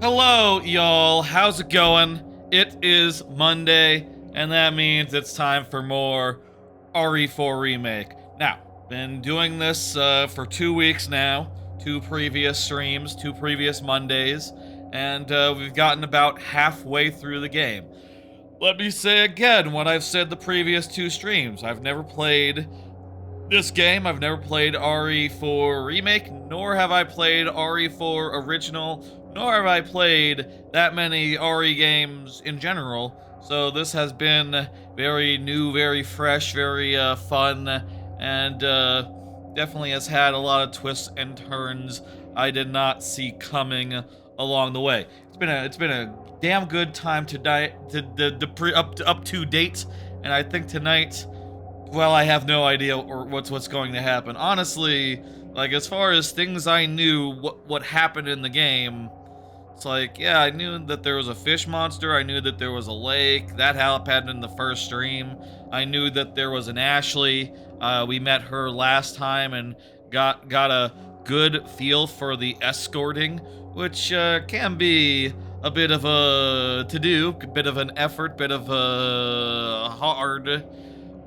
Hello, y'all. How's it going? It is Monday, and that means it's time for more RE4 Remake. Now, been doing this for 2 weeks now, two previous streams, two previous Mondays, and we've gotten about halfway through the game. Let me say again what I've said the previous two streams. I've never played this game. I've never played RE4 Remake, nor have I played RE4 Original, nor have I played that many RE games in general. So this has been very new, very fresh, very fun, and definitely has had a lot of twists and turns I did not see coming along the way. It's been a damn good time up to date, and I think tonight, well, I have no idea what's going to happen. Honestly, like as far as things I knew, what happened in the game, it's like, yeah, I knew that there was a fish monster. I knew that there was a lake. That happened in the first stream. I knew that there was an Ashley. We met her last time and got a good feel for the escorting, which can be a bit of a to do, a bit of an effort, bit of a hard,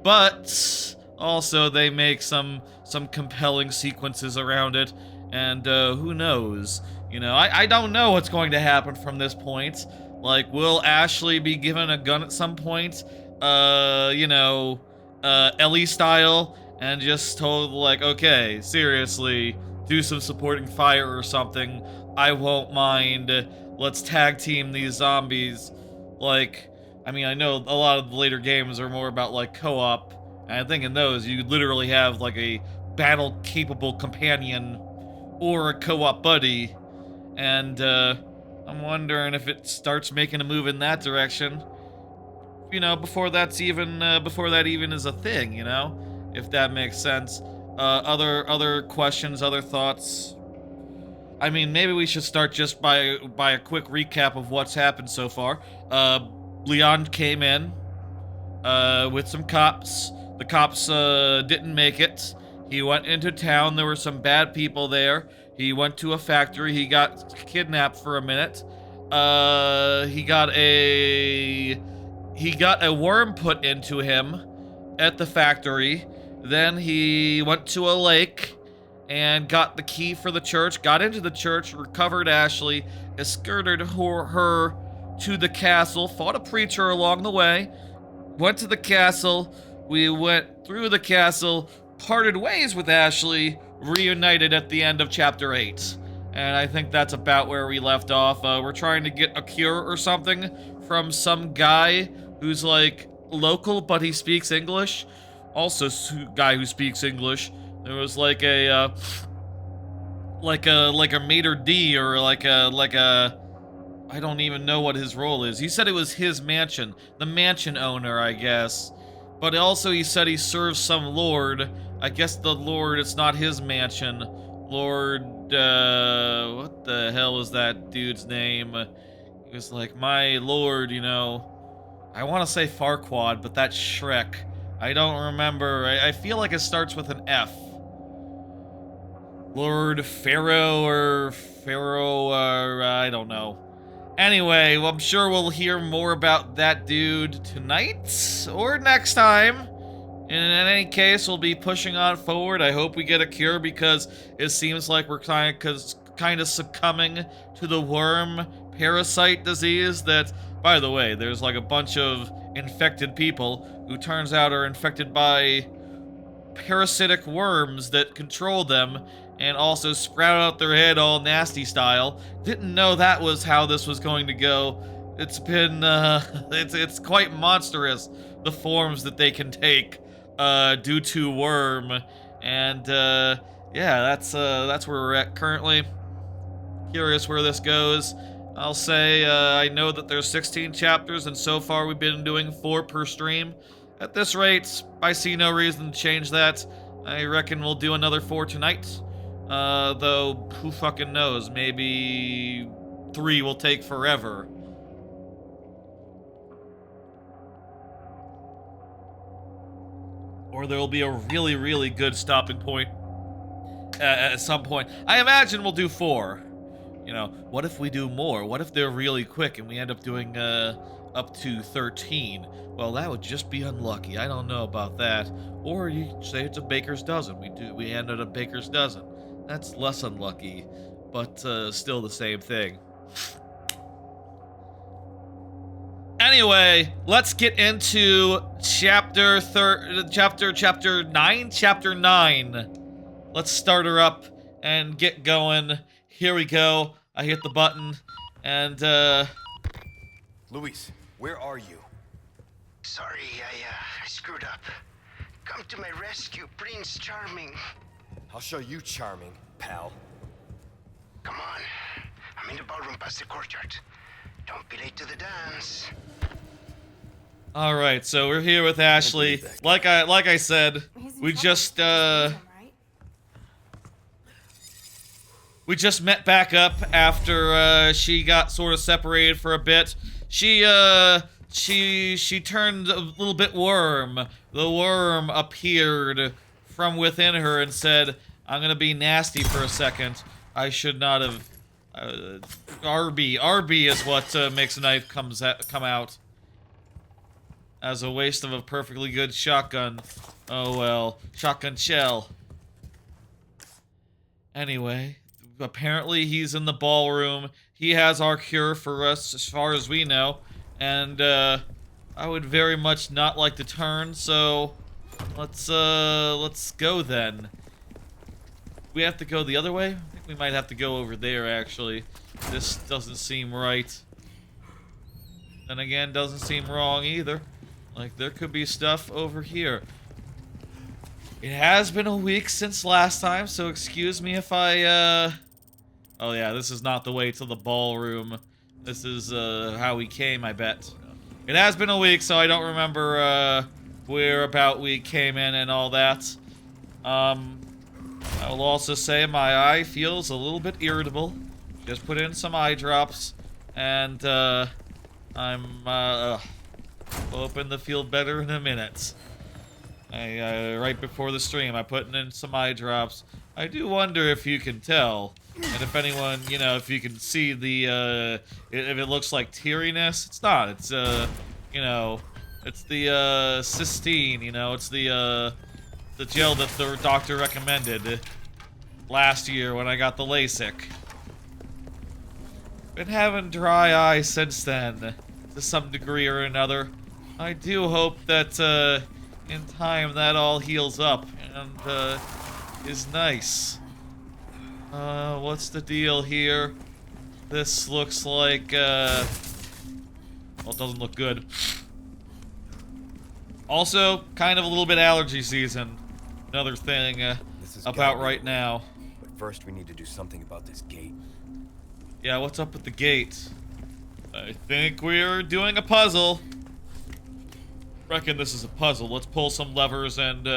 but also they make some compelling sequences around it, and who knows? I don't know what's going to happen from this point. Like, will Ashley be given a gun at some point? Ellie style, and just told, like, okay, seriously, do some supporting fire or something. I won't mind. Let's tag team these zombies. Like, I mean, I know a lot of the later games are more about, like, co-op, and I think in those, you literally have, like, a battle-capable companion or a co-op buddy, and, I'm wondering if it starts making a move in that direction, before before that even is a thing, if that makes sense. Other questions, other thoughts? I mean, maybe we should start just by a quick recap of what's happened so far. Leon came in with some cops. The cops didn't make it. He went into town. There were some bad people there. He went to a factory. He got kidnapped for a minute. He got a worm put into him at the factory. Then he went to a lake and got the key for the church, got into the church, recovered Ashley, escorted her to the castle, fought a preacher along the way, went to the castle. We went through the castle, parted ways with Ashley, reunited at the end of chapter 8. And I think that's about where we left off. We're trying to get a cure or something from some guy who's like local, but he speaks English. Also, guy who speaks English. There was like a maitre d, or like a I don't even know what his role is. He said it was his mansion, the mansion owner, I guess. But also he said he serves some lord. I guess the lord, it's not his mansion. Lord, what the hell is that dude's name? He was like, my lord, I want to say Farquaad, but that's Shrek. I don't remember. I feel like it starts with an F. Lord Pharaoh or Pharaoh, I don't know. Anyway, well, I'm sure we'll hear more about that dude tonight or next time. And in any case, we'll be pushing on forward. I hope we get a cure, because it seems like we're kind of succumbing to the worm parasite disease that, by the way, there's like a bunch of infected people who turns out are infected by parasitic worms that control them and also sprout out their head all nasty style. Didn't know that was how this was going to go. It's been it's quite monstrous, the forms that they can take due to worm. And yeah, that's where we're at currently. Curious where this goes. I'll say I know that there's 16 chapters, and so far we've been doing 4 per stream. At this rate, I see no reason to change that. I reckon we'll do another 4 tonight. Though, who fucking knows? Maybe 3 will take forever. Or there'll be a really, really good stopping point at some point. I imagine we'll do 4. You know, what if we do more? What if they're really quick and we end up doing up to 13? Well, that would just be unlucky. I don't know about that. Or you say it's a baker's dozen. We end at a baker's dozen. That's less unlucky, but still the same thing. Anyway, let's get into chapter 9. Let's start her up and get going. Here we go. I hit the button, and Luis, where are you? Sorry, I screwed up. Come to my rescue, Prince Charming. I'll show you charming, pal. Come on. I'm in the ballroom past the courtyard. Don't be late to the dance. all right. So we're here with Ashley. Like I said, we just met back up after she got sort of separated for a bit. She turned a little bit worm. The worm appeared from within her and said, "I'm gonna be nasty for a second. I should not have." RB is what makes a knife come out. As a waste of a perfectly good shotgun. Oh well, shotgun shell. Anyway, apparently he's in the ballroom. He has our cure for us, as far as we know. And I would very much not like to turn, so let's go then. We have to go the other way? I think we might have to go over there, actually. This doesn't seem right. Then again, doesn't seem wrong either. Like, there could be stuff over here. It has been a week since last time, so excuse me if I, Oh yeah, this is not the way to the ballroom. This is, how we came, I bet. It has been a week, so I don't remember, where about we came in and all that. I will also say my eye feels a little bit irritable. Just put in some eye drops, and, I'm, hoping to feel better in a minute. Right before the stream, I put in some eye drops. I do wonder if you can tell, and if anyone, you know, if you can see the, if it looks like teariness. It's not, it's, you know, it's the, cysteine, you know, it's the gel that the doctor recommended last year when I got the LASIK. Been having dry eyes since then, to some degree or another. I do hope that, in time that all heals up and, is nice. What's the deal here? This looks like, well, it doesn't look good. Also, kind of a little bit allergy season. Another thing, about right now. But first we need to do something about this gate. Yeah, what's up with the gate? I think we're doing a puzzle. Reckon this is a puzzle. Let's pull some levers and,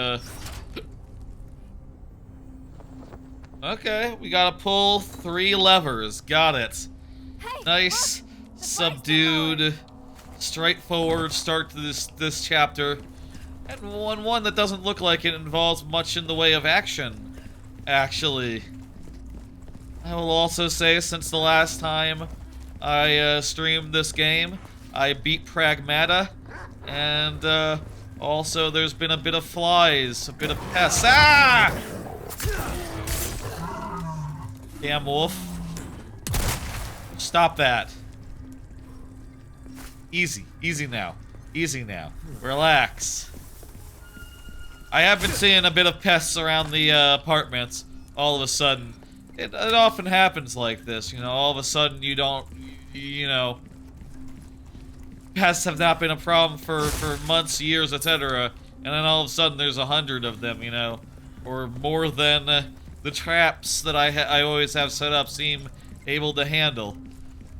okay, we gotta pull 3 levers. Got it. Hey, nice, subdued, straightforward start to this chapter. And one that doesn't look like it involves much in the way of action, actually. I will also say, since the last time I streamed this game, I beat Pragmata, and also there's been a bit of flies, a bit of pests. Ah! Damn wolf. Stop that. Easy. Easy now. Easy now. Relax. I have been seeing a bit of pests around the apartments all of a sudden. It often happens like this, you know, all of a sudden you don't, you know, pests have not been a problem for months, years, etc. And then all of a sudden there's 100 of them, you know, or more than the traps that I always have set up seem able to handle.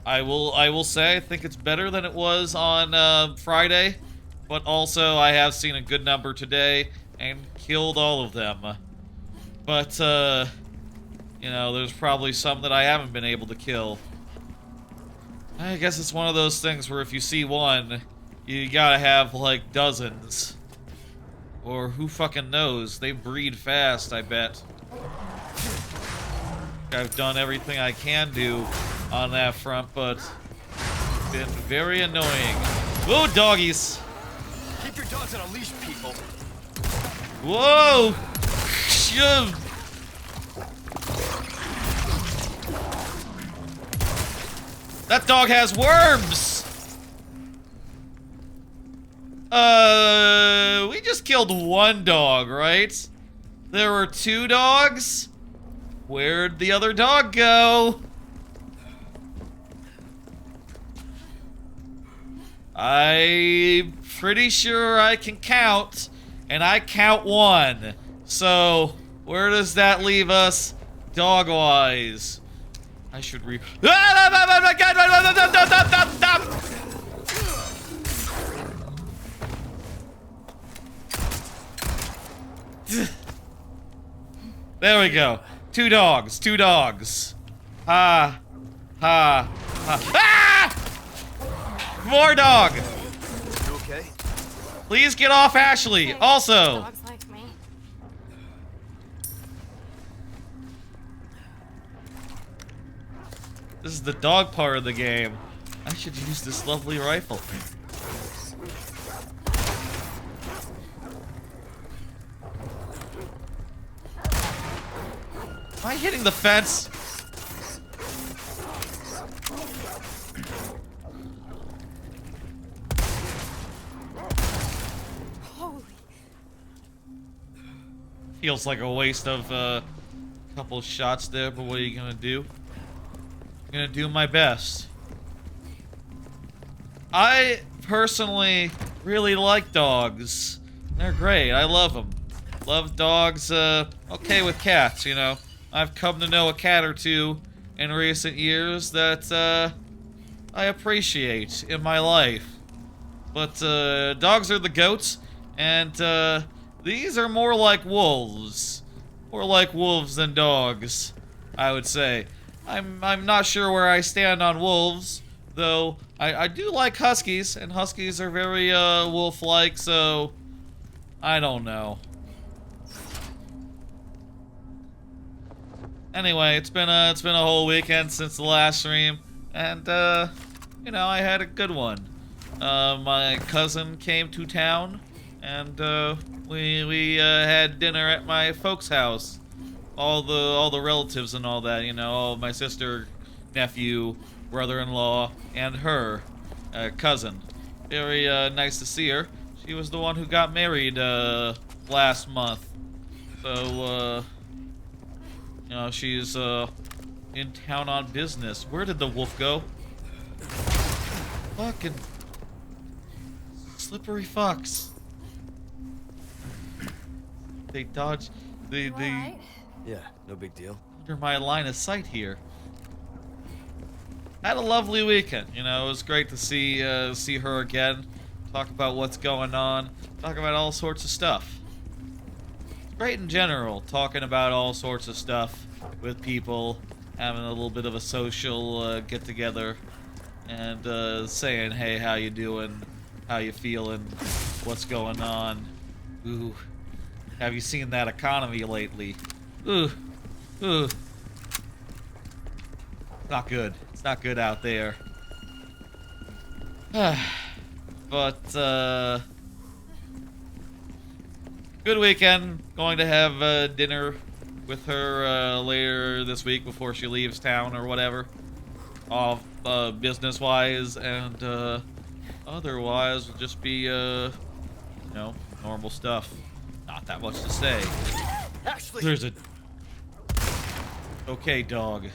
I will say I think it's better than it was on Friday, but also I have seen a good number today and killed all of them. But you know, there's probably some that I haven't been able to kill. I guess it's one of those things where if you see one, you gotta have like dozens. Or who fucking knows? They breed fast, I bet. I've done everything I can do on that front, but it's been very annoying. Whoa, doggies! Keep your dogs on a leash, people. Whoa! Shove! That dog has worms! We just killed one dog, right? There were 2 dogs? Where'd the other dog go? I'm pretty sure I can count, and I count 1. So, where does that leave us dog-wise? I should There we go. 2 dogs. 2 dogs. Ha. Ha. Ha. Ah! More dog. You okay? Please get off Ashley. Also. Dogs like me. This is the dog part of the game. I should use this lovely rifle. Am I hitting the fence? Holy. Feels like a waste of a couple shots there, but what are you gonna do? I'm gonna do my best. I personally really like dogs. They're great. I love them. Love dogs. Okay with cats, you know. I've come to know a cat or two in recent years that I appreciate in my life. But dogs are the goats, and these are more like wolves. More like wolves than dogs, I would say. I'm not sure where I stand on wolves, though I do like huskies, and huskies are very wolf-like, so I don't know. Anyway, it's been a whole weekend since the last stream, and you know, I had a good one. My cousin came to town, and we had dinner at my folks' house. All the relatives and all that, you know, all my sister, nephew, brother-in-law, and her cousin. Very nice to see her. She was the one who got married last month. So you know, she's in town on business. Where did the wolf go? Fucking slippery fucks. They dodged the Right. Yeah, no big deal. under my line of sight here. Had a lovely weekend, you know. It was great to see her again, talk about what's going on, talk about all sorts of stuff. It's great in general, talking about all sorts of stuff with people, having a little bit of a social get together, and saying, hey, how you doing, how you feeling, what's going on. Ooh, have you seen that economy lately? Ooh, ooh. Not good. It's not good out there. But, good weekend. Going to have dinner with her later this week before she leaves town or whatever. All business-wise, and otherwise will just be, you know, normal stuff. Not that much to say. Ashley! There's a... Okay, dog.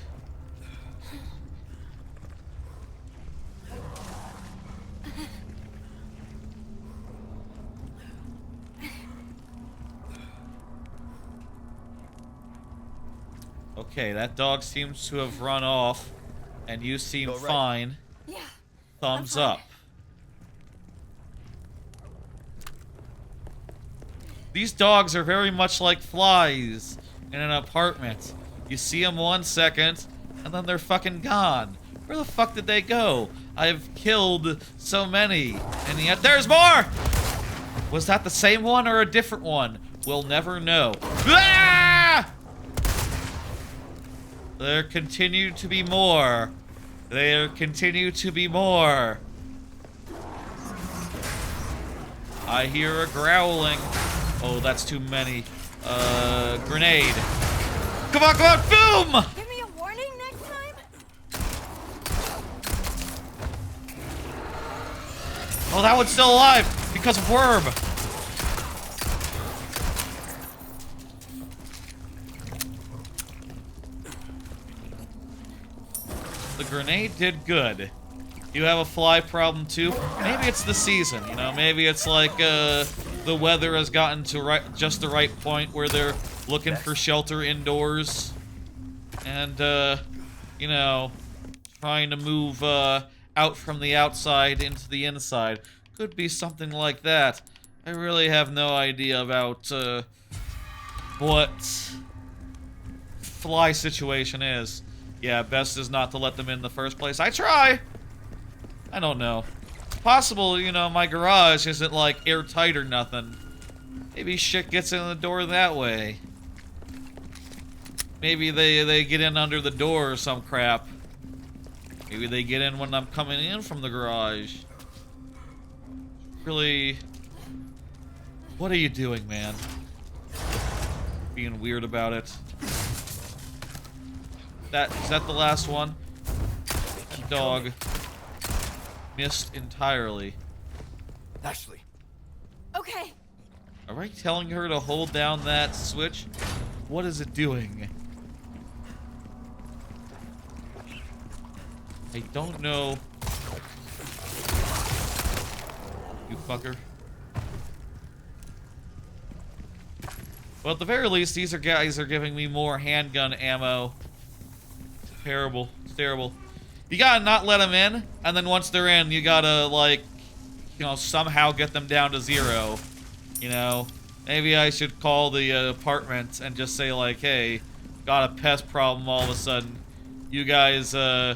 Okay, that dog seems to have run off, and you seem Go right. fine. Yeah. Thumbs I'm fine. up. These dogs are very much like flies in an apartment. You see them 1 second, and then they're fucking gone. Where the fuck did they go? I've killed so many, and yet there's more! Was that the same one or a different one? We'll never know. Ah! There continue to be more. There continue to be more. I hear a growling. Oh, that's too many. Grenade. Come on, come on, boom! Give me a warning next time? Oh, that one's still alive because of worm. The grenade did good. You have a fly problem too? Maybe it's the season, you know? Maybe it's like the weather has gotten to just the right point where they're looking for shelter indoors. And, you know, trying to move out from the outside into the inside. Could be something like that. I really have no idea about what fly situation is. Yeah, best is not to let them in the first place. I try! I don't know. Possible, you know, my garage isn't like airtight or nothing. Maybe shit gets in the door that way. Maybe they get in under the door or some crap. Maybe they get in when I'm coming in from the garage. Really... What are you doing, man? Being weird about it. Is that the last one? That dog missed entirely. Ashley. Okay. Are I telling her to hold down that switch? What is it doing? I don't know. You fucker. Well, at the very least, these guys are giving me more handgun ammo. It's terrible. It's terrible. You gotta not let them in, and then once they're in, you gotta, like, you know, somehow get them down to 0. You know? Maybe I should call the apartment and just say, like, hey, got a pest problem all of a sudden. You guys are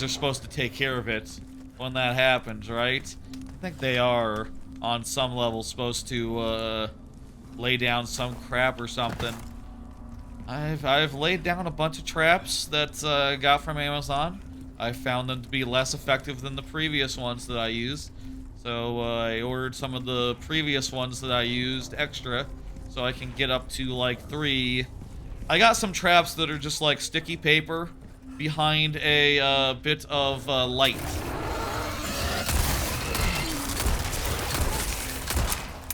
supposed to take care of it when that happens, right? I think they are, on some level, supposed to, lay down some crap or something. I've laid down a bunch of traps that I got from Amazon. I found them to be less effective than the previous ones that I used. So I ordered some of the previous ones that I used extra, so I can get up to like 3. I got some traps that are just like sticky paper behind a bit of light.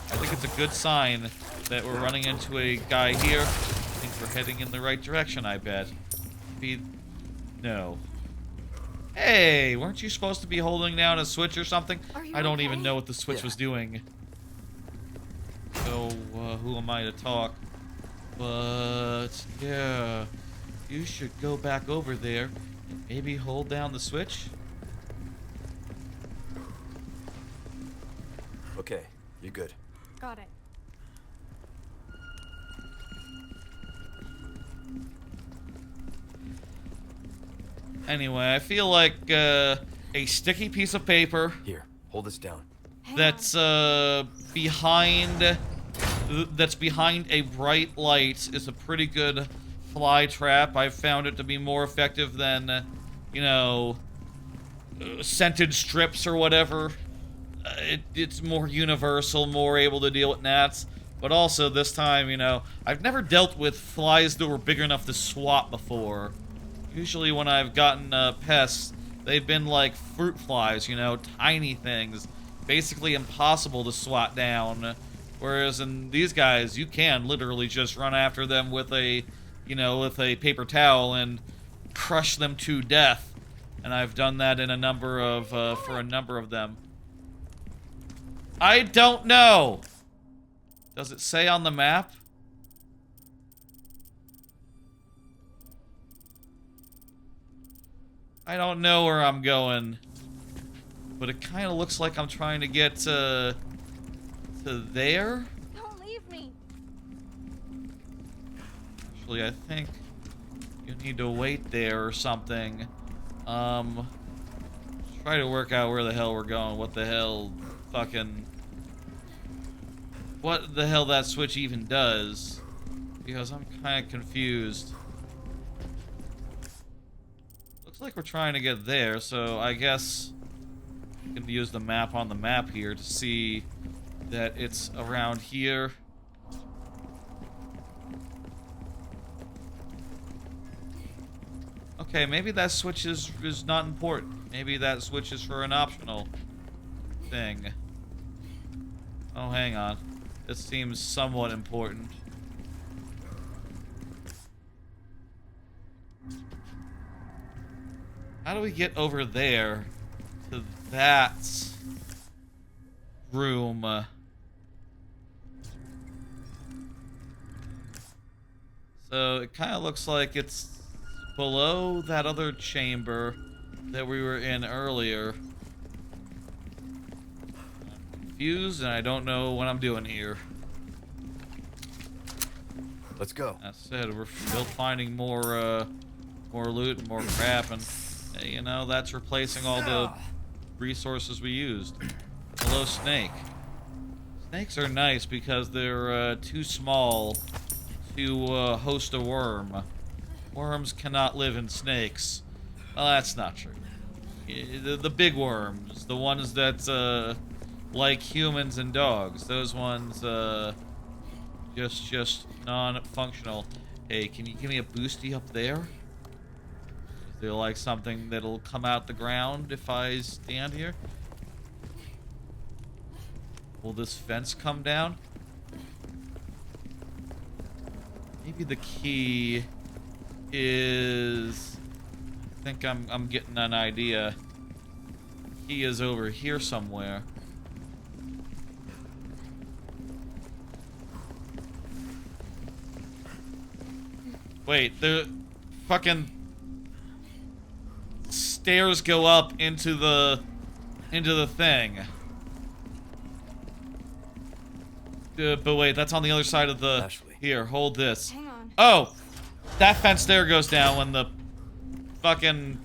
I think it's a good sign that we're running into a guy here. I think we're heading in the right direction, I bet. No. Hey, weren't you supposed to be holding down a switch or something? I don't even know what the switch was doing. So, who am I to talk? But, yeah. You should go back over there and maybe hold down the switch. Okay, you're good. Got it. Anyway, I feel like a sticky piece of paper Here, hold this down. that's behind a bright light is a pretty good fly trap. I've found it to be more effective than, you know, scented strips or whatever. It's more universal, more able to deal with gnats. But also, this time, you know, I've never dealt with flies that were big enough to swat before. Usually when I've gotten pests, they've been like fruit flies, you know, tiny things. Basically impossible to swat down. Whereas in these guys, you can literally just run after them with a, you know, with a paper towel and crush them to death. And I've done that in a number of, for a number of them. I don't know! Does it say on the map? I don't know where I'm going. But it kind of looks like I'm trying to get to there? Don't leave me. Actually, I think you need to wait there or something. Try to work out where the hell we're going. What the hell fucking... What the hell that switch even does. Because I'm kind of confused. looks like we're trying to get there, so I guess we can use the map on the map here to see that it's around here. Okay, maybe that switch is not important. Maybe that switch is for an optional thing. Oh, hang on. This seems somewhat important. How do we get over there to that room? So it kind of looks like it's below that other chamber that we were in earlier. I'm confused and I don't know what I'm doing here. Let's go. That said, we're still finding more loot and more crap, and you know, that's replacing all the resources we used. Hello, snake. Snakes are nice because they're too small to host a worm. Worms cannot live in snakes. Well, that's not true. The big worms, the ones that like humans and dogs, those ones just non-functional. Hey, can you give me a boosty up there? Is there like something that'll come out the ground if I stand here? Will this fence come down? Maybe the key is... I think I'm getting an idea. The key is over here somewhere. Wait, the fucking stairs go up into the thing. But wait, that's on the other side of the... Ashley. Here, hold this. Hang on. Oh! That fence there goes down when the fucking...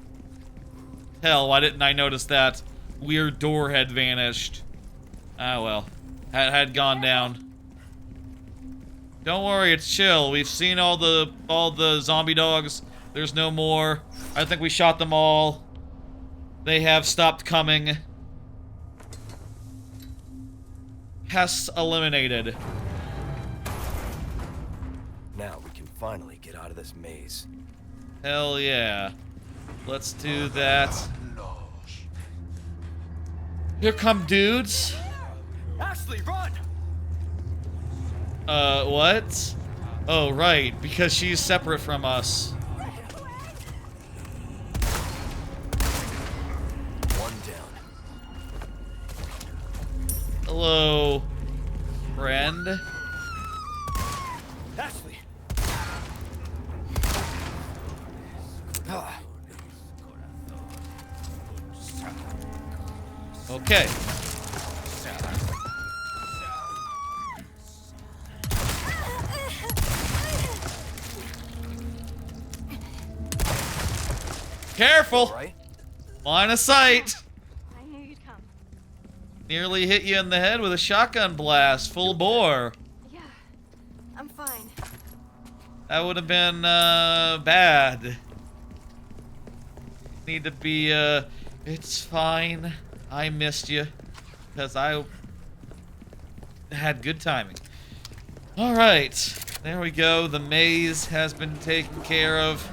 Hell, why didn't I notice that weird door had vanished? Ah, well. Had gone down. Don't worry, it's chill. We've seen all the zombie dogs. There's no more. I think we shot them all. They have stopped coming. Pests eliminated. Now we can finally get out of this maze. Hell yeah. Let's do that. Here come dudes. Ashley, run! What? Oh, right, because she's separate from us. One down. Hello, friend. Ashley! Okay. Careful! Right? Line of sight! I knew you'd come. Nearly hit you in the head with a shotgun blast, full bore. Yeah, I'm fine. That would have been, bad. Need to be, it's fine. I missed you. Because I had good timing. Alright. There we go. The maze has been taken care of.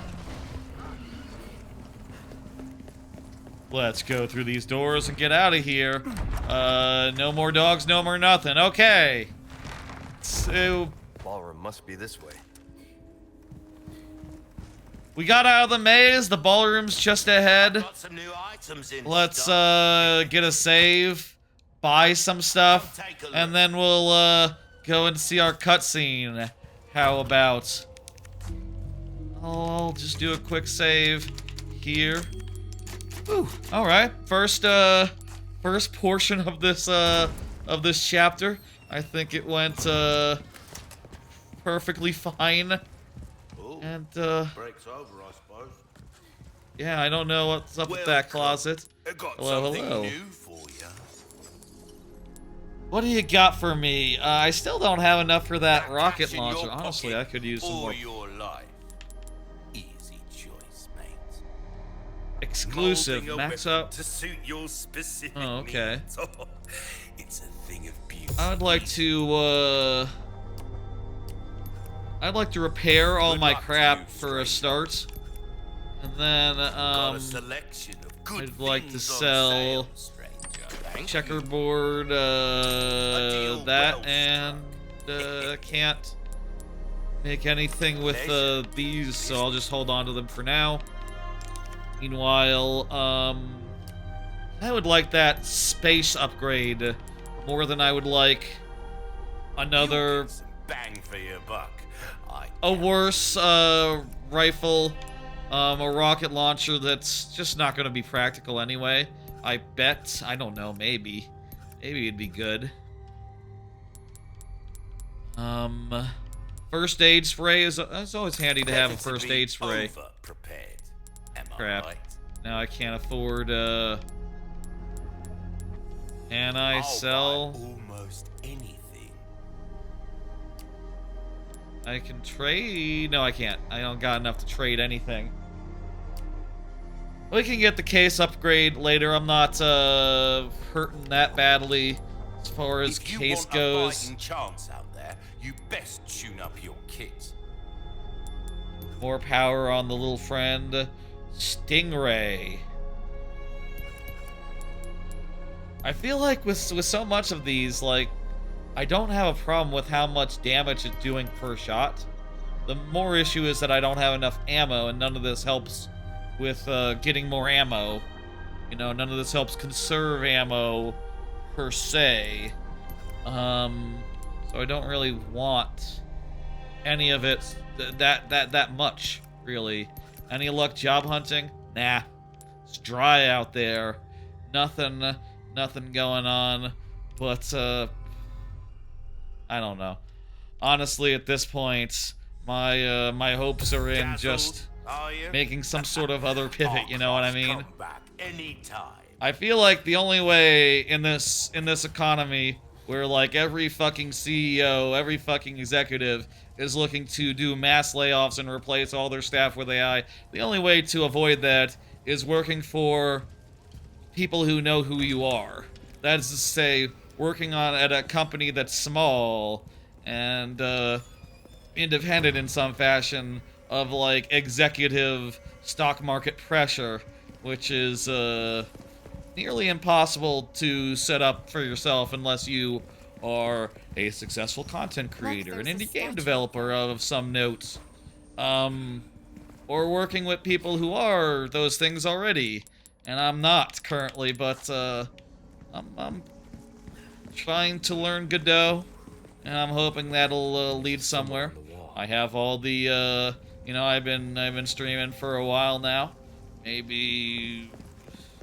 Let's go through these doors and get out of here. No more dogs, no more nothing. Okay. So, Ballroom must be this way. we got out of the maze. The ballroom's just ahead. Got some new items in Let's stock. get a save, buy some stuff, Take a look. and then we'll go and see our cutscene. How about? I'll just do a quick save here. Ooh, all right. First portion of this chapter. I think it went perfectly fine. Ooh, And breaks over, I suppose. yeah, I don't know what's up with that closet. I got Hello, something hello. new for you. What do you got for me? I still don't have enough for that rocket Cash in launcher. your Honestly, pocket I could use some or more. your life. Easy choice, mate. Exclusive. Molding a Max weapon up. to suit your specific Oh, okay. needs. Oh, it's a thing of beauty. I'd like to repair all Good my luck to crap you, for a stranger. start. And then, Got a selection of good I'd like to things on sell sale, stranger. Thank you. checkerboard, deal that, well and, can't make anything with, Pleasure. these, so I'll just hold on to them for now. Meanwhile, I would like that space upgrade more than I would like another, You'll get some bang for your buck. a worse, rifle, a rocket launcher that's just not gonna be practical anyway. I bet. I don't know, maybe. Maybe it'd be good. First aid spray is it's always handy to have a first aid spray. Prepared. Am I Crap. right? Now I can't afford, can I I'll sell? buy almost anything. I can trade? No, I can't. I don't got enough to trade anything. We can get the case upgrade later. I'm not, hurting that badly as far as If you case want goes. a fighting chance out there, you best tune up your kit. More power on the little friend. Stingray. I feel like with so much of these, like, I don't have a problem with how much damage it's doing per shot. The more issue is that I don't have enough ammo, and none of this helps with getting more ammo. You know, none of this helps conserve ammo per se. So I don't really want any of it that much, really. Any luck job hunting? Nah. It's dry out there. Nothing going on. But I don't know. Honestly, at this point, my hopes are in Dazzled, just are you? making some sort of other pivot, you know what I mean? Come back anytime. I feel like the only way in this economy where like every fucking CEO, every fucking executive is looking to do mass layoffs and replace all their staff with AI, the only way to avoid that is working for people who know who you are. That is to say, working at a company that's small and independent in some fashion of like executive stock market pressure, which is nearly impossible to set up for yourself unless you are a successful content creator, an indie game developer of some note, or working with people who are those things already. And I'm not currently, but I'm trying to learn Godot, and I'm hoping that'll lead somewhere. I have all the you know, I've been streaming for a while now. Maybe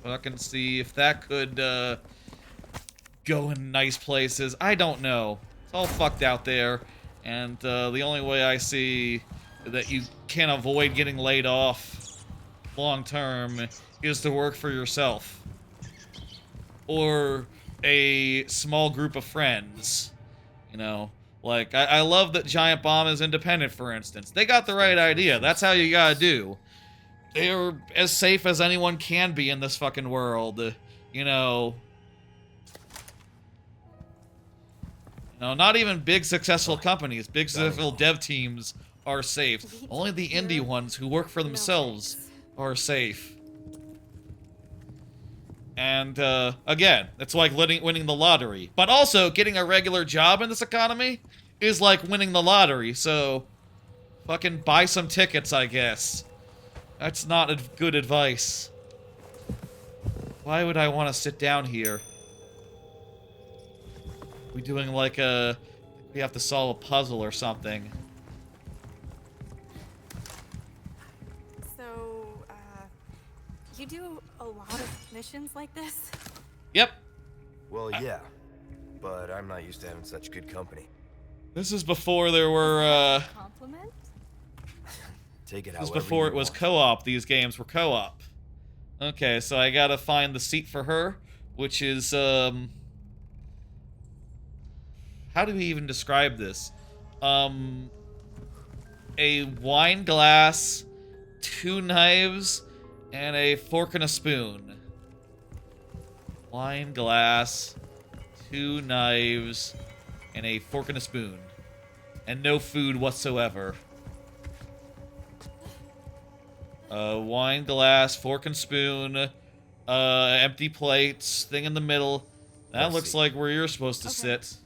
I can see if that could go in nice places. I don't know. It's all fucked out there, and the only way I see that you can avoid getting laid off long term is to work for yourself or a small group of friends. You know, like I love that Giant Bomb is independent, for instance. They got the right idea. That's how you gotta do. They're as safe as anyone can be in this fucking world. You know, not even big successful companies, big successful dev teams are safe. Only the indie ones who work for themselves are safe. And, again, it's like winning the lottery. But also, getting a regular job in this economy is like winning the lottery, so fucking buy some tickets, I guess. That's not good advice. Why would I want to sit down here? We doing like we have to solve a puzzle or something. So, you do a lot of missions like this? Yep. Well, yeah, but I'm not used to having such good company. This is before there were, Compliment? Take it this is however before you it was want. co-op. These games were co-op. Okay, so I gotta find the seat for her, which is, how do we even describe this? A wine glass, 2 knives, and a fork and a spoon. Wine glass, 2 knives, and a fork and a spoon. And no food whatsoever. Wine glass, fork and spoon, empty plates, thing in the middle. That looks like where you're supposed to sit.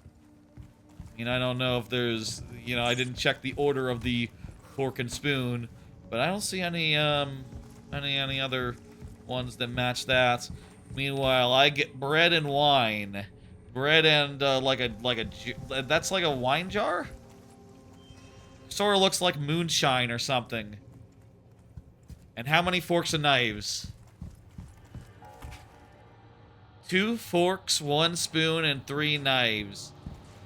I mean, I don't know if there's, you know, I didn't check the order of the fork and spoon, but I don't see any other ones that match that. Meanwhile, I get bread and wine. Bread and, that's like a wine jar? Sort of looks like moonshine or something. And how many forks and knives? 2 forks, 1 spoon, and 3 knives.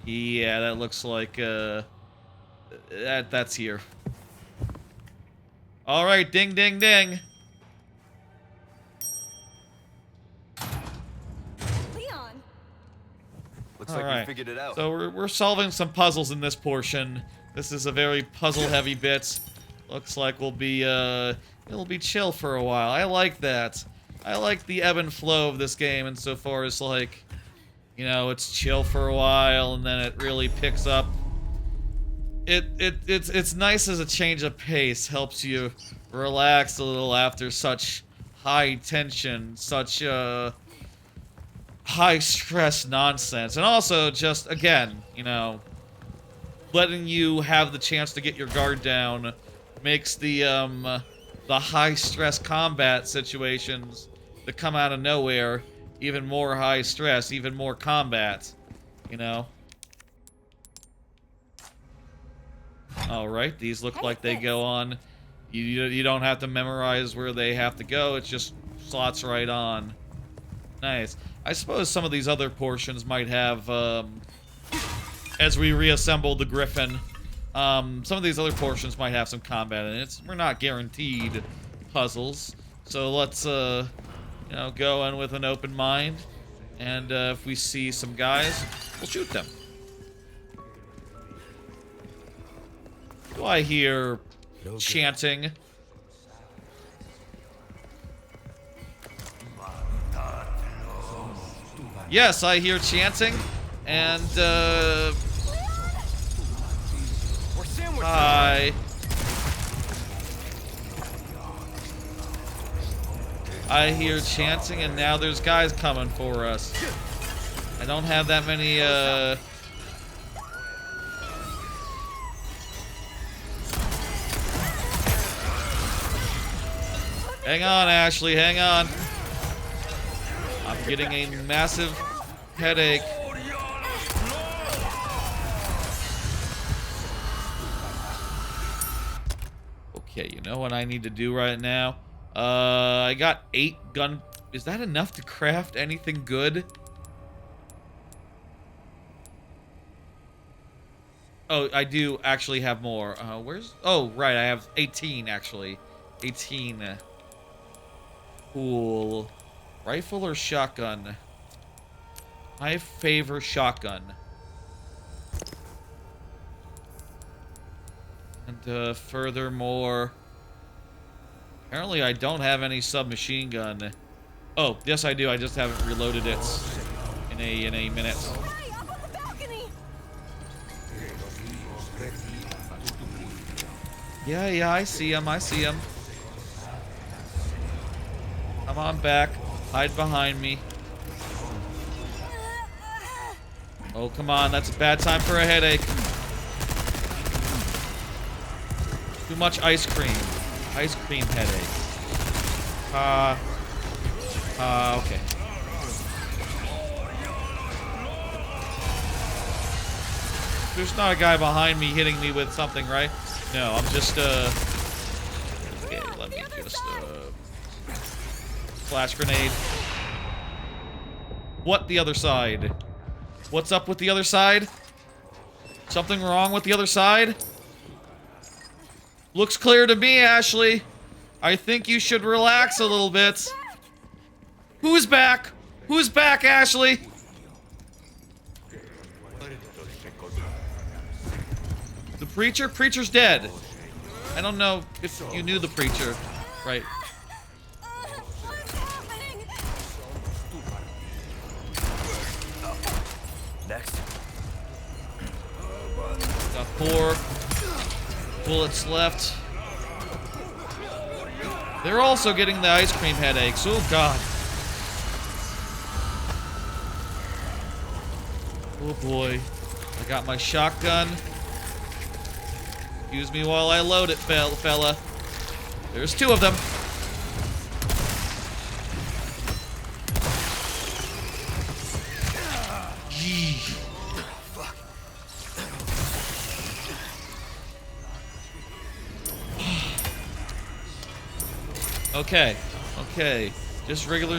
Yeah, that looks like, that's here. Alright, ding, ding, ding. Leon. Looks like we figured it out. So we're solving some puzzles in this portion. This is a very puzzle-heavy bit. Looks like we'll be, it'll be chill for a while. I like that. I like the ebb and flow of this game insofar as, like, you know, it's chill for a while and then it really picks up. It's nice as a change of pace. Helps you relax a little after such high tension, such, high stress nonsense. And also, just, again, you know, letting you have the chance to get your guard down makes the high stress combat situations that come out of nowhere even more high stress, even more combat, you know? Alright, these look like they go on. You don't have to memorize where they have to go, it just slots right on. Nice. I suppose some of these other portions might have, as we reassemble the Griffin, some of these other portions might have some combat in it. We're not guaranteed puzzles, so let's, you know, go in with an open mind, and if we see some guys, we'll shoot them. Do I hear chanting? Yes, I hear chanting, and, hi. I hear chanting, and now there's guys coming for us. I don't have that many, Hang on, Ashley, hang on. I'm getting a massive headache. Okay, you know what I need to do right now? I got 8 gun... Is that enough to craft anything good? Oh, I do actually have more. Where's... Oh, right, I have 18, actually. 18. Cool. Rifle or shotgun? I favor shotgun. And, furthermore... Apparently I don't have any submachine gun. Oh, yes I do, I just haven't reloaded it in a minute. Hey, up on the balcony! Yeah, I see him, I see him. Come on back. Hide behind me. Oh, come on, that's a bad time for a headache. Too much ice cream. Ice cream headache. Okay. There's not a guy behind me hitting me with something, right? No, I'm just, okay, let me just, flash grenade. What, the other side? What's up with the other side? Something wrong with the other side? Looks clear to me, Ashley. I think you should relax a little bit. Who's back? Who's back, Ashley? The preacher? Preacher's dead. I don't know if you knew the preacher. Right. 4 bullets left. They're also getting the ice cream headaches. Oh, God. Oh, boy. I got my shotgun. Excuse me while I load it, fella. There's 2 of them. Okay. Just regular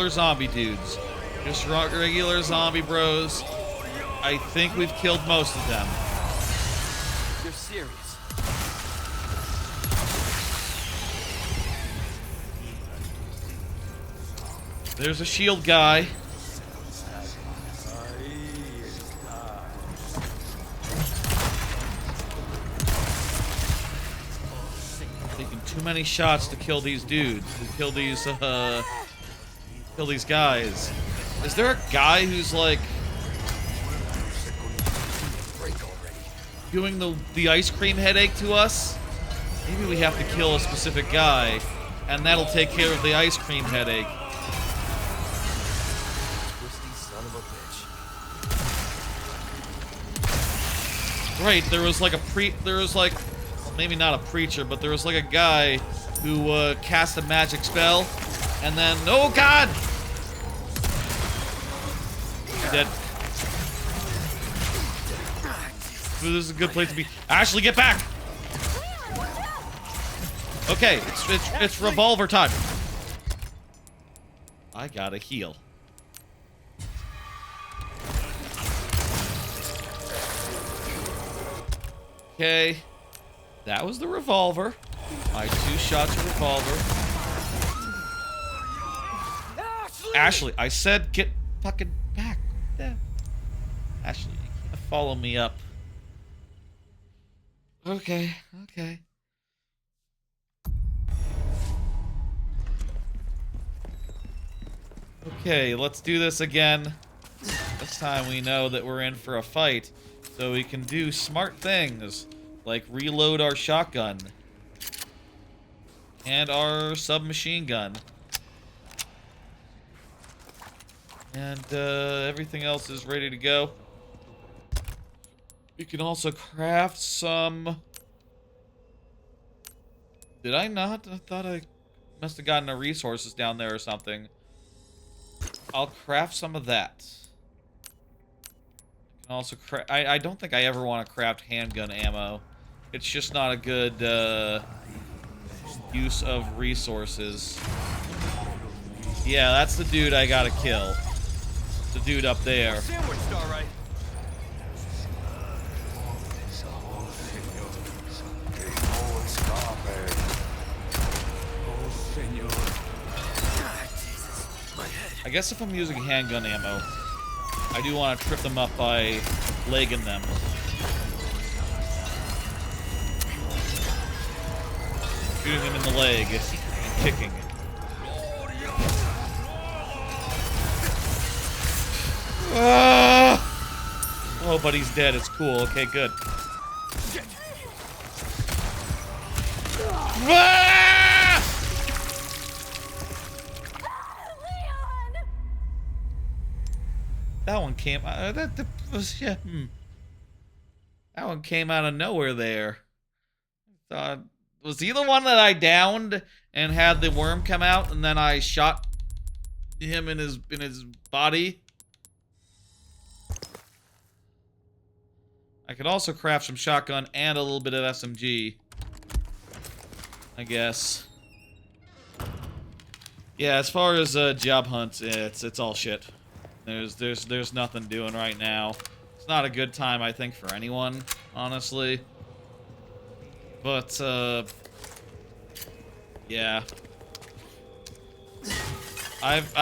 zombie dudes. Just regular zombie bros. I think we've killed most of them. You're serious. There's a shield guy. Taking too many shots to kill these dudes. To kill these guys. Is there a guy who's like doing the ice cream headache to us? Maybe we have to kill a specific guy, and that'll take care of the ice cream headache. Twisty son of a bitch. Right, there was like maybe not a preacher, but there was like a guy who cast a magic spell, and then, oh God! Dead. This is a good place to be. Ashley, get back! Okay, it's revolver time. I gotta heal. Okay, that was the revolver. My 2 shots of revolver. Ashley, I said get fucking back. Yeah. Ashley, you can't follow me up. Okay. Okay, let's do this again. This time we know that we're in for a fight, so we can do smart things, like reload our shotgun. And our submachine gun. And everything else is ready to go. You can also craft some... Did I not? I thought I must have gotten the resources down there or something. I'll craft some of that. I can also I don't think I ever want to craft handgun ammo. It's just not a good use of resources. Yeah, that's the dude I gotta kill. The dude up there. Sandwich, all right. I guess if I'm using handgun ammo, I do want to trip them up by legging them. Shooting them in the leg and kicking. Oh, but he's dead. It's cool. Okay, good. That one came. That one came out of nowhere. There. Was he the one that I downed and had the worm come out, and then I shot him in his body? I could also craft some shotgun and a little bit of SMG, I guess. Yeah, as far as job hunts, it's all shit. There's nothing doing right now. It's not a good time, I think, for anyone, honestly. But yeah. I've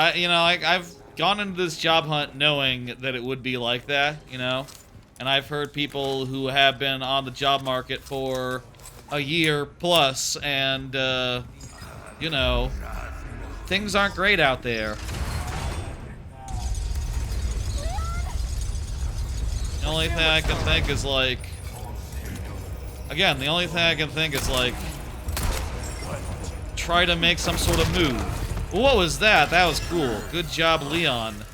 gone into this job hunt knowing that it would be like that, you know. And I've heard people who have been on the job market for a year plus, and you know, things aren't great out there. The only thing I can think is, like, Again, the only thing I can think is, like, try to make some sort of move. What was that? That was cool. Good job, Leon.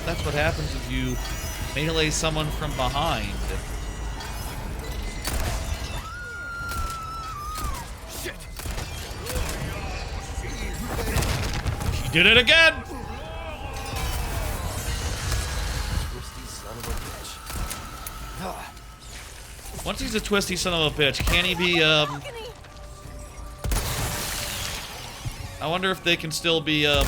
That's what happens if you melee someone from behind. Shit! She did it again! Twisty son of a bitch. Ah. Once he's a twisty son of a bitch, can he be, I wonder if they can still be, yeah.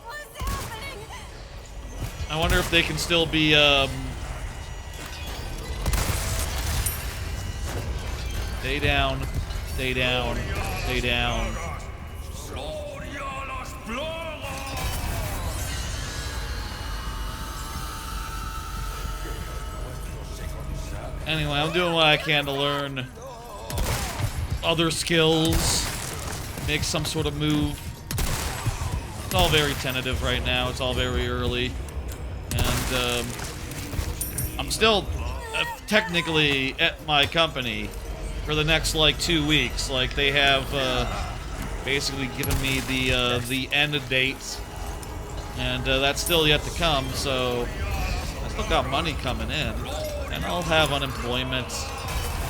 What's happening? I wonder if they can still be, stay down, stay down, stay down. Anyway, I'm doing what I can to learn other skills, make some sort of move. It's all very tentative right now. It's all very early. And I'm still technically at my company for the next, like, 2 weeks. Like, they have basically given me the end date. And that's still yet to come, so I still got money coming in. And I'll have unemployment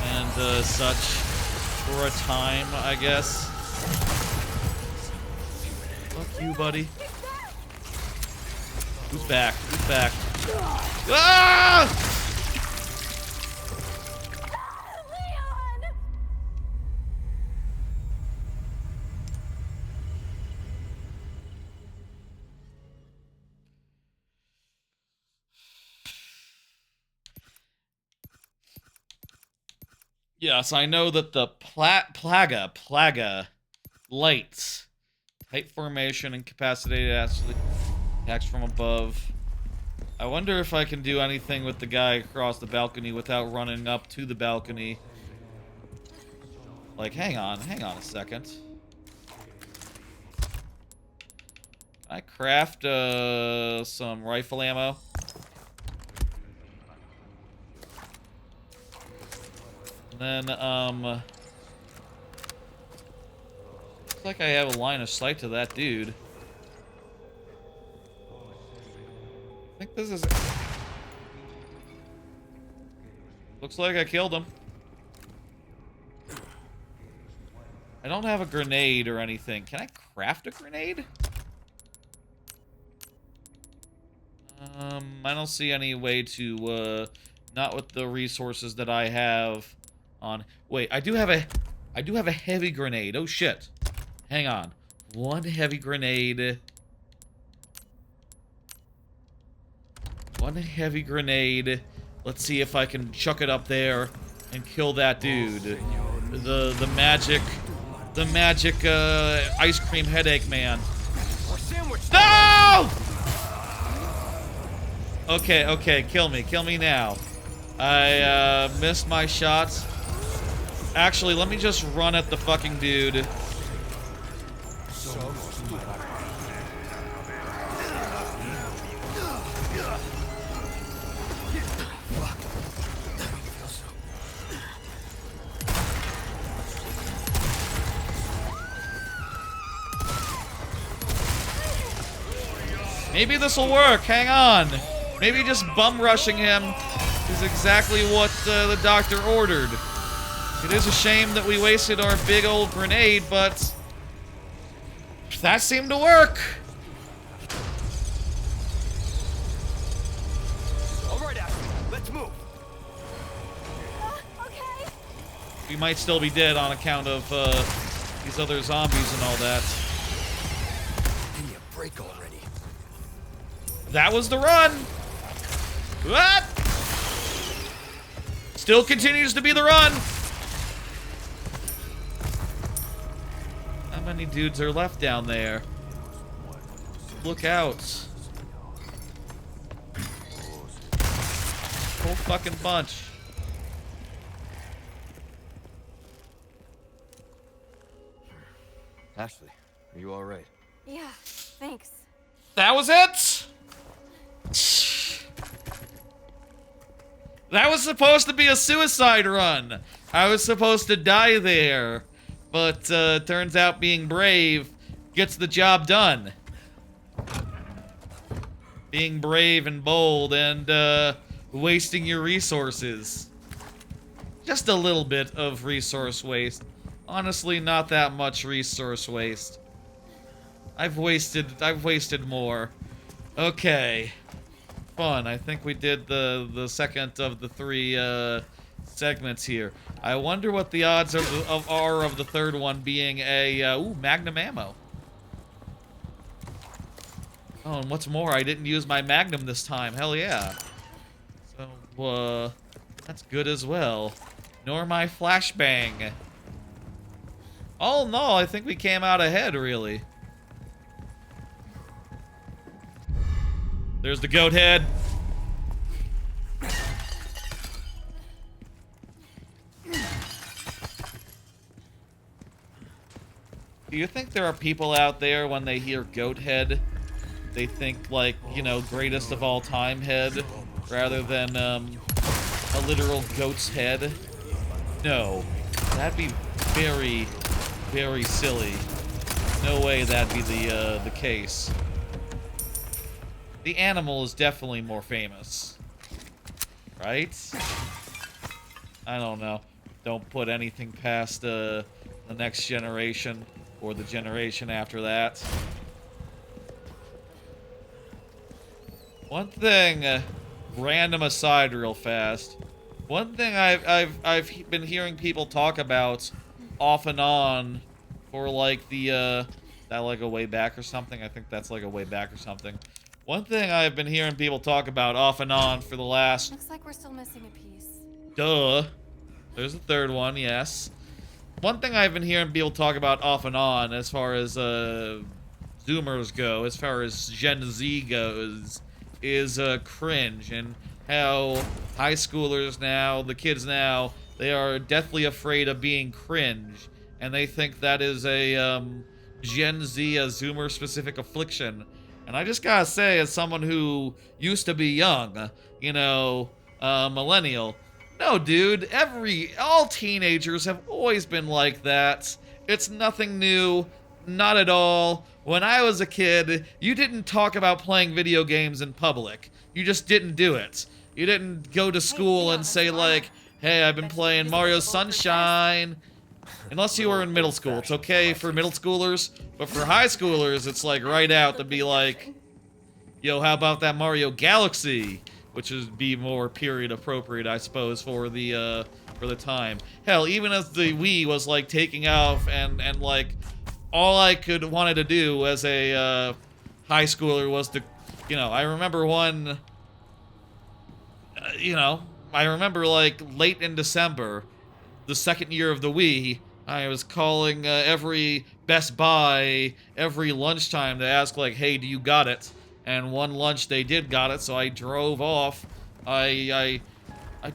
and such for a time, I guess. Fuck you, buddy. Who's back? Who's back? Ah! Leon! Yes, I know that the Plaga lights, tight formation, incapacitated attacks from above. I wonder if I can do anything with the guy across the balcony without running up to the balcony. Like, hang on a second. Can I craft some rifle ammo? And then, looks like I have a line of sight to that dude. I think this is... Looks like I killed him. I don't have a grenade or anything. Can I craft a grenade? I don't see any way to, not with the resources that I have on... Wait, I do have a heavy grenade. Oh, shit. Hang on. One heavy grenade. One heavy grenade. Let's see if I can chuck it up there and kill that dude. The magic ice cream headache man. No! Okay, kill me now. I missed my shots. Actually, let me just run at the fucking dude. Maybe this will work. Hang on. Maybe just bum rushing him is exactly what the doctor ordered. It is a shame that we wasted our big old grenade, but that seemed to work. All right, Ashley, let's move. Okay. We might still be dead on account of these other zombies and all that. Give me a break already. That was the run. What? Still continues to be the run. How many dudes are left down there? Look out. Whole fucking bunch. Ashley, are you all right? Yeah, thanks. That was it? That was supposed to be a suicide run. I was supposed to die there. But turns out being brave gets the job done. Being brave and bold and wasting your resources. Just a little bit of resource waste. Honestly, not that much resource waste. I've wasted more. Okay. Fun. I think we did the second of the 3 segments here. I wonder what the odds are of the third one being a ooh, Magnum ammo. Oh, and what's more, I didn't use my Magnum this time. Hell yeah. So, that's good as well. Nor my flashbang. All in all, I think we came out ahead, really. There's the goat head. Do you think there are people out there when they hear goat head, they think like, you know, greatest of all time head, rather than a literal goat's head? No, that'd be very, very silly. No way that'd be the case. The animal is definitely more famous, right? I don't know. Don't put anything past the next generation or the generation after that. One thing, random aside, real fast. One thing I've been hearing people talk about off and on for like the that like a way back or something. I think that's like a way back or something. One thing I've been hearing people talk about off and on for the last... Looks like we're still missing a piece. Duh. There's a third one, yes. One thing I've been hearing people talk about off and on as far as Zoomers go, as far as Gen Z goes, is cringe, and how high schoolers now, the kids now, they are deathly afraid of being cringe, and they think that is a Gen Z, a Zoomer specific affliction. And I just gotta say, as someone who used to be young, you know, millennial, no, dude, all teenagers have always been like that. It's nothing new, not at all. When I was a kid, you didn't talk about playing video games in public. You just didn't do it. You didn't go to school and say like, hey, I've been playing Mario Sunshine. Unless you were in middle school. It's okay for middle schoolers, but for high schoolers, it's like right out to be like, yo, how about that Mario Galaxy? Which would be more period appropriate, I suppose, for the time. Hell, even as the Wii was like taking off and like all I wanted to do as a high schooler was to, you know, I remember one, you know, I remember like late in December, the second year of the Wii, I was calling every Best Buy every lunchtime to ask like, hey, do you got it? And one lunch they did got it, so I drove off. I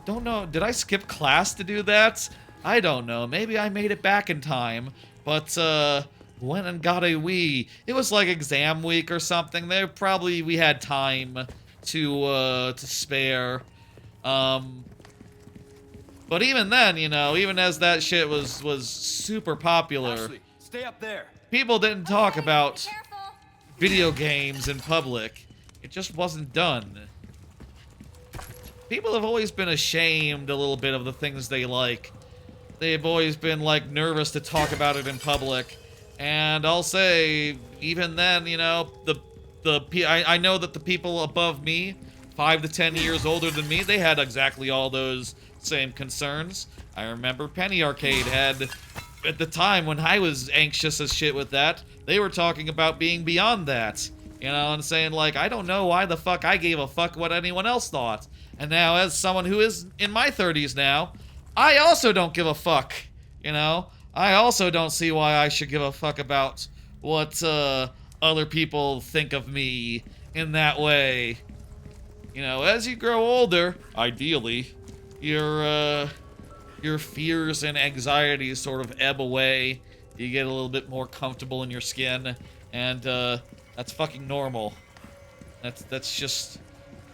don't know, did I skip class to do that? I don't know, maybe I made it back in time, but went and got a Wii. It was like exam week or something. We had time to spare. But even then, you know, even as that shit was super popular, Ashley, stay up there. people didn't talk Okay, about be careful. video games in public. It just wasn't done. People have always been ashamed a little bit of the things they like. They've always been, like, nervous to talk about it in public. And I'll say, even then, you know, I know that the people above me, 5 to 10 years older than me, they had exactly all those same concerns. I remember Penny Arcade had, at the time when I was anxious as shit with that, they were talking about being beyond that. You know, and saying like, I don't know why the fuck I gave a fuck what anyone else thought. And now as someone who is in my 30s now, I also don't give a fuck. You know? I also don't see why I should give a fuck about what other people think of me in that way. You know, as you grow older, ideally, your fears and anxieties sort of ebb away. You get a little bit more comfortable in your skin, And, that's fucking normal. That's just...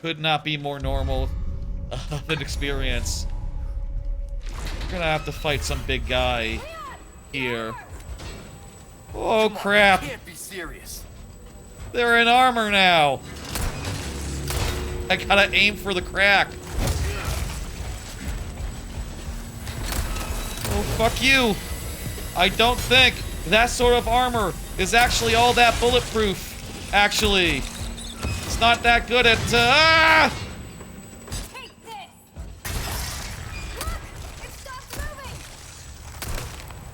could not be more normal of an experience. We're gonna have to fight some big guy here. Oh, crap. Can't be serious. They're in armor now. I gotta aim for the crack. Oh, fuck you. I don't think that sort of armor is actually all that bulletproof, actually. It's not that good at, Take this! Look! It stopped moving!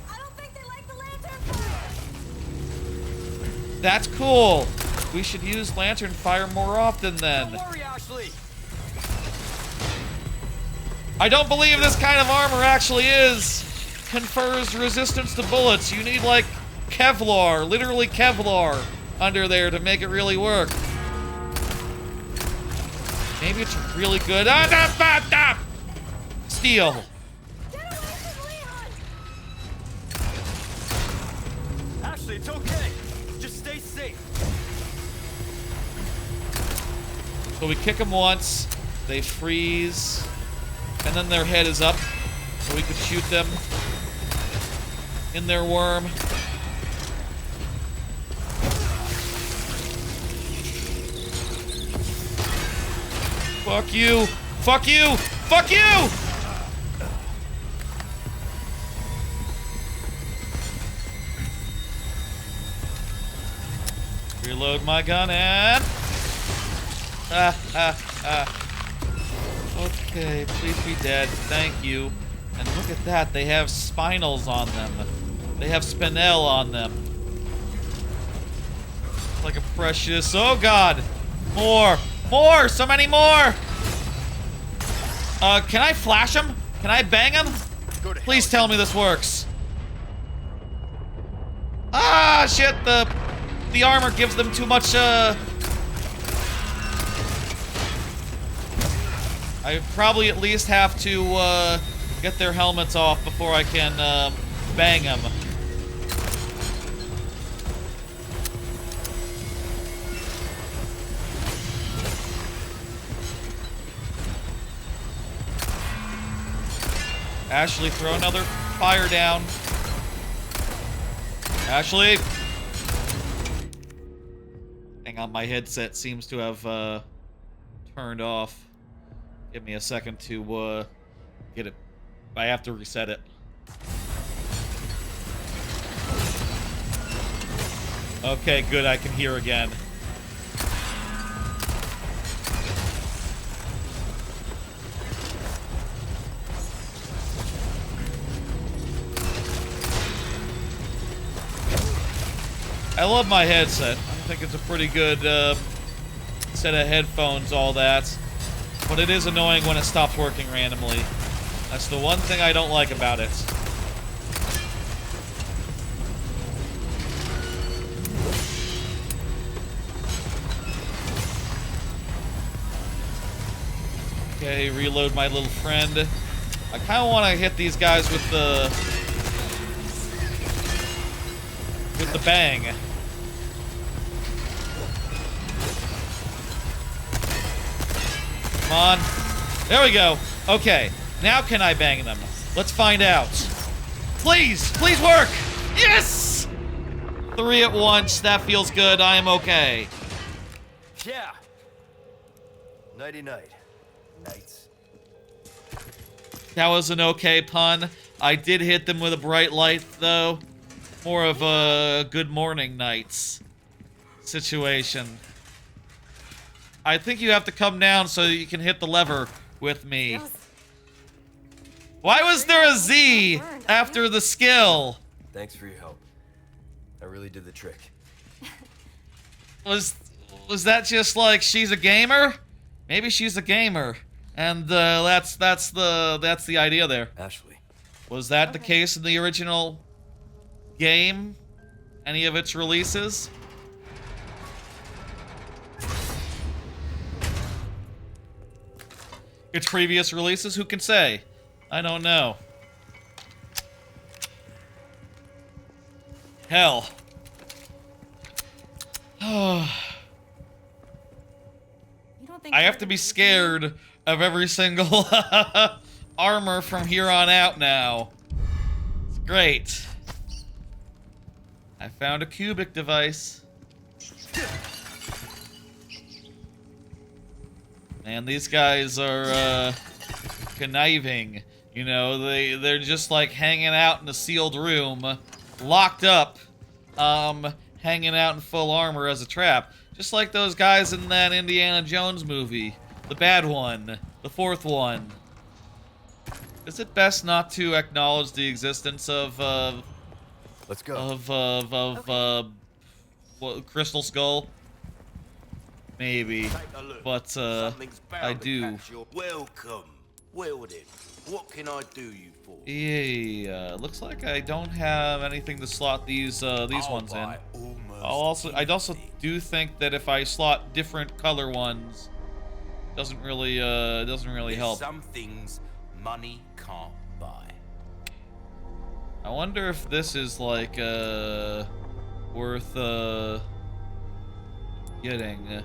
I don't think they like the lantern fire! That's cool. We should use lantern fire more often then. Don't worry, Ashley. I don't believe this kind of armor actually confers resistance to bullets. You need, like, Kevlar, literally Kevlar, under there to make it really work. Maybe it's really good. Steel. Get away from Leon! Ashley, it's okay. Just stay safe. So we kick them once, they freeze, and then their head is up, so we could shoot them in their worm. Fuck you! Fuck you! Fuck you! Reload my gun and... Okay, please be dead. Thank you. And look at that, they have spinals on them. They have spinel on them. Like a precious... Oh god! More! More! So many more! Can I flash them? Can I bang them? Please tell me this works. Ah, shit! The armor gives them too much, I probably at least have to, get their helmets off before I can, bang them. Ashley, throw another fire down. Ashley! Hang on, my headset seems to have, turned off. Give me a second to, get it. I have to reset it. Okay, good, I can hear again. I love my headset. I think it's a pretty good set of headphones, all that. But it is annoying when it stops working randomly. That's the one thing I don't like about it. Okay, reload my little friend. I kind of want to hit these guys with the bang. Come on. There we go. Okay. Now can I bang them? Let's find out. Please! Please work! Yes! 3 at once. That feels good. I am okay. Yeah. Nighty-night. Nights. That was an okay pun. I did hit them with a bright light, though. More of a good morning nights situation. I think you have to come down so you can hit the lever with me. Why was there a Z after the skill? Thanks for your help. I really did the trick. Was that just like she's a gamer? Maybe she's a gamer, and that's the idea there. Ashley. Was that the case in the original game? Any of its releases? Its previous releases? Who can say? I don't know. Hell. You don't think I have to be scared of every single armor from here on out now. It's great. I found a cubic device. Man, these guys are conniving. You know, they're just like hanging out in a sealed room, locked up, hanging out in full armor as a trap. Just like those guys in that Indiana Jones movie. The bad one. The fourth one. Is it best not to acknowledge the existence of, Let's go. what, Crystal Skull? Maybe. Take a look. But, Something's bound I to do. catch your- Welcome. Well then, what can I do you for? Yeah, looks like I don't have anything to slot these ones in. buy almost I'd also anything. do think that if I slot different color ones, doesn't really There's help. some things money can't buy. I wonder if this is like worth getting.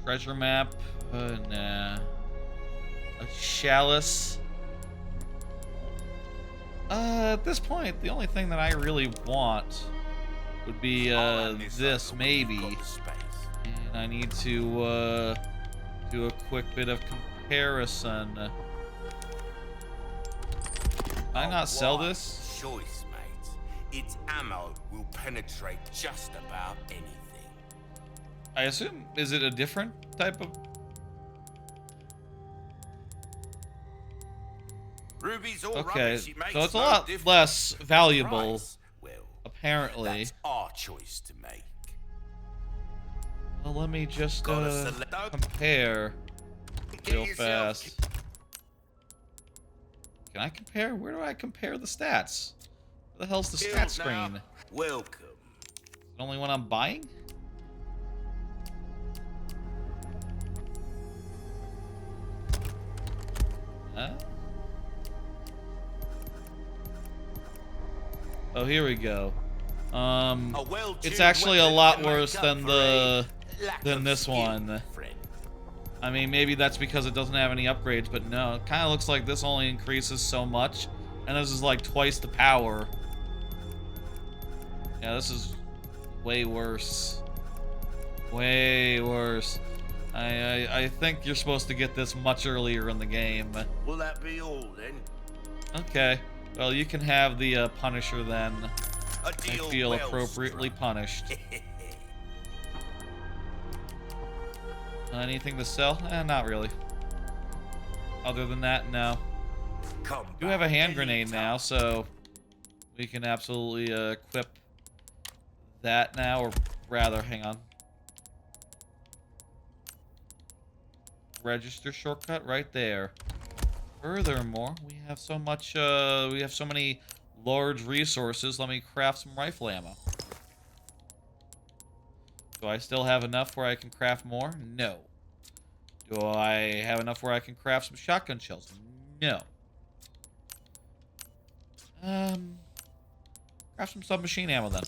Treasure map, nah. A chalice. At this point, the only thing that I really want would be I'll hand this over when you've maybe. got the space. And I need to do a quick bit of comparison. Can I not sell Wise this? Choice, mate. Its ammo will penetrate just about anything. I assume, is it a different type of... Ruby's all Okay, rubbish. It makes so it's a no lot difference. less valuable, Price, well, apparently. that's our choice to make. Well, let me just Gotta select- compare Get real yourself- fast. Can I compare? Where do I compare the stats? Where the hell's the Killed stat now. screen? Welcome. The only one I'm buying? Huh? Oh, here we go. A well-tuned It's actually a weapon lot can worse make up than for the a lack than of this skill, one. friend. I mean, maybe that's because it doesn't have any upgrades, but no, it kind of looks like this only increases so much, and this is like twice the power. Yeah, this is way worse. Way worse. I think you're supposed to get this much earlier in the game. Will that be all then? Okay. Well, you can have the Punisher then. A I deal feel well appropriately struck. punished. Anything to sell? Not really. Other than that, no. Come Do have a back hand grenade anytime. now, so we can absolutely equip that now, or rather, hang on. Register shortcut right there. Furthermore, we have so much, we have so many large resources. Let me craft some rifle ammo. Do I still have enough where I can craft more? No. Do I have enough where I can craft some shotgun shells? No. Craft some submachine ammo then.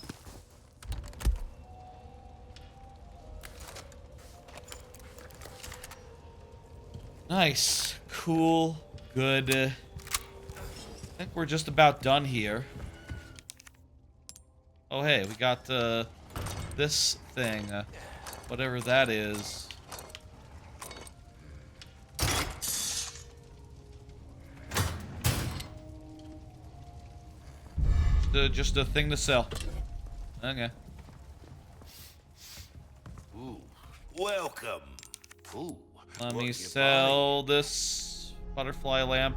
Nice. Cool. Good. I think we're just about done here. Oh, hey, we got this thing. Whatever that is. Just a thing to sell. Okay. Ooh, welcome. Ooh, Let what me you sell this butterfly lamp.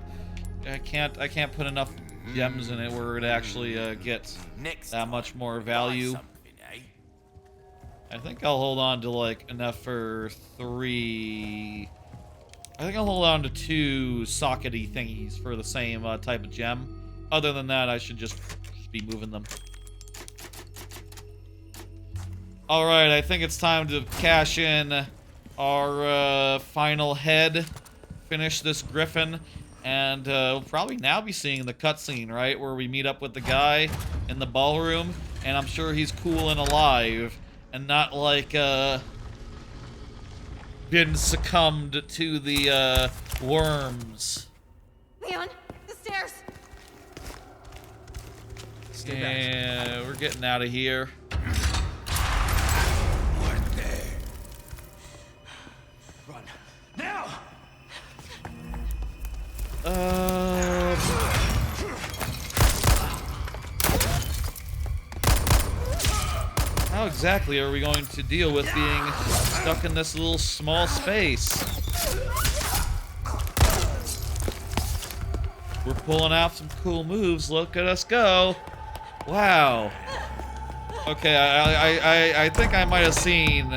I can't put enough gems in it where it actually gets buying? Next that much time, more buy value. something, eh? I think I'll hold on to like enough for 3. I think I'll hold on to 2 sockety thingies for the same type of gem. Other than that, I should just be moving them. Alright, I think it's time to cash in our final head. Finish this griffin. And we'll probably now be seeing the cutscene, right? Where we meet up with the guy in the ballroom, and I'm sure he's cool and alive, and not like, been succumbed to the, worms. Leon, the stairs. Yeah, we're getting out of here. Run. Now! How exactly are we going to deal with being stuck in this little small space? We're pulling out some cool moves. Look at us go. Wow. Okay, I think I might have seen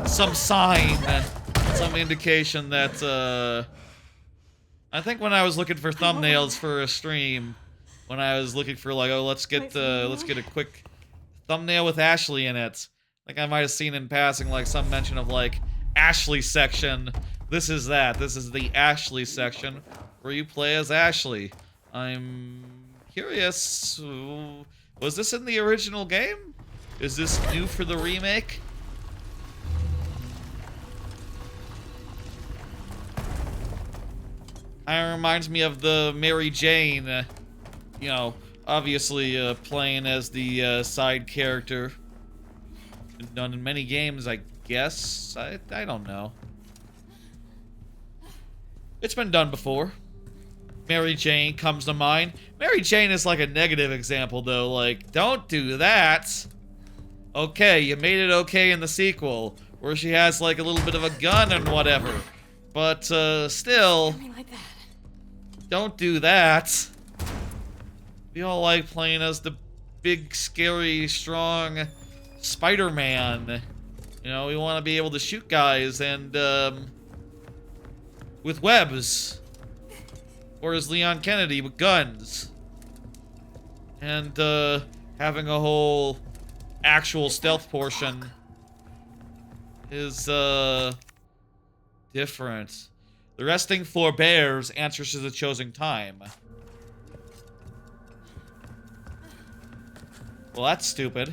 some sign, some indication that, I think when I was looking for thumbnails for a stream, when I was looking for like, oh, let's get a quick thumbnail with Ashley in it. I think I might have seen in passing like some mention of like Ashley section. This is that. This is the Ashley section where you play as Ashley. I'm curious. Was this in the original game? Is this new for the remake? It reminds me of the Mary Jane, you know, obviously playing as the side character. Been done in many games, I guess. I don't know. It's been done before. Mary Jane comes to mind. Mary Jane is like a negative example, though. Like, don't do that. Okay, you made it okay in the sequel, where she has like a little bit of a gun and whatever. But still, don't do that. We all like playing as the big, scary, strong Spider-Man. You know, we want to be able to shoot guys and with webs. Or as Leon Kennedy with guns. And having a whole actual stealth portion is different. The resting forbears answers to the chosen time. Well, that's stupid.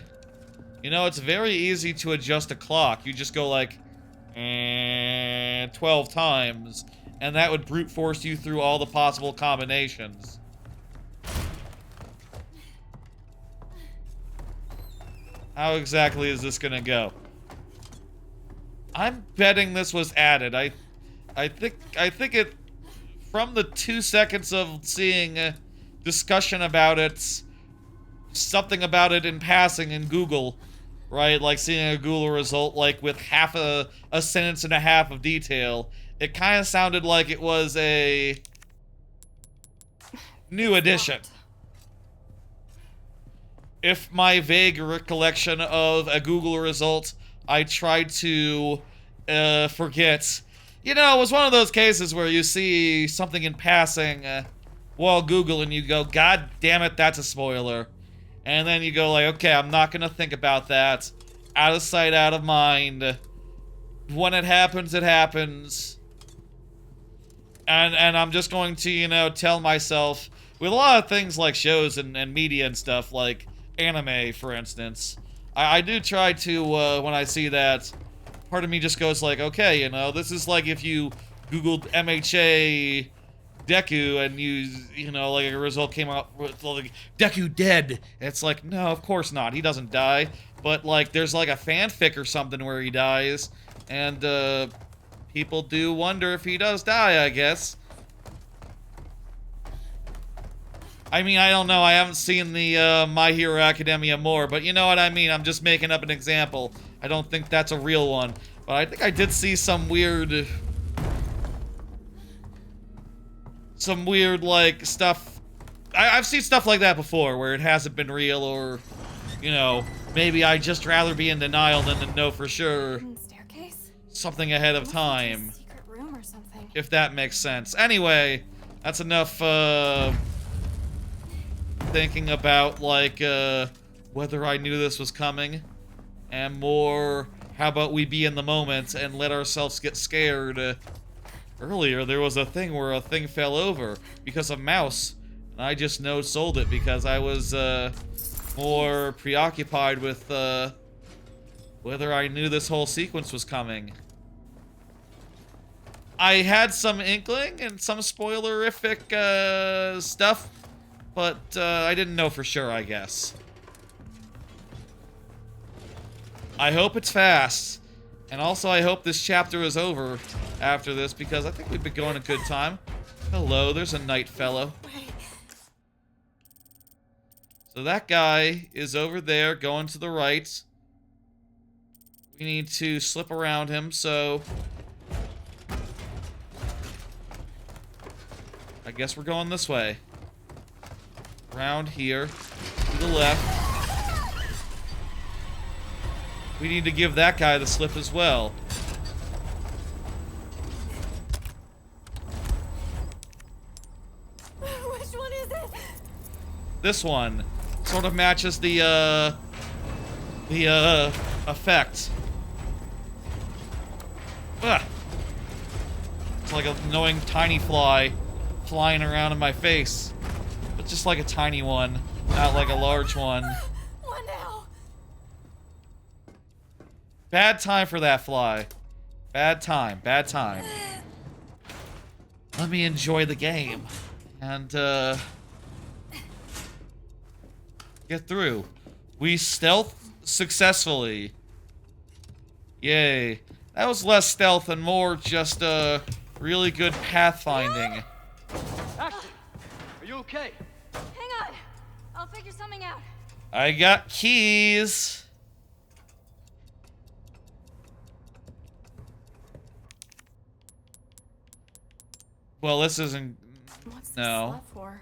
You know, it's very easy to adjust a clock. You just go like 12 times, and that would brute force you through all the possible combinations. How exactly is this gonna go? I'm betting this was added. I think it, from the 2 seconds of seeing discussion about it, something about it in passing in Google, right? Like seeing a Google result like with half a sentence and a half of detail, it kind of sounded like it was a new addition. If my vague recollection of a Google result I tried to forget, you know, it was one of those cases where you see something in passing while Google and you go, God damn it, that's a spoiler. And then you go like, okay, I'm not gonna think about that. Out of sight, out of mind. When it happens, it happens. And I'm just going to, you know, tell myself, with a lot of things like shows and media and stuff, like anime, for instance, I do try to, when I see that, part of me just goes like, okay, you know, this is like if you Googled MHA Deku and you know, like a result came out with like, Deku dead. And it's like, no, of course not. He doesn't die. But like, there's like a fanfic or something where he dies. And, people do wonder if he does die, I guess. I mean, I don't know. I haven't seen the My Hero Academia more, but you know what I mean. I'm just making up an example. I don't think that's a real one. But I think I did see some weird, like, stuff. I've seen stuff like that before, where it hasn't been real, or, you know, maybe I'd just rather be in denial than to know for sure something ahead of time. Secret room or something. If that makes sense. Anyway, that's enough, thinking about, like, whether I knew this was coming, and more, how about we be in the moment and let ourselves get scared Earlier, there was a thing where a thing fell over because of mouse. And I just no-sold it because I was, more preoccupied with, whether I knew this whole sequence was coming. I had some inkling and some spoilerific, stuff, but, I didn't know for sure, I guess. I hope it's fast. And also, I hope this chapter is over after this, because I think we've been going a good time. Hello, there's a night fellow. So that guy is over there, going to the right. We need to slip around him, so... I guess we're going this way. Around here, to the left. We need to give that guy the slip as well. Which one is it? This one sort of matches the effect. Ugh. It's like an annoying tiny fly flying around in my face. But just like a tiny one, not like a large one. What now? Bad time for that fly. Bad time, bad time. Let me enjoy the game. And, get through. We stealth successfully. Yay. That was less stealth and more just, really good pathfinding. Ashley, are you okay? Hang on. I'll figure something out. I got keys. Well, this isn't... What's this No. slot for?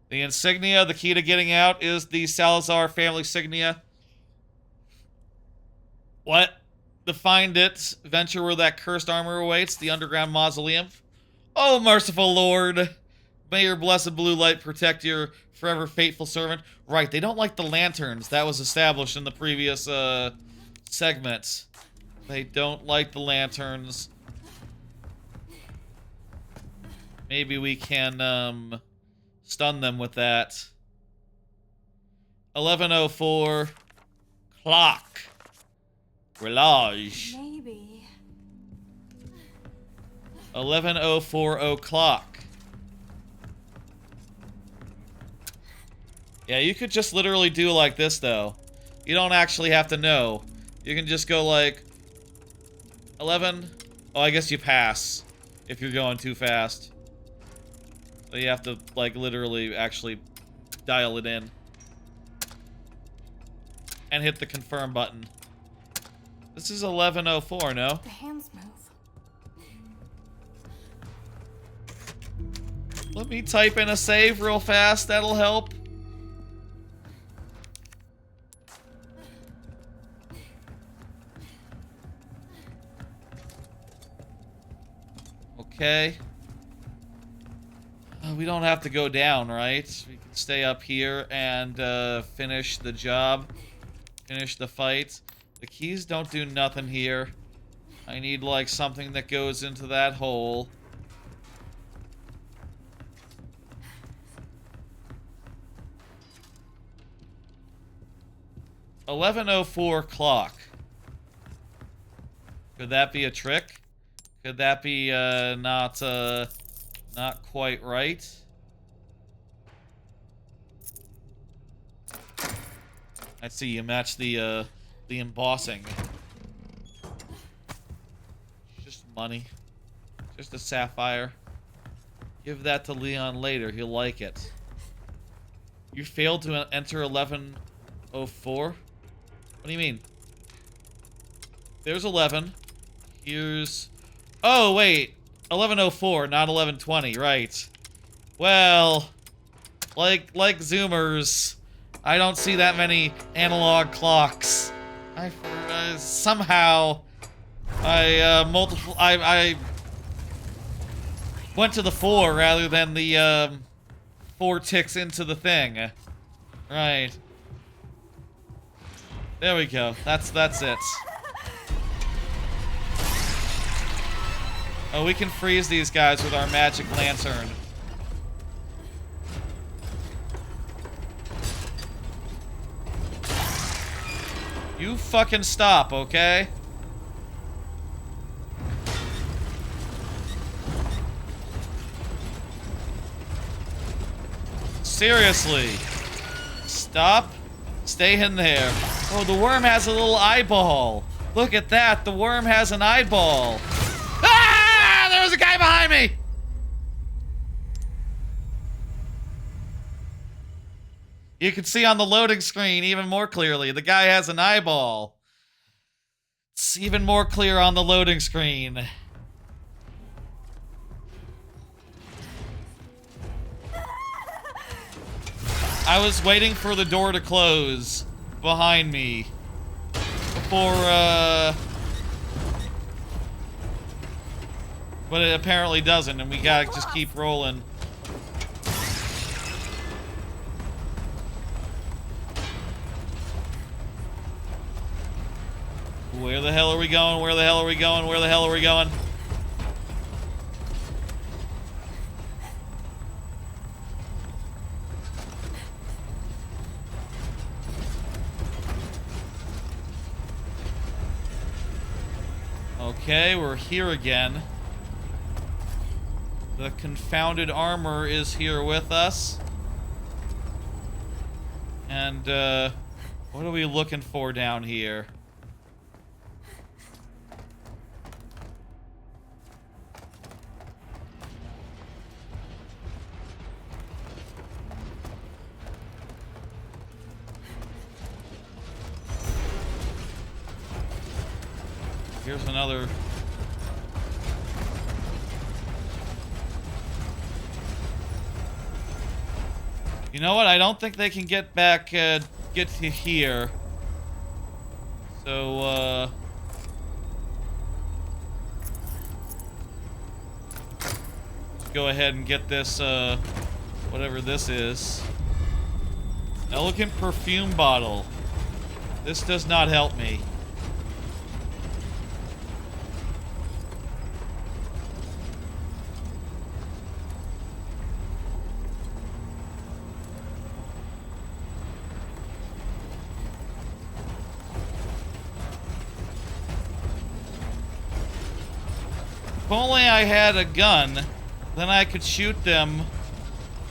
The insignia, the key to getting out, is the Salazar family signia. What? To find it, venture where that cursed armor awaits, the underground mausoleum. Oh, merciful Lord! May your blessed blue light protect your forever faithful servant. Right, they don't like the lanterns. That was established in the previous, segment. They don't like the lanterns. Maybe we can, stun them with that. 11:04. Clock. Relage. Maybe. 11:04 o'clock. Yeah, you could just literally do like this, though. You don't actually have to know. You can just go like... 11... Oh, I guess you pass. If you're going too fast. So you have to, like, literally actually dial it in. And hit the confirm button. This is 11:04, no? The hands move. Let me type in a save real fast, that'll help. Okay. We don't have to go down, right? We can stay up here and finish the job. Finish the fight. The keys don't do nothing here. I need, like, something that goes into that hole. $11:04 clock. Could that be a trick? Could that be, not quite right? I see, you match the embossing. Just money. Just a sapphire. Give that to Leon later, he'll like it. You failed to enter 11:04? What do you mean? There's 11. Here's... Oh, wait. 11:04, not 11:20, right. Well, like Zoomers, I don't see that many analog clocks. Somehow, I went to the 4 rather than the, 4 ticks into the thing. Right. There we go. That's it. Oh, we can freeze these guys with our magic lantern. You fucking stop, okay? Seriously. Stop. Stay in there. Oh, the worm has a little eyeball. Look at that. The worm has an eyeball. Ah! There's a guy behind me! You can see on the loading screen even more clearly. The guy has an eyeball. It's even more clear on the loading screen. I was waiting for the door to close behind me before, but it apparently doesn't, and we gotta just keep rolling. Where the hell are we going? Where the hell are we going? Where the hell are we going? Okay, we're here again. The confounded armor is here with us. And, what are we looking for down here? Here's another. You know what? I don't think they can get back, get to here. So, go ahead and get this, whatever this is. Elegant perfume bottle. This does not help me. If only I had a gun, then I could shoot them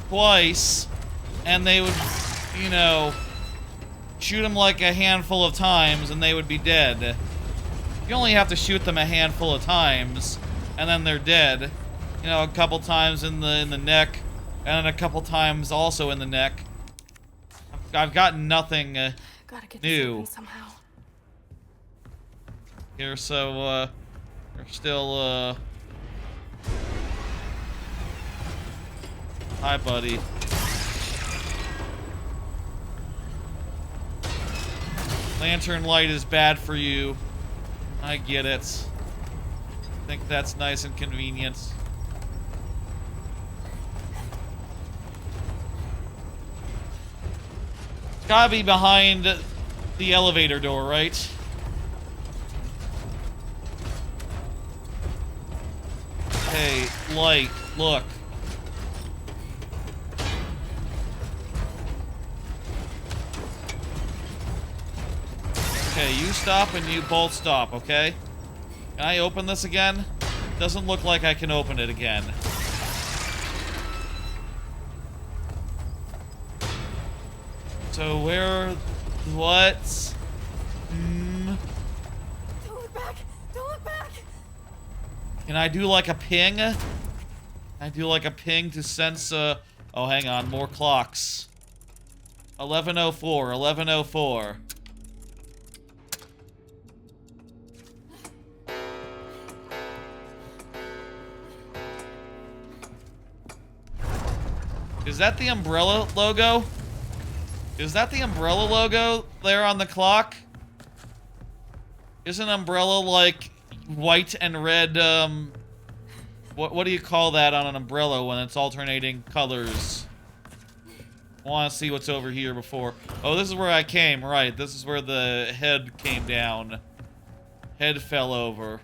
twice, and they would, you know, shoot them like a handful of times, and they would be dead. You only have to shoot them a handful of times, and then they're dead. You know, a couple times in the neck, and then a couple times also in the neck. I've gotten nothing Gotta get new this open somehow. here, so we're still hi, buddy. Lantern light is bad for you. I get it. I think that's nice and convenient. Gotta be behind the elevator door, right? Hey, light, look. Okay, you stop and you both stop, okay? Can I open this again? Doesn't look like I can open it again. So where... what? Don't look back! Don't look back! Can I do like a ping? Can I do like a ping to sense, oh, hang on, more clocks. 11:04, 11:04. Is that the umbrella logo? Is that the umbrella logo there on the clock? Isn't umbrella like white and red, what do you call that on an umbrella when it's alternating colors? I want to see what's over here before. Oh, this is where I came, right. This is where the head came down. Head fell over.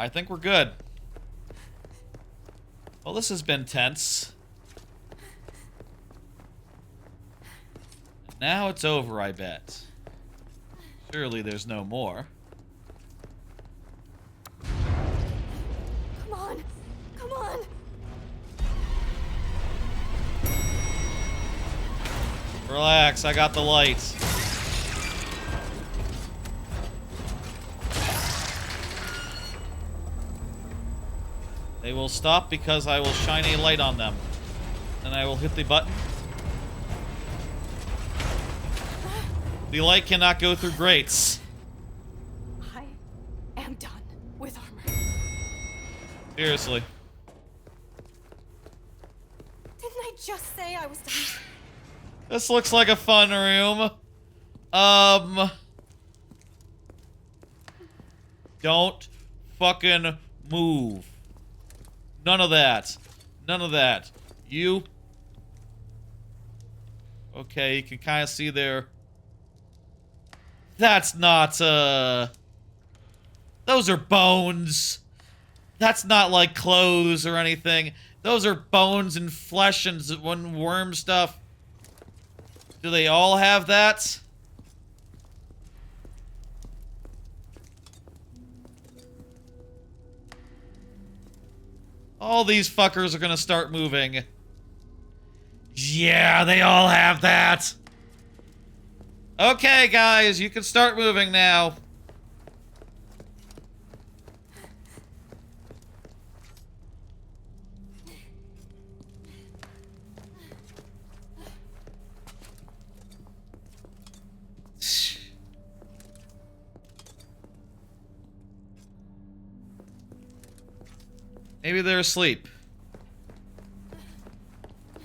I think we're good. Well, this has been tense. Now it's over, I bet. Surely there's no more. Come on. Come on. Relax, I got the lights. They will stop because I will shine a light on them. Then I will hit the button. The light cannot go through grates. I am done with armor. Seriously. Didn't I just say I was done? This looks like a fun room. Don't fucking move. None of that. None of that. You. Okay, you can kind of see there. That's not, those are bones. That's not like clothes or anything. Those are bones and flesh and worm stuff. Do they all have that? All these fuckers are gonna start moving. Yeah, they all have that. Okay, guys, you can start moving now. Maybe they're asleep.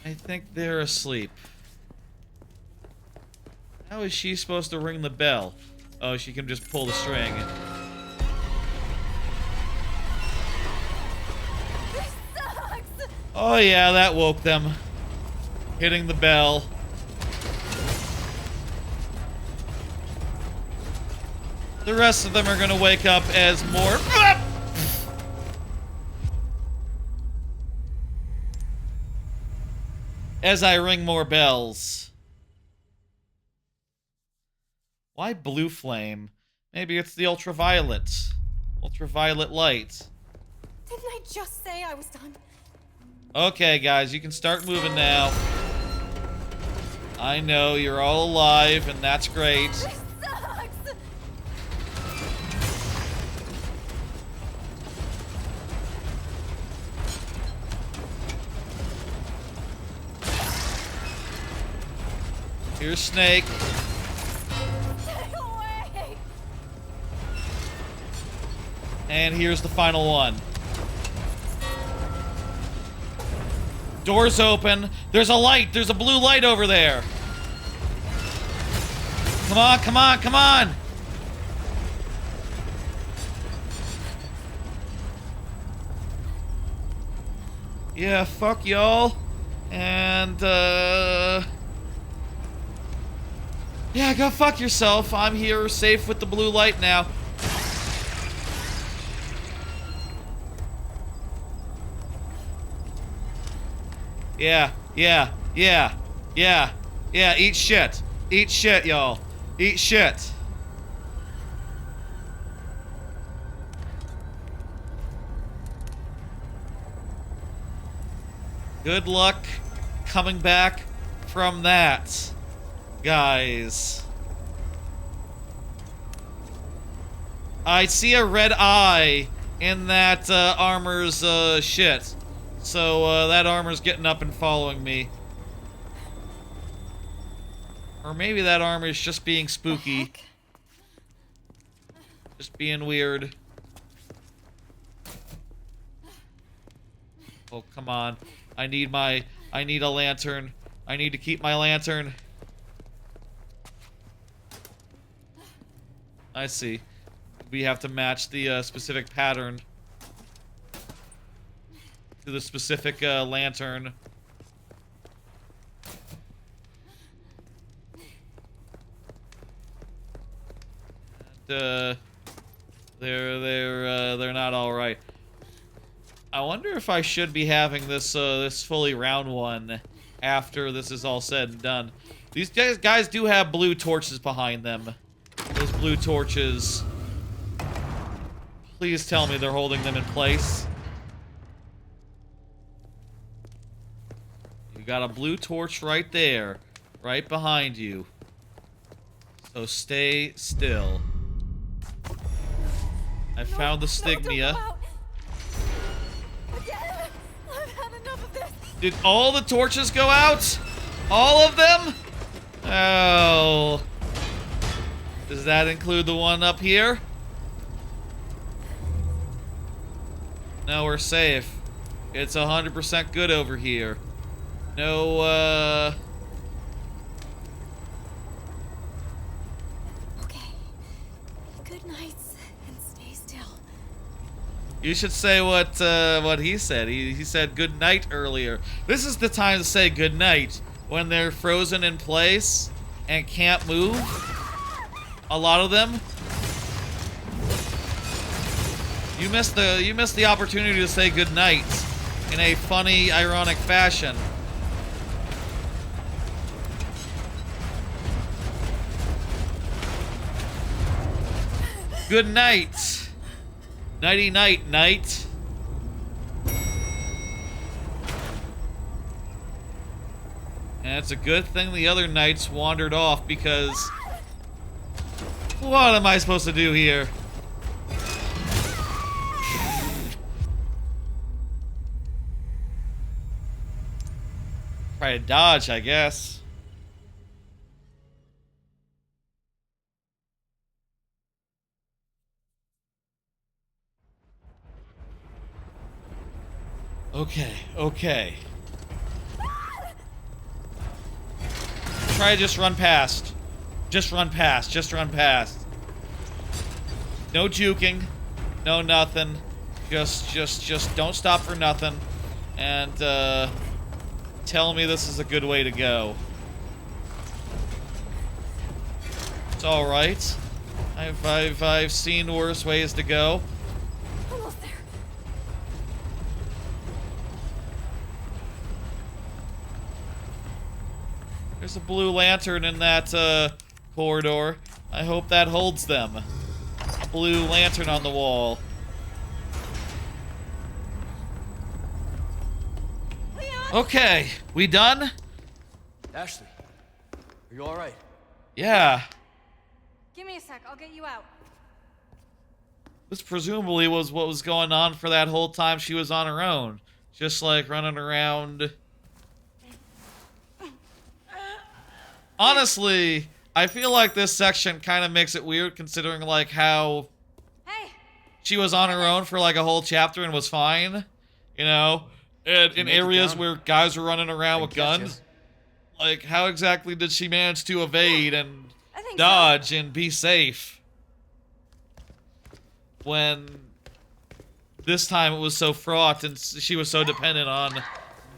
I think they're asleep. How is she supposed to ring the bell? Oh, she can just pull the string. This sucks! Oh yeah, that woke them. Hitting the bell. The rest of them are gonna wake up as more... as I ring more bells. Why blue flame? Maybe it's the ultraviolet. Ultraviolet light. Didn't I just say I was done? Okay, guys, you can start moving now. I know, you're all alive, and that's great. This sucks! Here's Snake. Stay away! And here's the final one. Doors open. There's a light. There's a blue light over there. Come on, come on, come on! Yeah, fuck y'all. And, yeah, go fuck yourself. I'm here safe with the blue light now. Yeah, yeah, yeah, yeah, yeah, eat shit. Eat shit, y'all. Eat shit. Good luck coming back from that, guys. I see a red eye in that armor's shit. So that armor's getting up and following me. Or maybe that armor is just being spooky. Just being weird. Oh, come on. I need a lantern. I need to keep my lantern. I see. We have to match the specific pattern to the specific lantern. And, They're not all right. I wonder if I should be having this this fully round one after this is all said and done. These guys do have blue torches behind them. Those blue torches. Please tell me they're holding them in place. You got a blue torch right there, right behind you. So stay still. I found the stigmia. I've had enough of this. Did all the torches go out? All of them? Oh. Does that include the one up here? No, we're safe. It's 100% good over here. No, Okay. Good nights and stay still. You should say what he said. He said good night earlier. This is the time to say good night when they're frozen in place and can't move. A lot of them. You missed the opportunity to say good night in a funny, ironic fashion. Good night. Nighty night, night. And it's a good thing the other knights wandered off because... What am I supposed to do here? Try to dodge, I guess. Okay. Try to just run past. Just run past. No juking. No nothing. Just don't stop for nothing. And, tell me this is a good way to go. It's alright. I've seen worse ways to go. Almost there. There's a blue lantern in that corridor. I hope that holds them. A blue lantern on the wall. Okay, we done? Ashley, are you alright? Yeah. Give me a sec. I'll get you out. This presumably was what was going on for that whole time she was on her own. Just like running around. Honestly, I feel like this section kind of makes it weird considering like how Hey. she was on her own for like a whole chapter and was fine. You know? In make it areas down? where guys were running around with catch guns. Like, how exactly did she manage to evade and I think dodge and be safe? When this time it was so fraught and she was so dependent on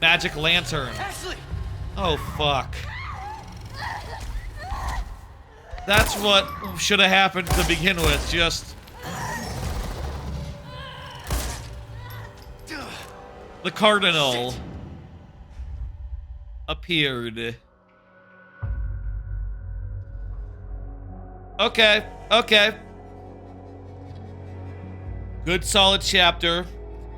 magic lantern. Ashley! Oh, fuck. That's what should have happened to begin with, just... The Cardinal appeared. Okay. Good solid chapter.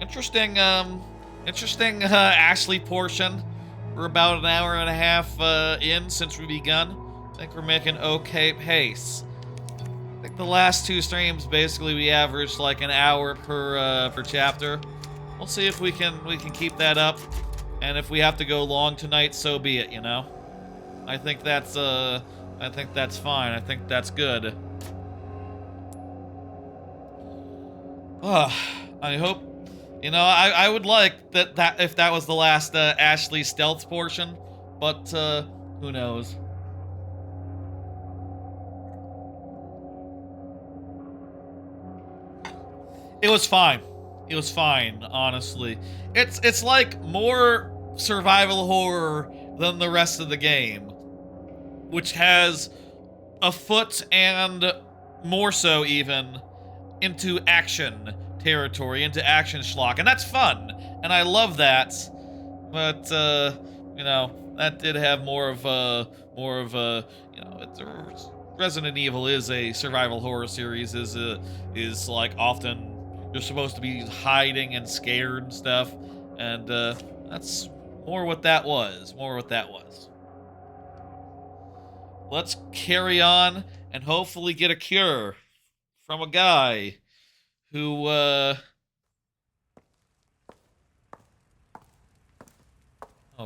Interesting Ashley portion. We're about an hour and a half in since we begun. I think we're making okay pace. I think the last two streams basically we averaged like an hour per chapter. We'll see if we can keep that up, and if we have to go long tonight, so be it. You know, I think that's fine. I think that's good. I hope, you know, I would like that if that was the last Ashley stealth portion, but who knows? It was fine. It was fine, honestly. It's like more survival horror than the rest of the game, which has a foot and more so even into action territory, into action schlock, and that's fun, and I love that. But you know, that did have more of a, you know, Resident Evil is a survival horror series. Is like often you're supposed to be hiding and scared and stuff, and that's more what that was. More what that was. Let's carry on and hopefully get a cure from a guy who, oh,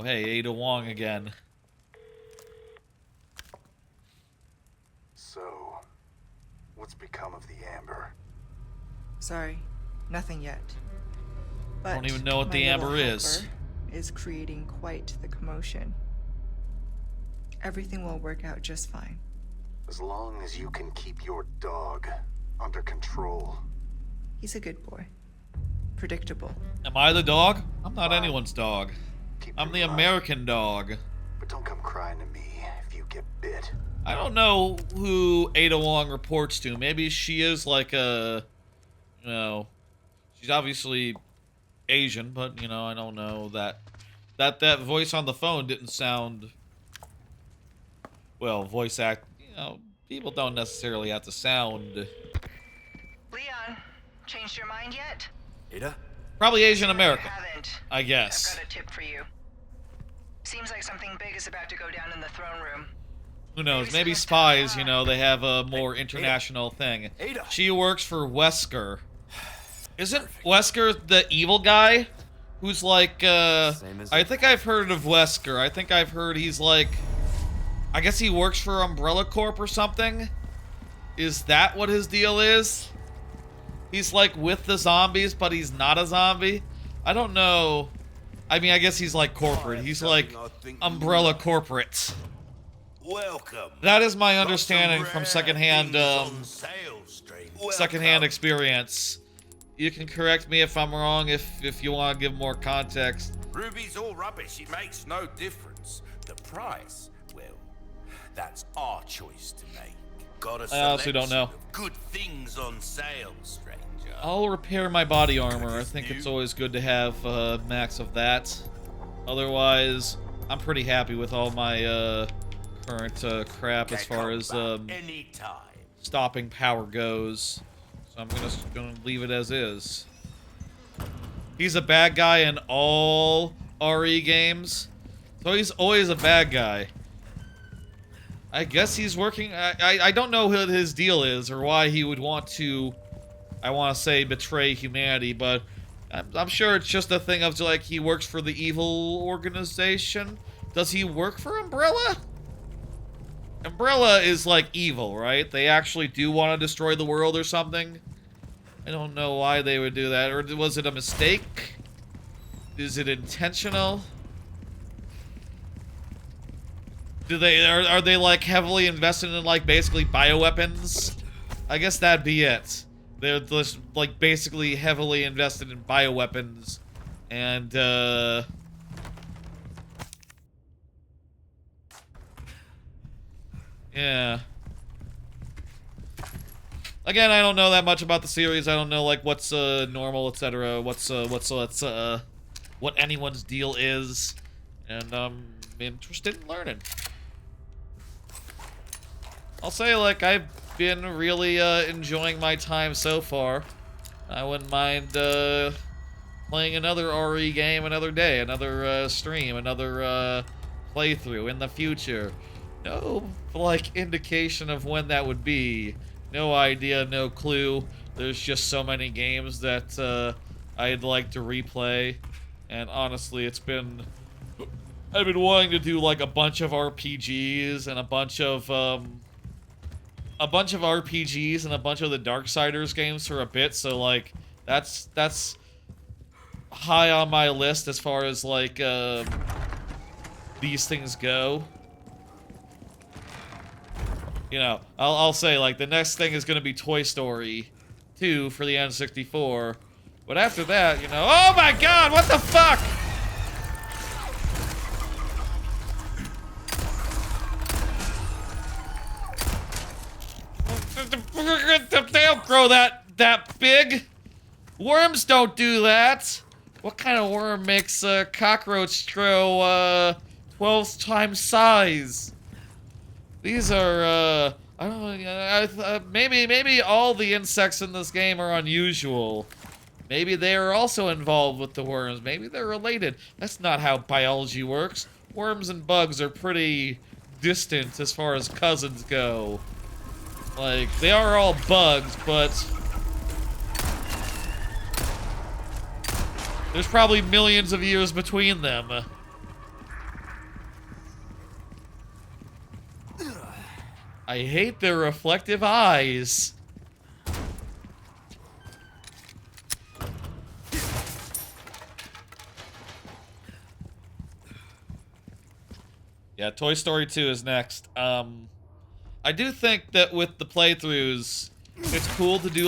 hey, Ada Wong again. So, what's become of the Amber? Sorry, nothing yet. But I don't even know what the my little Amber is. helper is creating quite the commotion. Everything will work out just fine. As long as you can keep your dog under control. He's a good boy. Predictable. Am I the dog? I'm not Fine. anyone's dog. Keep I'm the your mind. American dog. But don't come crying to me if you get bit. I don't know who Ada Wong reports to. Maybe she is like a, you know, she's obviously Asian, but, you know, I don't know that voice on the phone didn't sound, well, voice act, you know, people don't necessarily have to sound. Leon, changed your mind yet? Ada? Probably Asian American, Haven't. I guess. I've got a tip for you. Seems like something big is about to go down in the throne room. Who knows? Maybe spies, you know, they have a more international thing. Ada. She works for Wesker. Isn't Wesker the evil guy? Who's like, Same as I think I've heard of Wesker. I think I've heard he's like, I guess he works for Umbrella Corp or something? Is that what his deal is? He's like with the zombies, but he's not a zombie? I don't know. I mean, I guess he's like corporate. He's like Umbrella Corporate. Welcome. That is my understanding from secondhand Secondhand experience. You can correct me if I'm wrong if you want to give more context. Ruby's all rubbish. It makes no difference. The price, well, that's our choice to make. Got a I honestly don't know. selection of good things on sale, stranger. I'll repair my body armor. I think it's always good to have max of that. Otherwise, I'm pretty happy with all my current crap as far as anytime. stopping power goes. So I'm gonna leave it as is. He's a bad guy in all RE games, so he's always a bad guy. I guess he's working. I don't know what his deal is or why he would want to, I want to say, betray humanity, but I'm sure it's just a thing of like he works for the evil organization. Does he work for Umbrella? Umbrella is like evil, right? They actually do want to destroy the world or something. I don't know why they would do that. Or was it a mistake? Is it intentional? Are they like heavily invested in like basically bioweapons? I guess that'd be it. They're just like basically heavily invested in bioweapons and yeah. Again, I don't know that much about the series. I don't know like what's normal, etc. What anyone's deal is, and I'm interested in learning. I'll say like I've been really enjoying my time so far. I wouldn't mind playing another RE game another day, another stream, another playthrough in the future. No like indication of when that would be. No idea, no clue. There's just so many games that I'd like to replay, and honestly, I've been wanting to do like a bunch of RPGs and a bunch of the Darksiders games for a bit. So like that's high on my list as far as like these things go. You know, I'll say, like, the next thing is going to be Toy Story 2 for the N64. But after that, you know... Oh my god, what the fuck?! They'll grow that that big. Worms don't do that. What kind of worm makes a cockroach grow 12 times size? These are I don't know. Maybe all the insects in this game are unusual. Maybe they are also involved with the worms. Maybe they're related. That's not how biology works. Worms and bugs are pretty distant as far as cousins go. Like, they are all bugs, but there's probably millions of years between them. I hate their reflective eyes. Yeah, Toy Story 2 is next. I do think that with the playthroughs, it's cool to do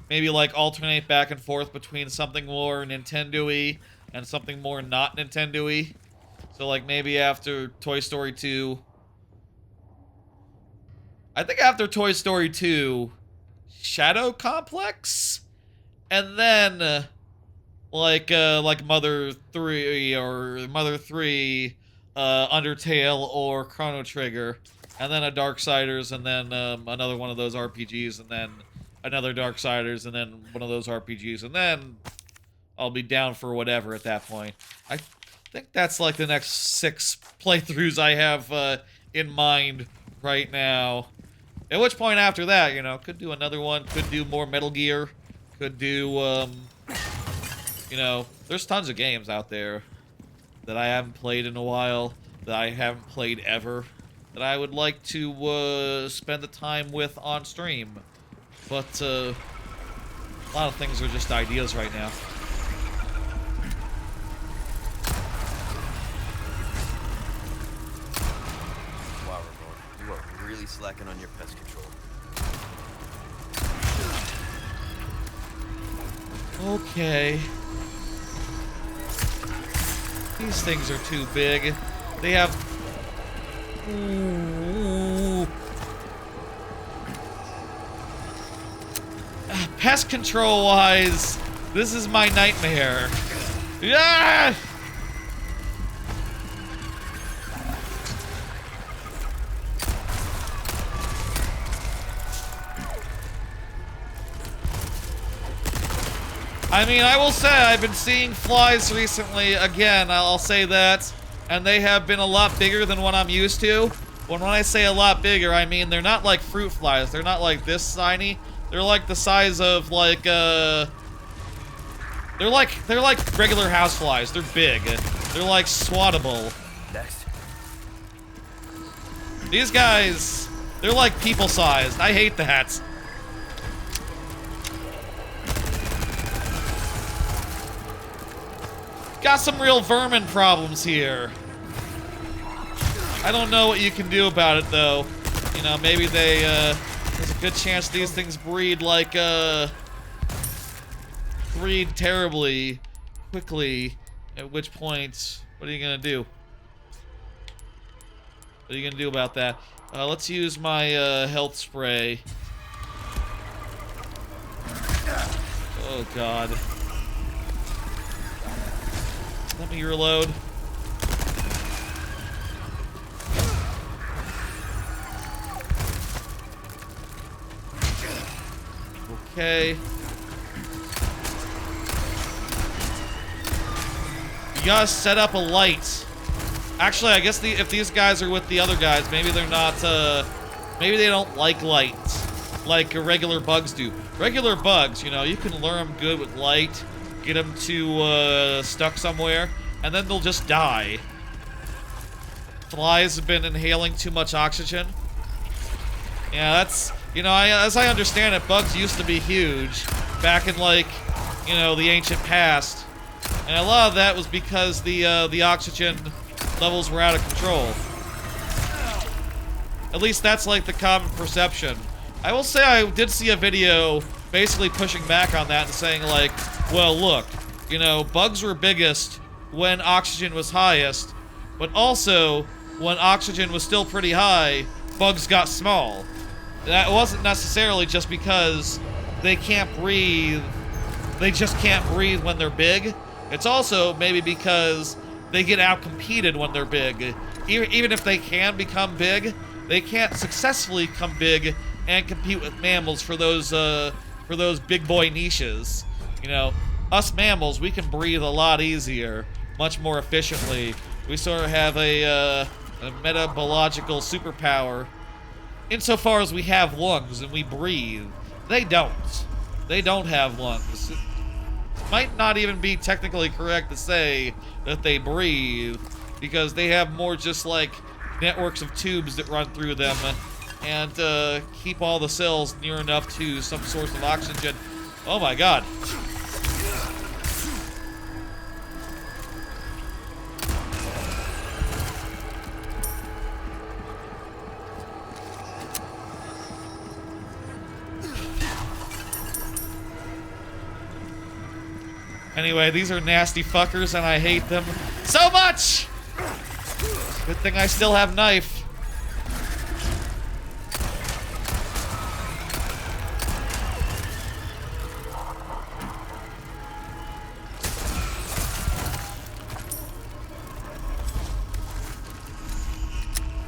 maybe like alternate back and forth between something more Nintendo-y and something more not Nintendo-y. So like maybe after Toy Story 2, I think after Toy Story 2, Shadow Complex, and then like Mother 3 or Mother 3, Undertale or Chrono Trigger, and then a Darksiders, and then another one of those RPGs, and then another Darksiders, and then one of those RPGs, and then I'll be down for whatever at that point. I think that's like the next 6 playthroughs I have in mind right now. At which point after that, you know, could do another one, could do more Metal Gear, could do, you know, there's tons of games out there that I haven't played in a while, that I haven't played ever, that I would like to spend the time with on stream. But a lot of things are just ideas right now. Wow, Ramon, you are really slacking on your pest control. Okay. These things are too big. They have... Ooh. Pest control-wise, this is my nightmare. Yeah! I mean, I will say, I've been seeing flies recently, again, I'll say that, and they have been a lot bigger than what I'm used to. When I say a lot bigger, I mean they're not like fruit flies, they're not like this tiny, they're like the size of like, they're like regular house flies, they're big, they're like swattable. Next. These guys, they're like people-sized, I hate that. Got some real vermin problems here. I don't know what you can do about it, though. You know, maybe they, there's a good chance these things breed like, breed terribly, quickly, at which point, what are you gonna do? What are you gonna do about that? Let's use my, health spray. Oh, God. Let me reload. Okay. You gotta set up a light. Actually, I guess if these guys are with the other guys, maybe they're not, maybe they don't like light like regular bugs do. Regular bugs, you know, you can lure them good with light, get them to, stuck somewhere, and then they'll just die. Flies have been inhaling too much oxygen. Yeah, that's, you know, as I understand it, bugs used to be huge back in, like, you know, the ancient past. And a lot of that was because the oxygen levels were out of control. At least that's, like, the common perception. I will say I did see a video basically pushing back on that and saying, like, well, look, you know, bugs were biggest when oxygen was highest, but also, when oxygen was still pretty high, bugs got small. that wasn't necessarily just because they can't breathe. They just can't breathe when they're big. It's also maybe because they get out-competed when they're big. Even if they can become big, they can't successfully become big and compete with mammals for those big boy niches. You know, us mammals, we can breathe a lot easier, much more efficiently. We sort of have a metabological superpower insofar as we have lungs and we breathe. They don't. They don't have lungs. It might not even be technically correct to say that they breathe, because they have more just like networks of tubes that run through them and keep all the cells near enough to some source of oxygen. Oh my god. Anyway, these are nasty fuckers and I hate them so much! Good thing I still have knife.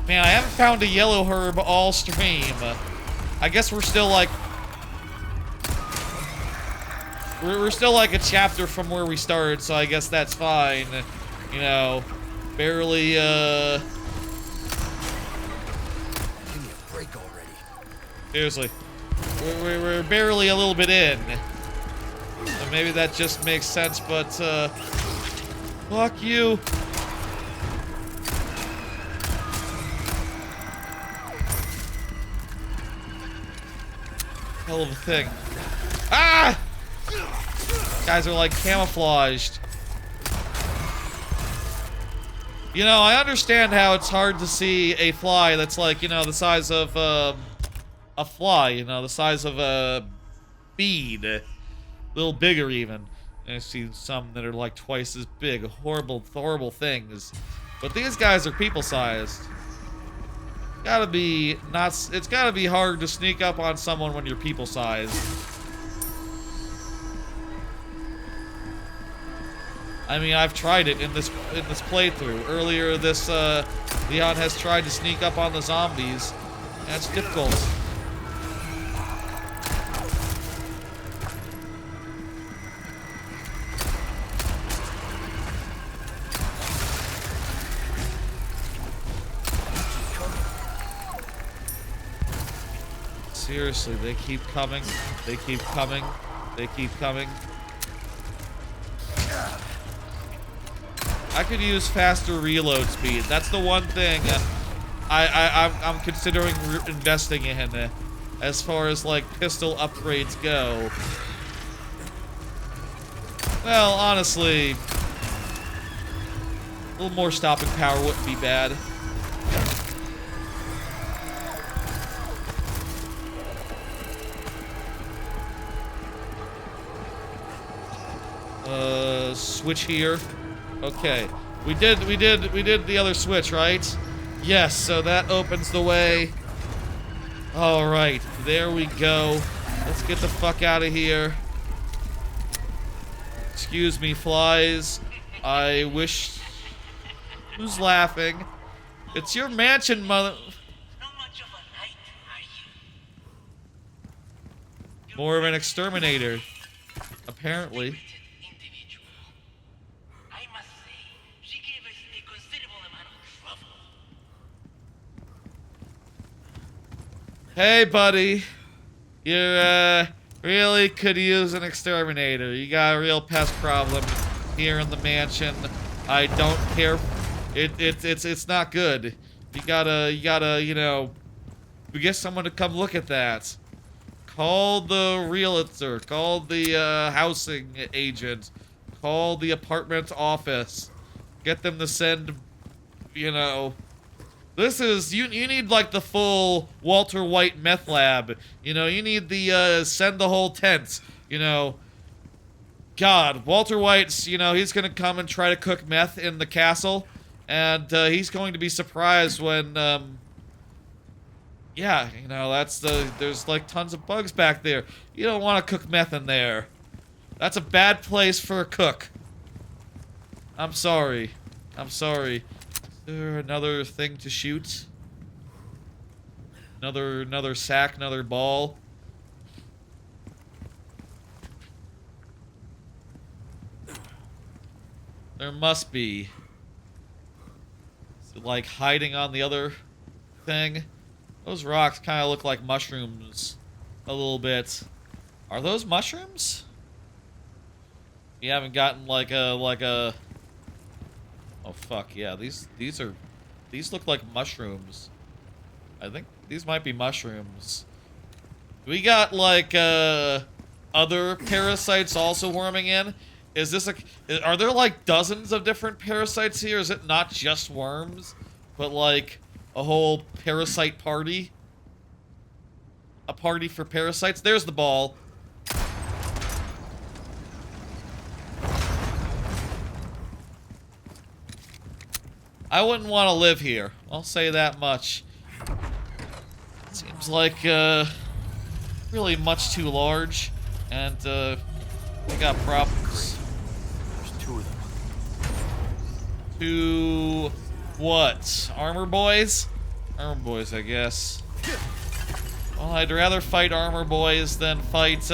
Man, I haven't found a yellow herb all stream. I guess we're still like... We're still like a chapter from where we started, so I guess that's fine. You know, barely, Give me a break already. Seriously. We're barely a little bit in. So maybe that just makes sense, but, fuck you. Hell of a thing. Ah! Guys are like camouflaged. You know, I understand how it's hard to see a fly that's like, you know, the size of a fly, you know, the size of a bead. A little bigger even. And I see some that are like twice as big. Horrible, horrible things. But these guys are people-sized. It's gotta be hard to sneak up on someone when you're people-sized. I mean, I've tried it in this playthrough. Earlier this, Leon has tried to sneak up on the zombies. And it's difficult. Seriously, they keep coming. They keep coming. They keep coming. I could use faster reload speed. That's the one thing I'm considering investing in as far as like pistol upgrades go. Well, honestly, a little more stopping power wouldn't be bad. Switch here. Okay. We did the other switch, right? Yes, so that opens the way. Alright, there we go. Let's get the fuck out of here. Excuse me, flies. I wish... Who's laughing? It's your mansion, mother... More of an exterminator. Apparently. Hey, buddy. You, really could use an exterminator. You got a real pest problem here in the mansion. I don't care. It's not good. You gotta, you know, we get someone to come look at that. Call the realtor. Call the, housing agent. Call the apartment office. Get them to send, you know... This is, you need like the full Walter White meth lab. You know, you need the, send the whole tent. You know, God, Walter White's, you know, he's gonna come and try to cook meth in the castle. And, he's going to be surprised when, Yeah, you know, there's like tons of bugs back there. You don't want to cook meth in there. That's a bad place for a cook. I'm sorry. I'm sorry. Is there another thing to shoot? Another sack, another ball. There must be. Is it like hiding on the other thing? Those rocks kind of look like mushrooms a little bit. Are those mushrooms? We haven't gotten like a oh fuck, yeah, these look like mushrooms. I think these might be mushrooms. We got like other parasites also worming in. Is this are there like dozens of different parasites here? Is it not just worms, but like a whole parasite party? A party for parasites? There's the ball. I wouldn't want to live here. I'll say that much. Seems like really much too large, and we got problems. There's 2 of them. 2 what? Armor boys? Armor boys, I guess. Well, I'd rather fight armor boys than fight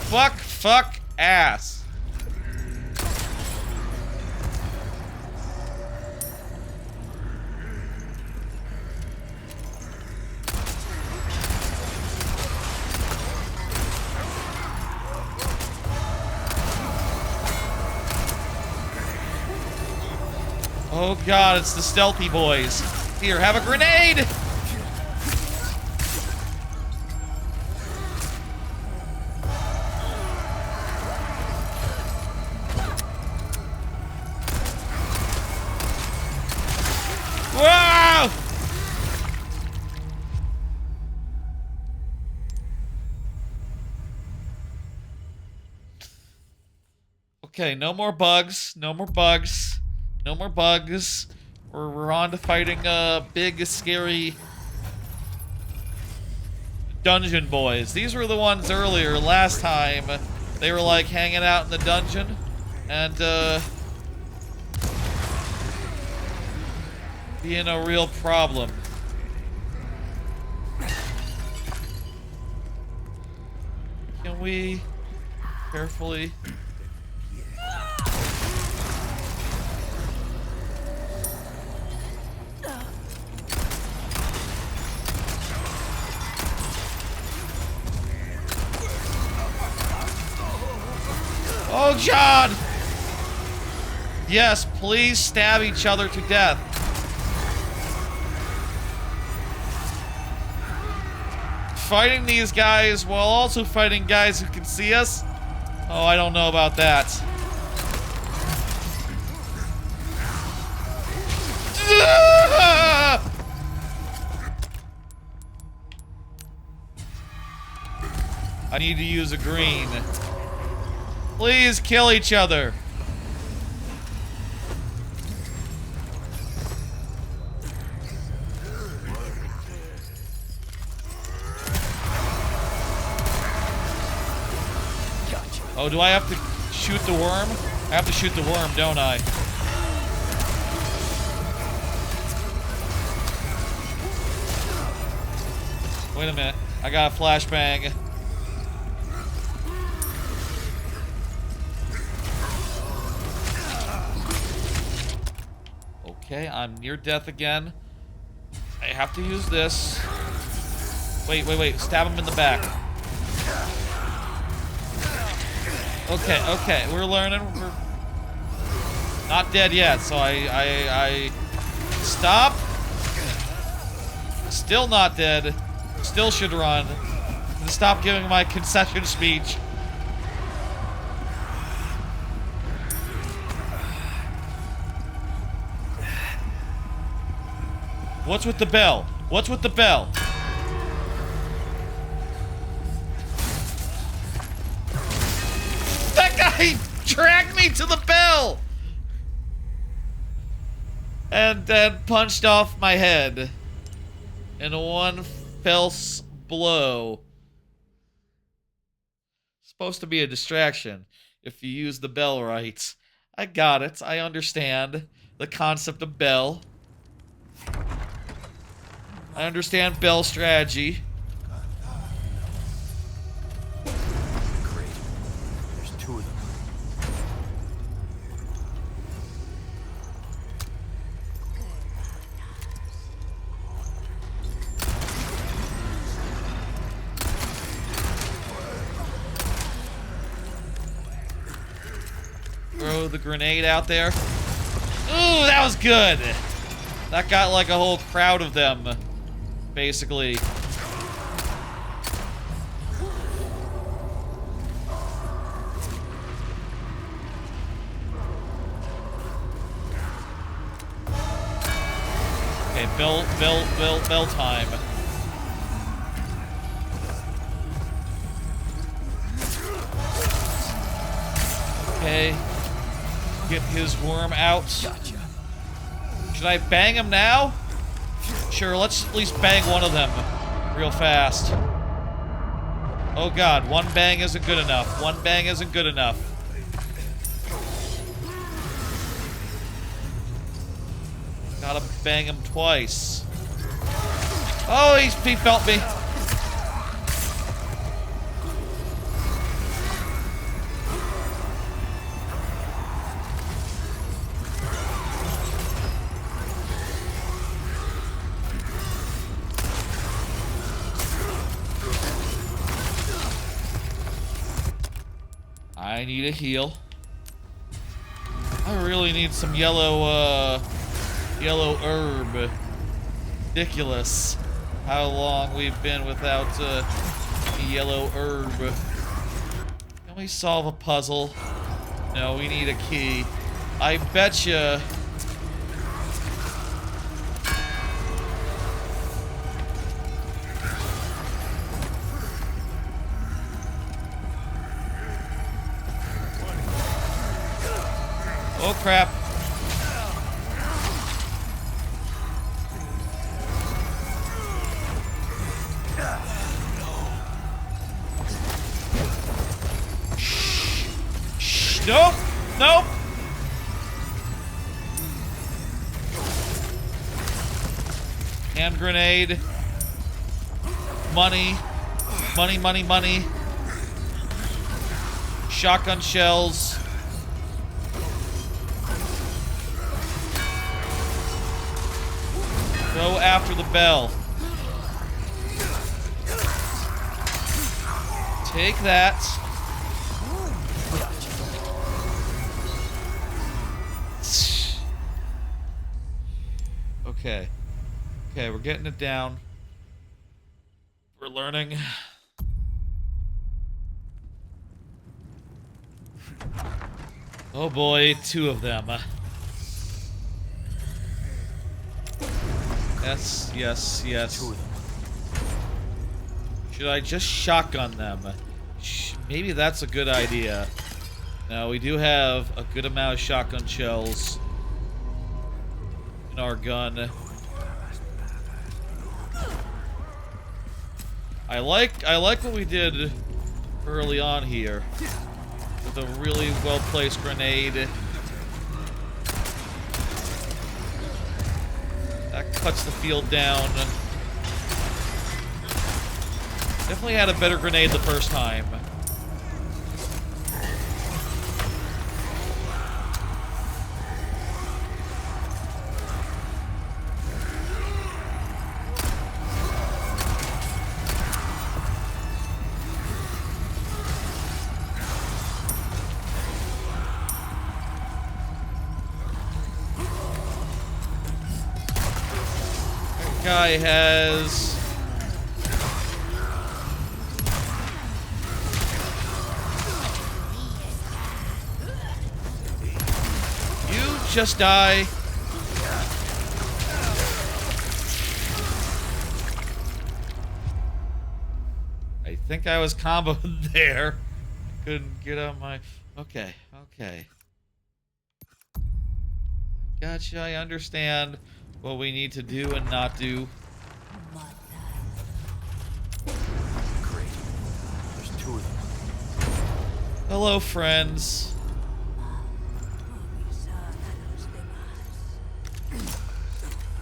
fuck ass. Oh god, it's the stealthy boys. Here, have a grenade! Wow! Okay, no more bugs. No more bugs. No more bugs. We're on to fighting big, scary dungeon boys. These were the ones earlier, last time. They were like hanging out in the dungeon. And being a real problem. Can we carefully... Oh, God! Yes, please stab each other to death. Fighting these guys while also fighting guys who can see us? Oh, I don't know about that. I need to use a green. Please kill each other. Gotcha. Oh, do I have to shoot the worm? I have to shoot the worm, don't I? Wait a minute. I got a flashbang. Okay, I'm near death again. I have to use this. Wait. Stab him in the back. Okay. We're learning. We're not dead yet, so I stop. Still not dead. Still should run. And stop giving my concession speech. What's with the bell? What's with the bell? That guy tracked me to the bell! and then punched off my head in one fell blow. Supposed to be a distraction if you use the bell right. I got it. I understand the concept of bell. I understand bell strategy. Great. There's two of them. Throw the grenade out there. Ooh, that was good. That got like a whole crowd of them, basically. Okay, bell time. Okay. Get his worm out. Gotcha. Should I bang him now? Sure, let's at least bang one of them real fast. Oh god, one bang isn't good enough. One bang isn't good enough. Gotta bang him twice. Oh, he felt me. I need a heal. I really need some yellow herb. Ridiculous how long we've been without yellow herb. Can we solve a puzzle? No, we need a key. I betcha. Oh crap. Shh. Nope. Nope. Hand grenade. Money. Money, money, money. Shotgun shells. Go after the bell. Take that. Okay. Okay, we're getting it down. We're learning. Oh boy, two of them. Yes, yes, yes. Should I just shotgun them? Maybe that's a good idea. Now, we do have a good amount of shotgun shells in our gun. I like what we did early on here with a really well-placed grenade. That cuts the field down. Definitely had a better grenade the first time. Guy has you just die. I think I was comboed there. Couldn't get on my okay. Gotcha, I understand what we need to do and not do. Great. There's 2 of them. Hello, friends.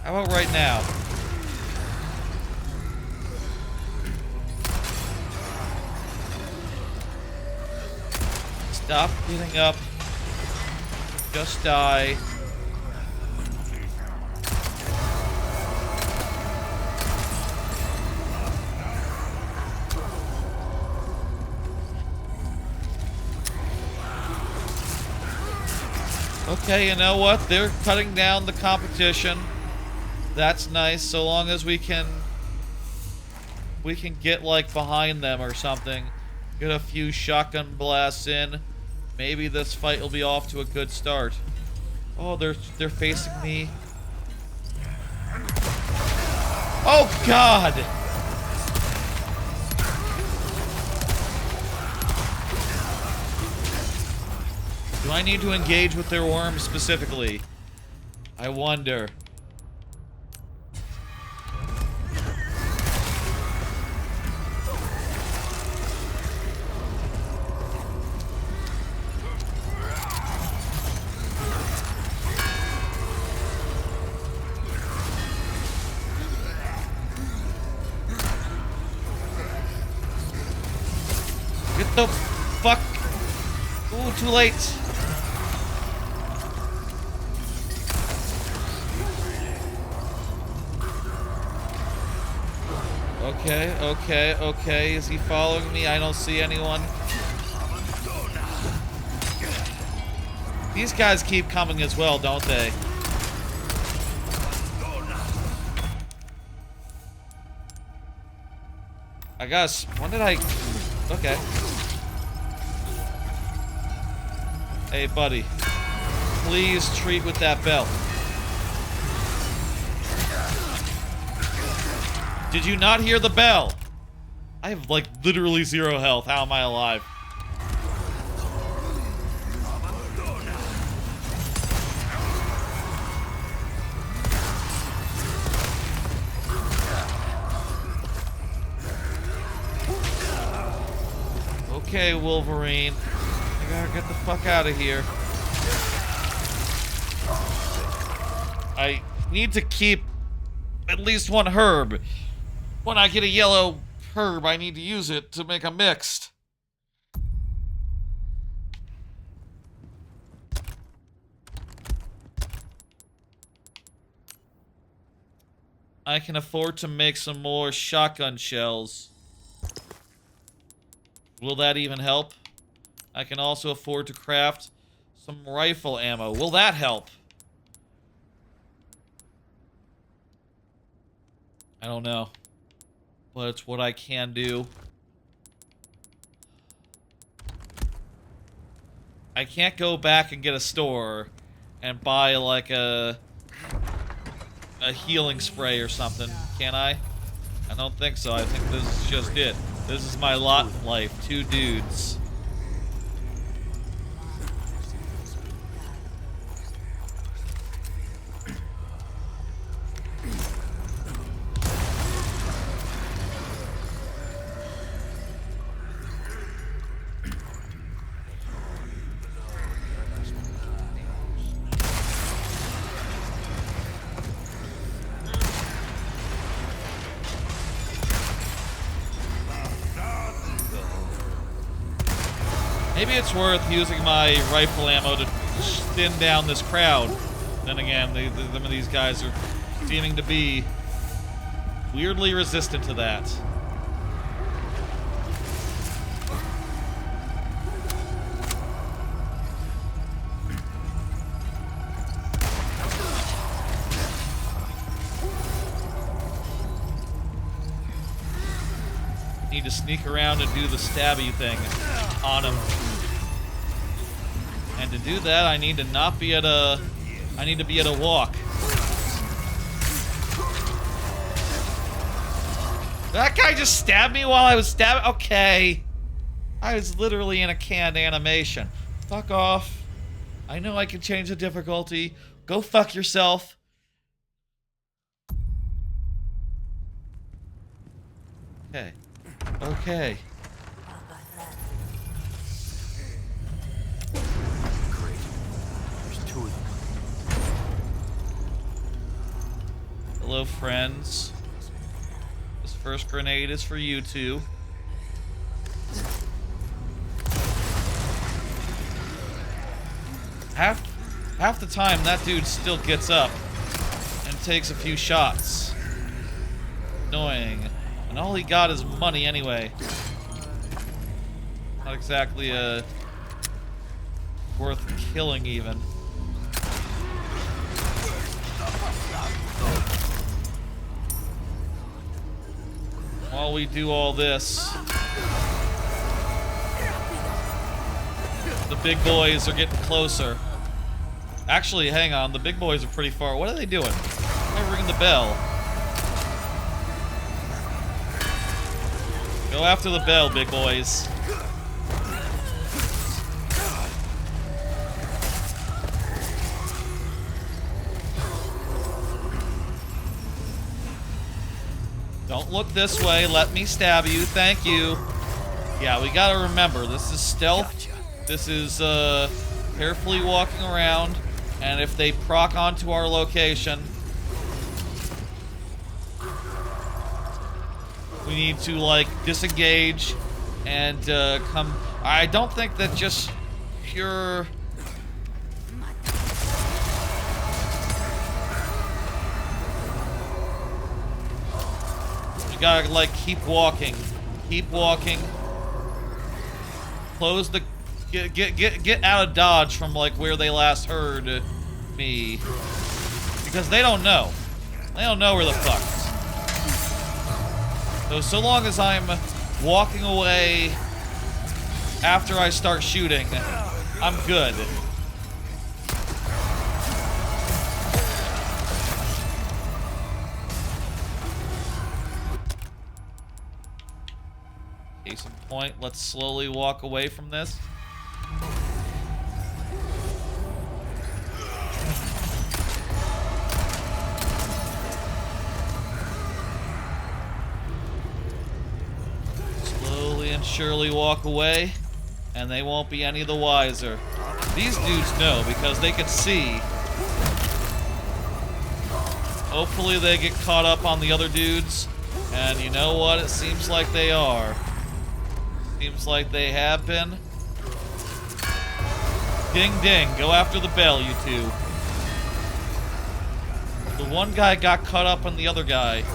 How about right now? Stop getting up. Just die. Okay, you know what? They're cutting down the competition. That's nice, so long as we can get like behind them or something. Get a few shotgun blasts in. Maybe this fight will be off to a good start. Oh, they're facing me. Oh God! Do I need to engage with their worms specifically? I wonder. Get the fuck. Ooh, too late. Okay. Is he following me? I don't see anyone. These guys keep coming as well, don't they? I guess. When did I... Okay. Hey, buddy. Please treat with that bell. Did you not hear the bell? I have, like, literally 0 health. How am I alive? Okay, Wolverine. I gotta get the fuck out of here. I need to keep at least 1 herb. When I get a yellow herb, I need to use it to make a mixed. I can afford to make some more shotgun shells. Will that even help? I can also afford to craft some rifle ammo. Will that help? I don't know. But it's what I can do. I can't go back and get a store and buy like a healing spray or something, can I? I don't think so. I think this is just it. This is my lot in life. 2 dudes. Maybe it's worth using my rifle ammo to thin down this crowd. Then again, some of these guys are seeming to be weirdly resistant to that. Need to sneak around and do the stabby thing on him. And to do that, I need to not be at a... I need to be at a walk. That guy just stabbed me while I was stabbing? Okay. I was literally in a canned animation. Fuck off. I know I can change the difficulty. Go fuck yourself. Okay. Okay. Great. There's 2 of them. Hello, friends. This first grenade is for you two. Half the time, that dude still gets up and takes a few shots. Annoying. And all he got is money anyway. Not exactly worth killing even. While we do all this, the big boys are getting closer. Actually, hang on, the big boys are pretty far. What are they doing? They're ringing the bell. Go after the bell, big boys. Don't look this way. Let me stab you. Thank you. Yeah, we gotta remember, this is stealth. This is carefully walking around. And if they proc onto our location, we need to, like, disengage and come. I don't think that just pure. We gotta, like, keep walking. Keep walking. Close the. Get out of dodge from, like, where they last heard me. Because they don't know. They don't know where the fuck. So long as I'm walking away after I start shooting, I'm good. Case in point, let's slowly walk away from this. Slowly and surely walk away, and they won't be any the wiser. These dudes know because they can see. Hopefully they get caught up on the other dudes, and you know what? It seems like they are. Seems like they have been. Ding ding, go after the bell, you two. The one guy got caught up on the other guy.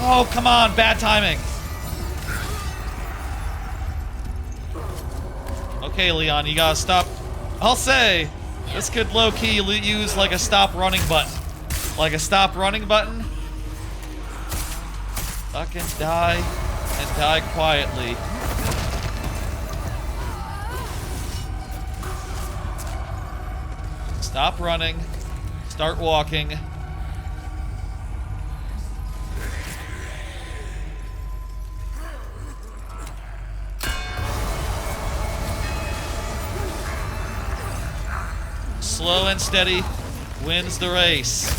Oh, come on, bad timing. Okay, Leon, you gotta stop. I'll say, this could low-key use like a stop running button. Like a stop running button. Fucking die, and die quietly. Stop running. Start walking. Slow and steady wins the race.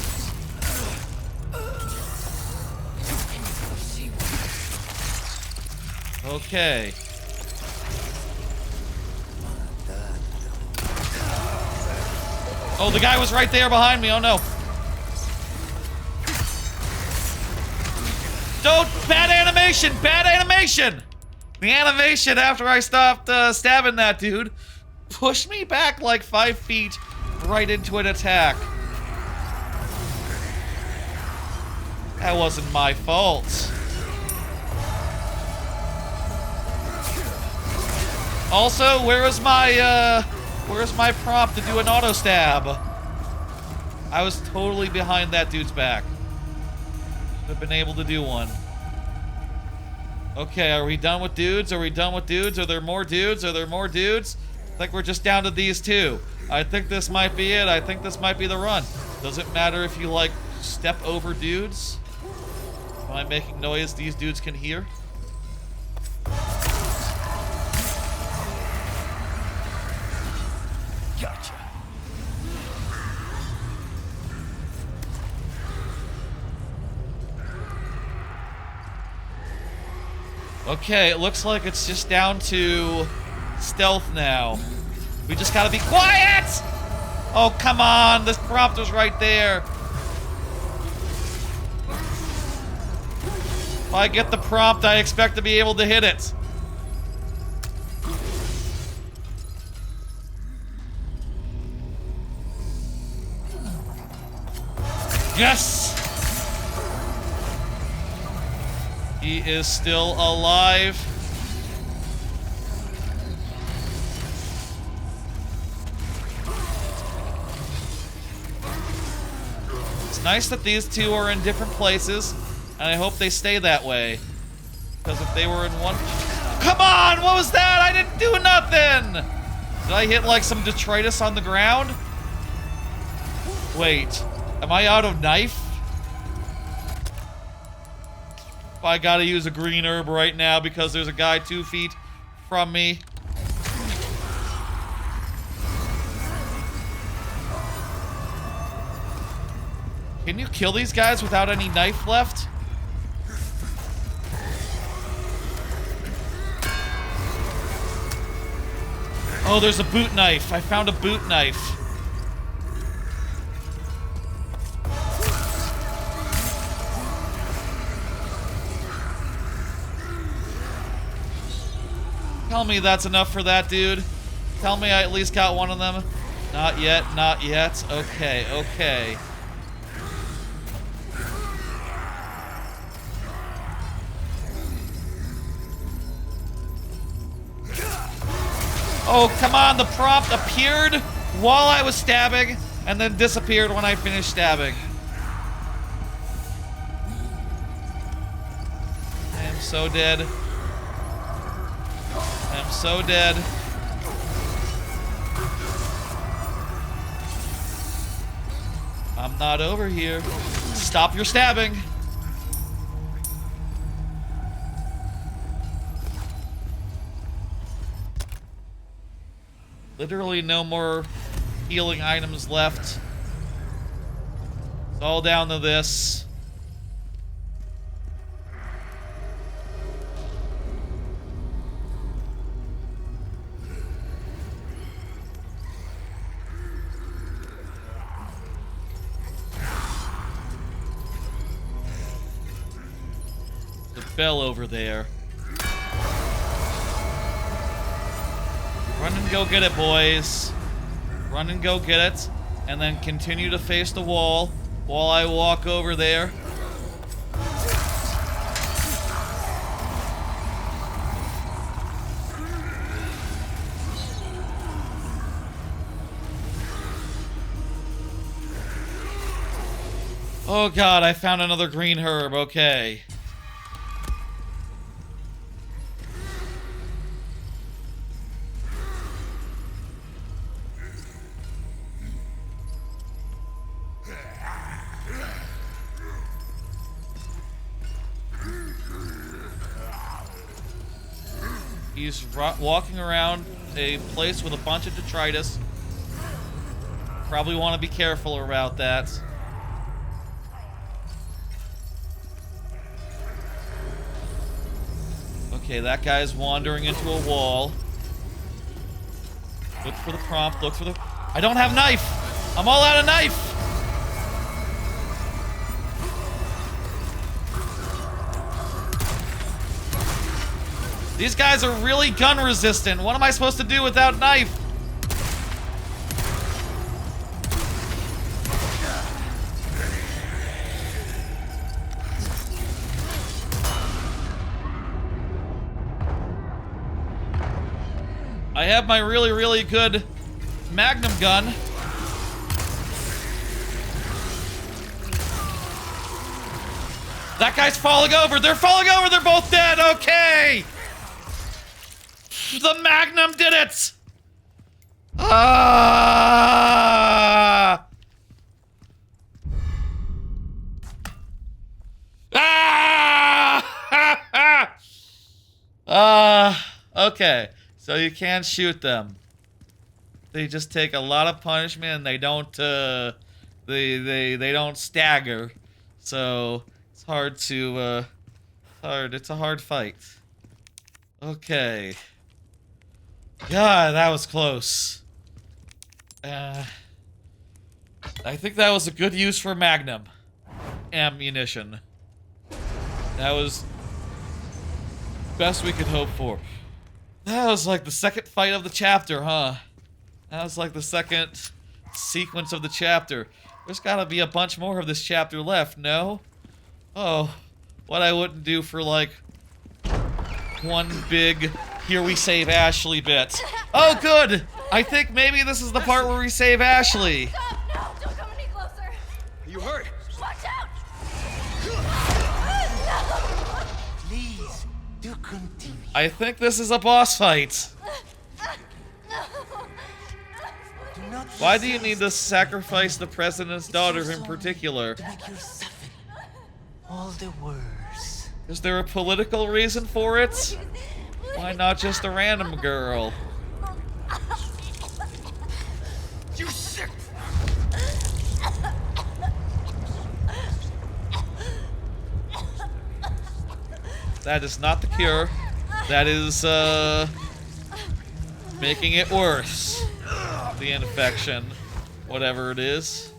Okay. Oh, the guy was right there behind me. Oh, no. Don't. Bad animation. Bad animation. The animation after I stopped stabbing that dude pushed me back like 5 feet right into an attack. That wasn't my fault. Also, where's my prompt to do an auto stab? I was totally behind that dude's back. Should have been able to do one. Okay, are we done with dudes? Are we done with dudes? Are there more dudes? Are there more dudes? I think we're just down to these two. I think this might be it. I think this might be the run. Does it matter if you, like, step over dudes? Am I making noise these dudes can hear? Gotcha. Okay, it looks like it's just down to stealth now. We just gotta be quiet! Oh, come on! This prompter's right there. If I get the prompt, I expect to be able to hit it. Yes! He is still alive. It's nice that these two are in different places, and I hope they stay that way. Because if they were in one... Come on! What was that? I didn't do nothing! Did I hit like some detritus on the ground? Wait. Am I out of knife? I gotta use a green herb right now because there's a guy 2 feet from me. Can you kill these guys without any knife left? Oh, there's a boot knife. I found a boot knife. Tell me that's enough for that dude. Tell me I at least got one of them. Not yet, not yet. Okay, okay. Oh, come on, the prompt appeared while I was stabbing and then disappeared when I finished stabbing. I am so dead. I'm so dead. I'm not over here. Stop your stabbing. Literally no more healing items left. It's all down to this. Bell over there. Run and go get it, boys. Run and go get it. And then continue to face the wall while I walk over there. Oh god, I found another green herb. Okay. He's walking around a place with a bunch of detritus. Probably want to be careful about that. Okay, that guy's wandering into a wall. Look for the prompt, look for the... I don't have knife! I'm all out of knife! These guys are really gun resistant. What am I supposed to do without knife? I have my really, really good magnum gun. That guy's falling over. They're falling over. They're both dead. Okay. The magnum did it. Ah. Ah. Okay. So you can't shoot them. They just take a lot of punishment and they don't they don't stagger. So it's hard to it's a hard fight. Okay. God, that was close. I think that was a good use for Magnum ammunition. That was best we could hope for. That was like the second fight of the chapter, huh? That was like the second sequence of the chapter. There's gotta be a bunch more of this chapter left, no? Oh, what I wouldn't do for like one big here we save Ashley bit. Oh good! I think maybe this is the part where we save Ashley. Stop! No! Don't come any closer! You hurt? Watch out! Please, do continue. I think this is a boss fight. Do not Why do you need to sacrifice the president's daughter in particular? to make you suffer. All the worse. Is there a political reason for it? Why not just a random girl? You sick! That is not the cure. That is, making it worse. The infection. Whatever it is.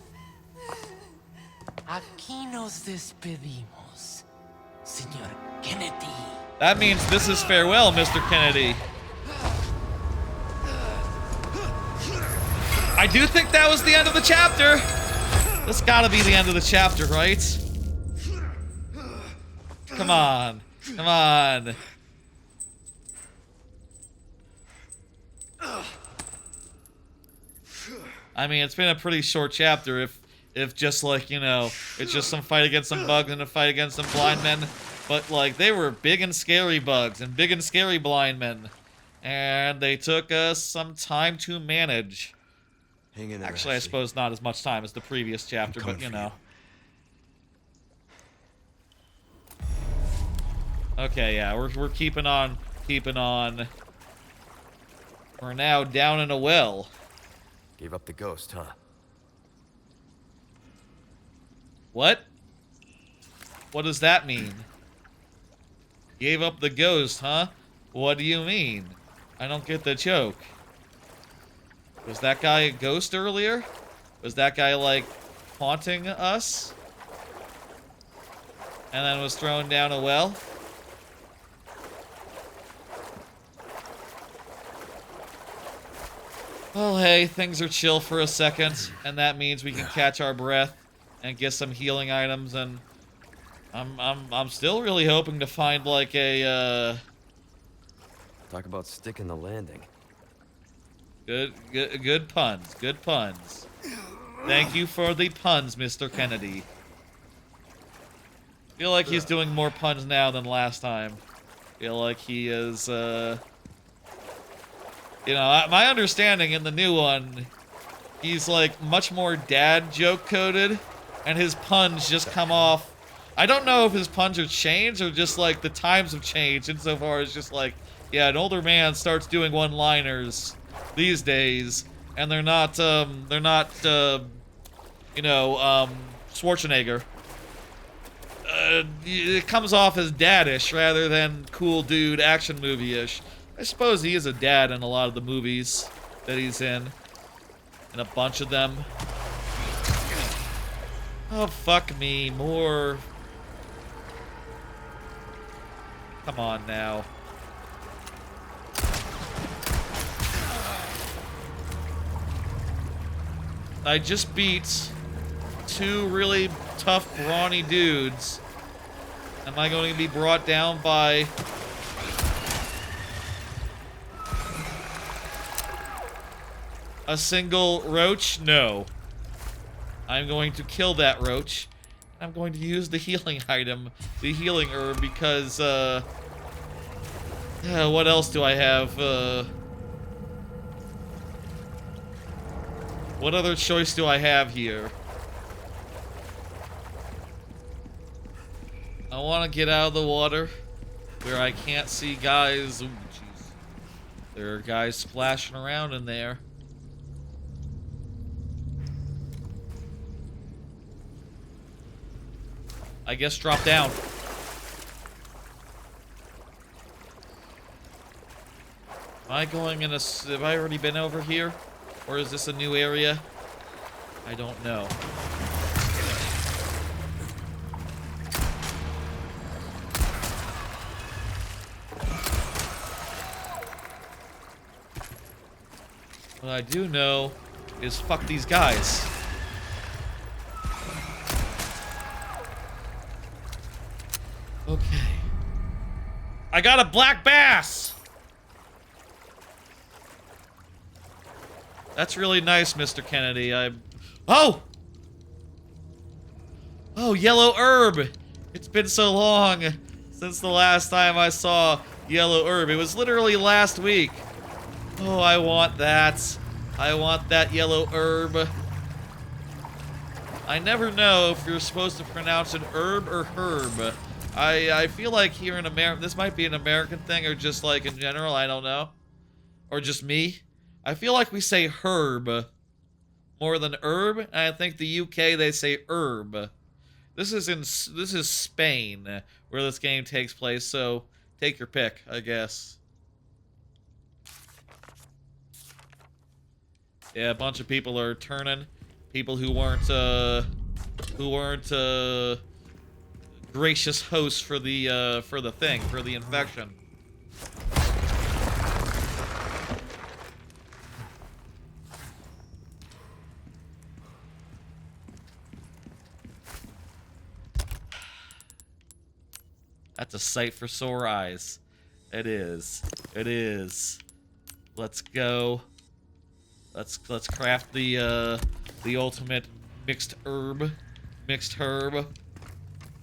Aquí nos despedimos, Señor Kennedy. That means this is farewell, Mr. Kennedy. I do think that was the end of the chapter. That's gotta be the end of the chapter, right? Come on. Come on. I mean, it's been a pretty short chapter if just like, you know, it's just some fight against some bugs and a fight against some blind men. But like, they were big and scary bugs and big and scary blind men. And they took us some time to manage. Hang in there, Actually, I Ashley. suppose not as much time as the previous chapter, but you know. Okay, yeah, we're keeping on. We're now down in a well. Gave up the ghost, huh? What? What does that mean? Gave up the ghost, huh? What do you mean? I don't get the joke. Was that guy a ghost earlier? Was that guy, like, haunting us? And then was thrown down a well? Well, hey, things are chill for a second, and that means we can catch our breath and get some healing items, and I'm still really hoping to find like a Talk about sticking the landing. good puns. Good puns. Thank you for the puns, Mr. Kennedy. Feel like he's doing more puns now than last time. Feel like he is you know, my understanding in the new one, he's like much more dad joke coded, and his puns just come off. I don't know if his puns are changed or just like the times have changed insofar as just like, yeah, an older man starts doing one-liners these days, and they're not you know, Schwarzenegger. It comes off as daddish rather than cool dude action movie-ish. I suppose he is a dad in a lot of the movies that he's in. And a bunch of them. Oh, fuck me. More. Come on now. I just beat two really tough, brawny dudes. Am I going to be brought down by a single roach? No. I'm going to kill that roach. I'm going to use the healing item, the healing herb, because, what else do I have? What other choice do I have here? I want to get out of the water where I can't see guys. Ooh, jeez. There are guys splashing around in there. I guess drop down. Am I going in a... Have I already been over here? Or is this a new area? I don't know. What I do know is fuck these guys. Okay. I got a black bass! That's really nice, Mr. Kennedy. Oh! Oh, yellow herb! It's been so long since the last time I saw yellow herb. It was literally last week. Oh, I want that. I want that yellow herb. I never know if you're supposed to pronounce it herb or herb. I feel like here in America, this might be an American thing or just like in general, I don't know. Or just me. I feel like we say herb more than herb, and I think the UK they say herb. This is Spain where this game takes place, so take your pick, I guess. Yeah, a bunch of people are turning. People who weren't gracious hosts for the infection. That's a sight for sore eyes. It is. It is. Let's go. Let's craft the ultimate mixed herb.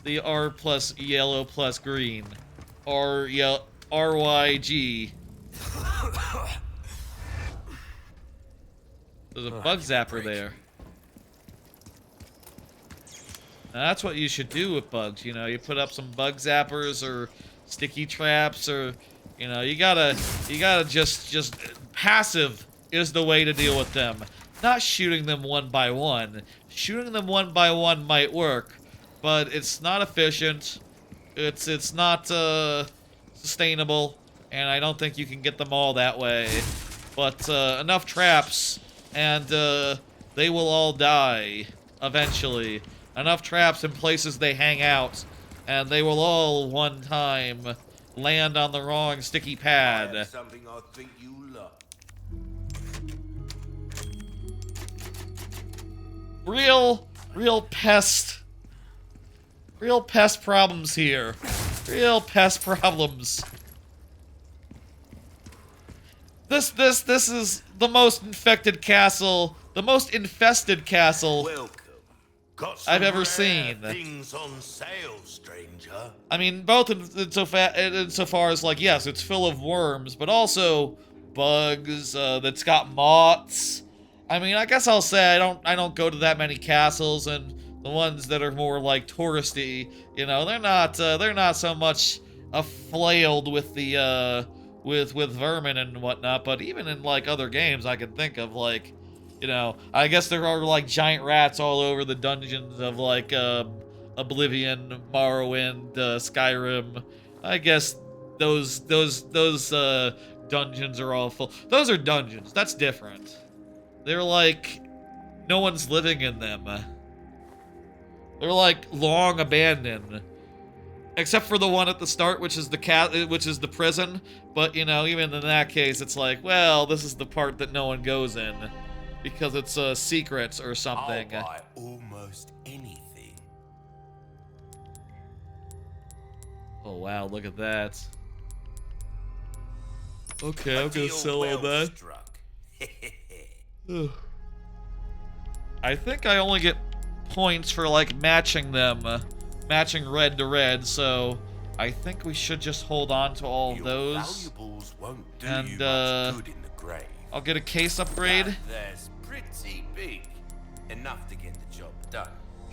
The R plus yellow plus green. RYG. There's a bug zapper there. Now that's what you should do with bugs, you know, you put up some bug zappers or sticky traps or, you know, you gotta just passive is the way to deal with them. Not shooting them one by one. Shooting them one by one might work, but it's not efficient. It's not sustainable, and I don't think you can get them all that way. But enough traps, and they will all die eventually. Enough traps in places they hang out, and they will all one time land on the wrong sticky pad. Something I think you love. Real pest problems here. Real pest problems. This is the most infected castle, the most infested castle I've ever seen. Things on sale, stranger. I mean, both insofar as, like, yes, it's full of worms, but also bugs, that's got moths. I mean, I guess I'll say I don't go to that many castles, and the ones that are more like touristy, you know, they're not so much afflailed with the with vermin and whatnot. But even in like other games, I can think of, like, you know, I guess there are like giant rats all over the dungeons of like Oblivion, Morrowind, Skyrim. I guess those dungeons are all full. Those are dungeons. That's different. They're like no one's living in them. They're like long abandoned, except for the one at the start, which is the prison. But you know, even in that case, it's like, well, this is the part that no one goes in because it's secrets or something. I'll buy almost anything. Oh wow, look at that. Okay, I'm gonna sell all that. I think I only get points for like matching them, matching red to red, so I think we should just hold on to all those. Won't do And you much good in the grave. I'll get a case upgrade That's pretty big. Enough to get the job done.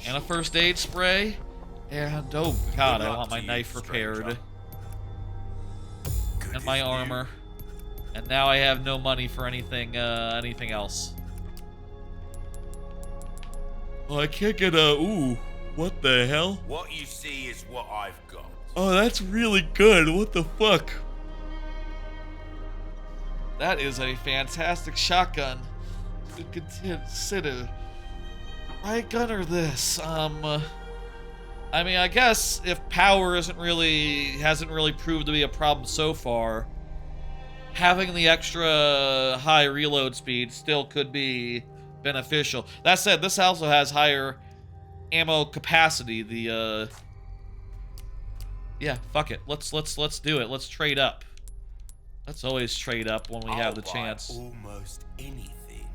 and a first aid spray. And oh god, Good I luck want my to you, knife stranger. repaired Good and my as new. armor. And now I have no money for anything else. Oh, I can't get ooh, what the hell? What you see is what I've got. Oh, that's really good. What the fuck? That is a fantastic shotgun to consider. Right gunner this. I mean, I guess if power hasn't really proved to be a problem so far, having the extra high reload speed still could be beneficial. That said, this also has higher ammo capacity. Yeah, fuck it. Let's do it. Let's trade up. Let's always trade up when we have the chance. Almost anything.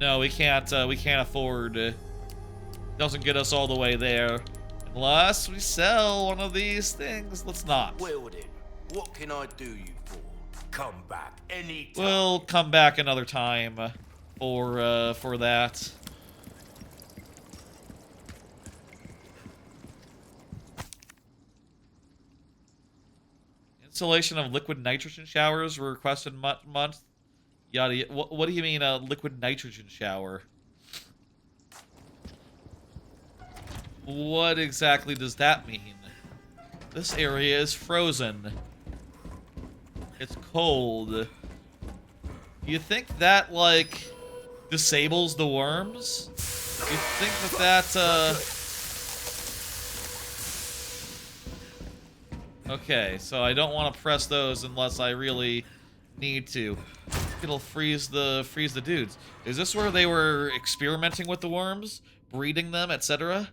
No, we can't afford. Doesn't get us all the way there. Unless we sell one of these things. Let's not. Well then, what can I do you for? Come back anytime. We'll come back another time for that. Installation of liquid nitrogen showers were requested month. Yada. What do you mean a liquid nitrogen shower? What exactly does that mean? This area is frozen. It's cold. You think that, like, disables the worms? You think that Okay, so I don't want to press those unless I really need to. It'll freeze the dudes. Is this where they were experimenting with the worms? Breeding them, etc.?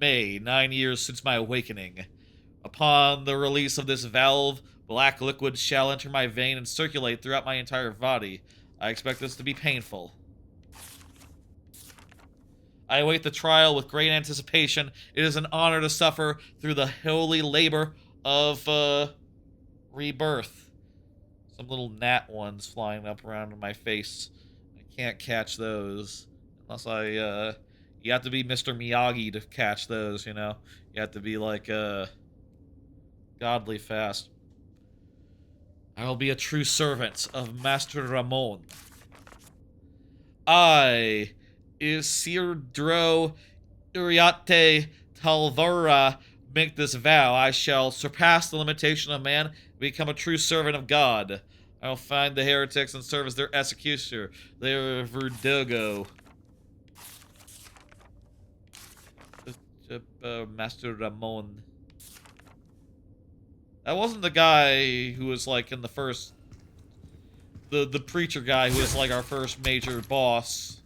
May, 9 years since my awakening. Upon the release of this valve, black liquid shall enter my vein and circulate throughout my entire body. I expect this to be painful. I await the trial with great anticipation. It is an honor to suffer through the holy labor of rebirth. Some little gnat ones flying up around in my face. I can't catch those unless you have to be Mr. Miyagi to catch those, you know. You have to be like godly fast. I will be a true servant of Master Ramon. I, Isidro Uriate Talvara, make this vow. I shall surpass the limitation of man and become a true servant of God. I will find the heretics and serve as their executioner, their verdugo. Master Ramon. That wasn't the guy who was like in the first... The preacher guy who was like our first major boss.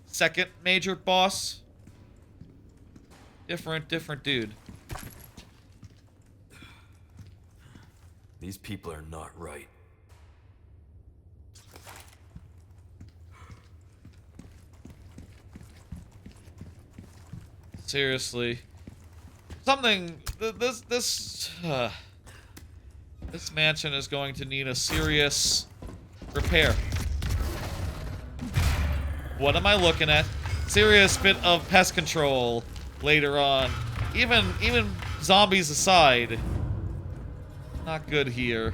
Second major boss? Different dude. These people are not right. Seriously. Something... This mansion is going to need a serious repair. What am I looking at? Serious bit of pest control later on. Even zombies aside. Not good here.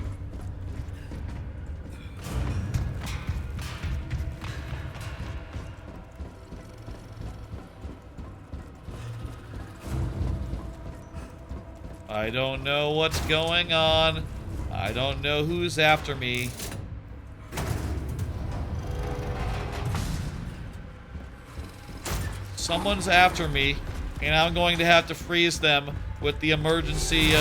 I don't know what's going on. I don't know who's after me. Someone's after me, and I'm going to have to freeze them with the emergency,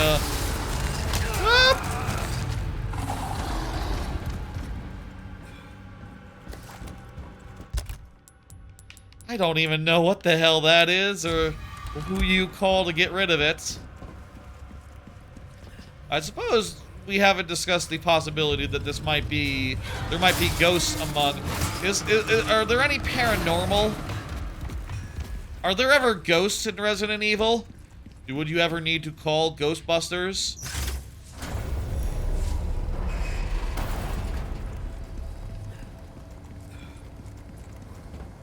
I don't even know what the hell that is, or who you call to get rid of it. I suppose we haven't discussed the possibility that there might be ghosts among. Are there any paranormal? Are there ever ghosts in Resident Evil? Would you ever need to call Ghostbusters?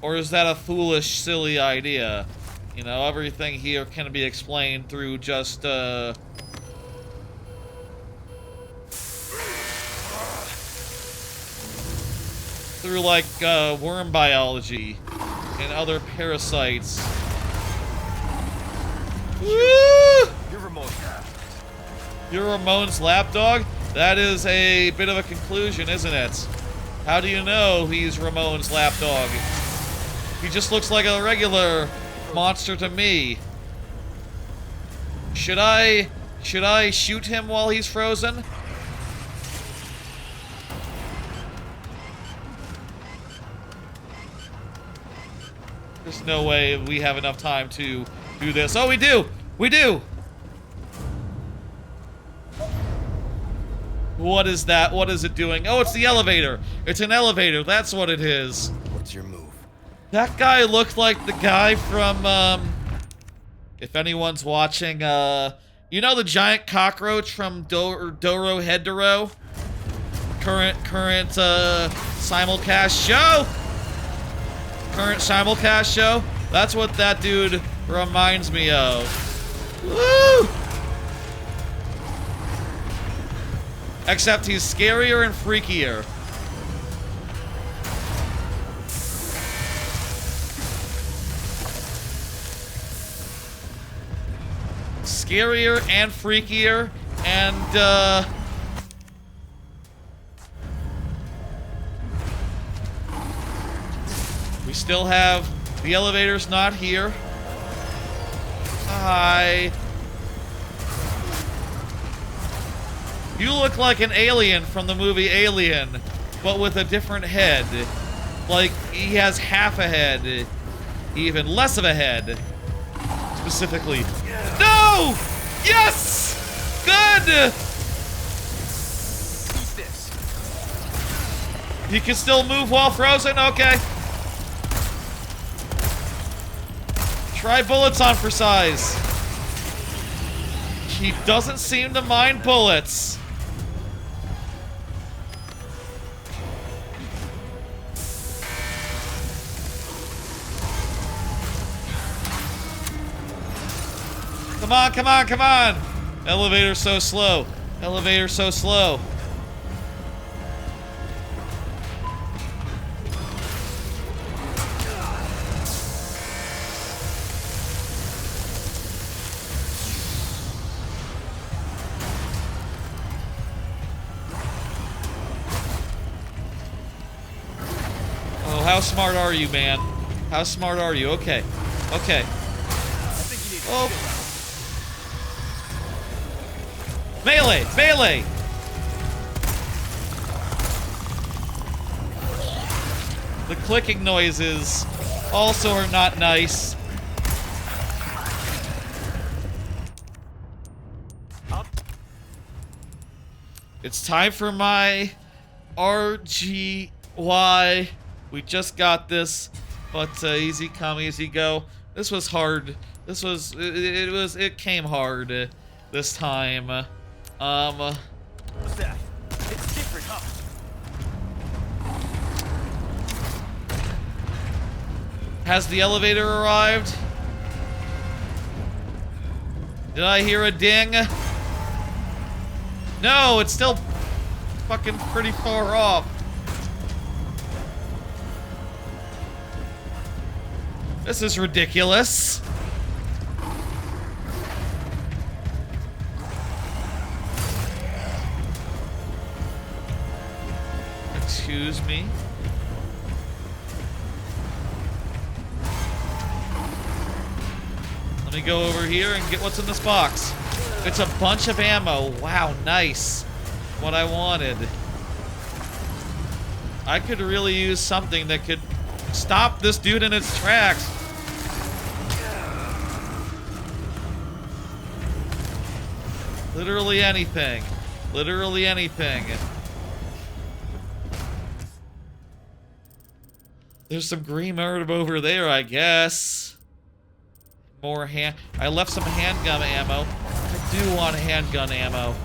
Or is that a foolish, silly idea? You know, everything here can be explained through just, through, like, worm biology and other parasites. Woo! You're Ramon. You're Ramon's lapdog? That is a bit of a conclusion, isn't it? How do you know he's Ramon's lapdog? He just looks like a regular monster to me. Should I shoot him while he's frozen? There's no way we have enough time to do this. Oh, we do! We do! What is that? What is it doing? Oh, it's the elevator. It's an elevator. That's what it is. What's your move? That guy looked like the guy from, if anyone's watching, you know the giant cockroach from Doro Head to Row? Current, simulcast show? Current simulcast show? That's what that dude reminds me of. Woo! Except he's scarier and freakier. Scarier and freakier, and we still have the elevator's not here. Hi. You look like an alien from the movie Alien, but with a different head. Like, he has half a head, even less of a head, specifically. No! Yes! Good! He can still move while frozen? Okay. Try bullets on for size. He doesn't seem to mind bullets. Come on, come on, come on! Elevator's so slow. Elevator's so slow. Oh, how smart are you, man? How smart are you? Okay. Okay. Oh. Melee! Melee! The clicking noises also are not nice. It's time for my RGY. We just got this, but easy come, easy go. This was hard. This was, it came hard this time. What's that? It's different, huh? Has the elevator arrived? Did I hear a ding? No, it's still fucking pretty far off. This is ridiculous. Excuse me. Let me go over here and get what's in this box. It's a bunch of ammo. Wow, nice. What I wanted. I could really use something that could stop this dude in its tracks. Literally anything. Literally anything. There's some green herb over there, I guess. More I left some handgun ammo. I do want handgun ammo.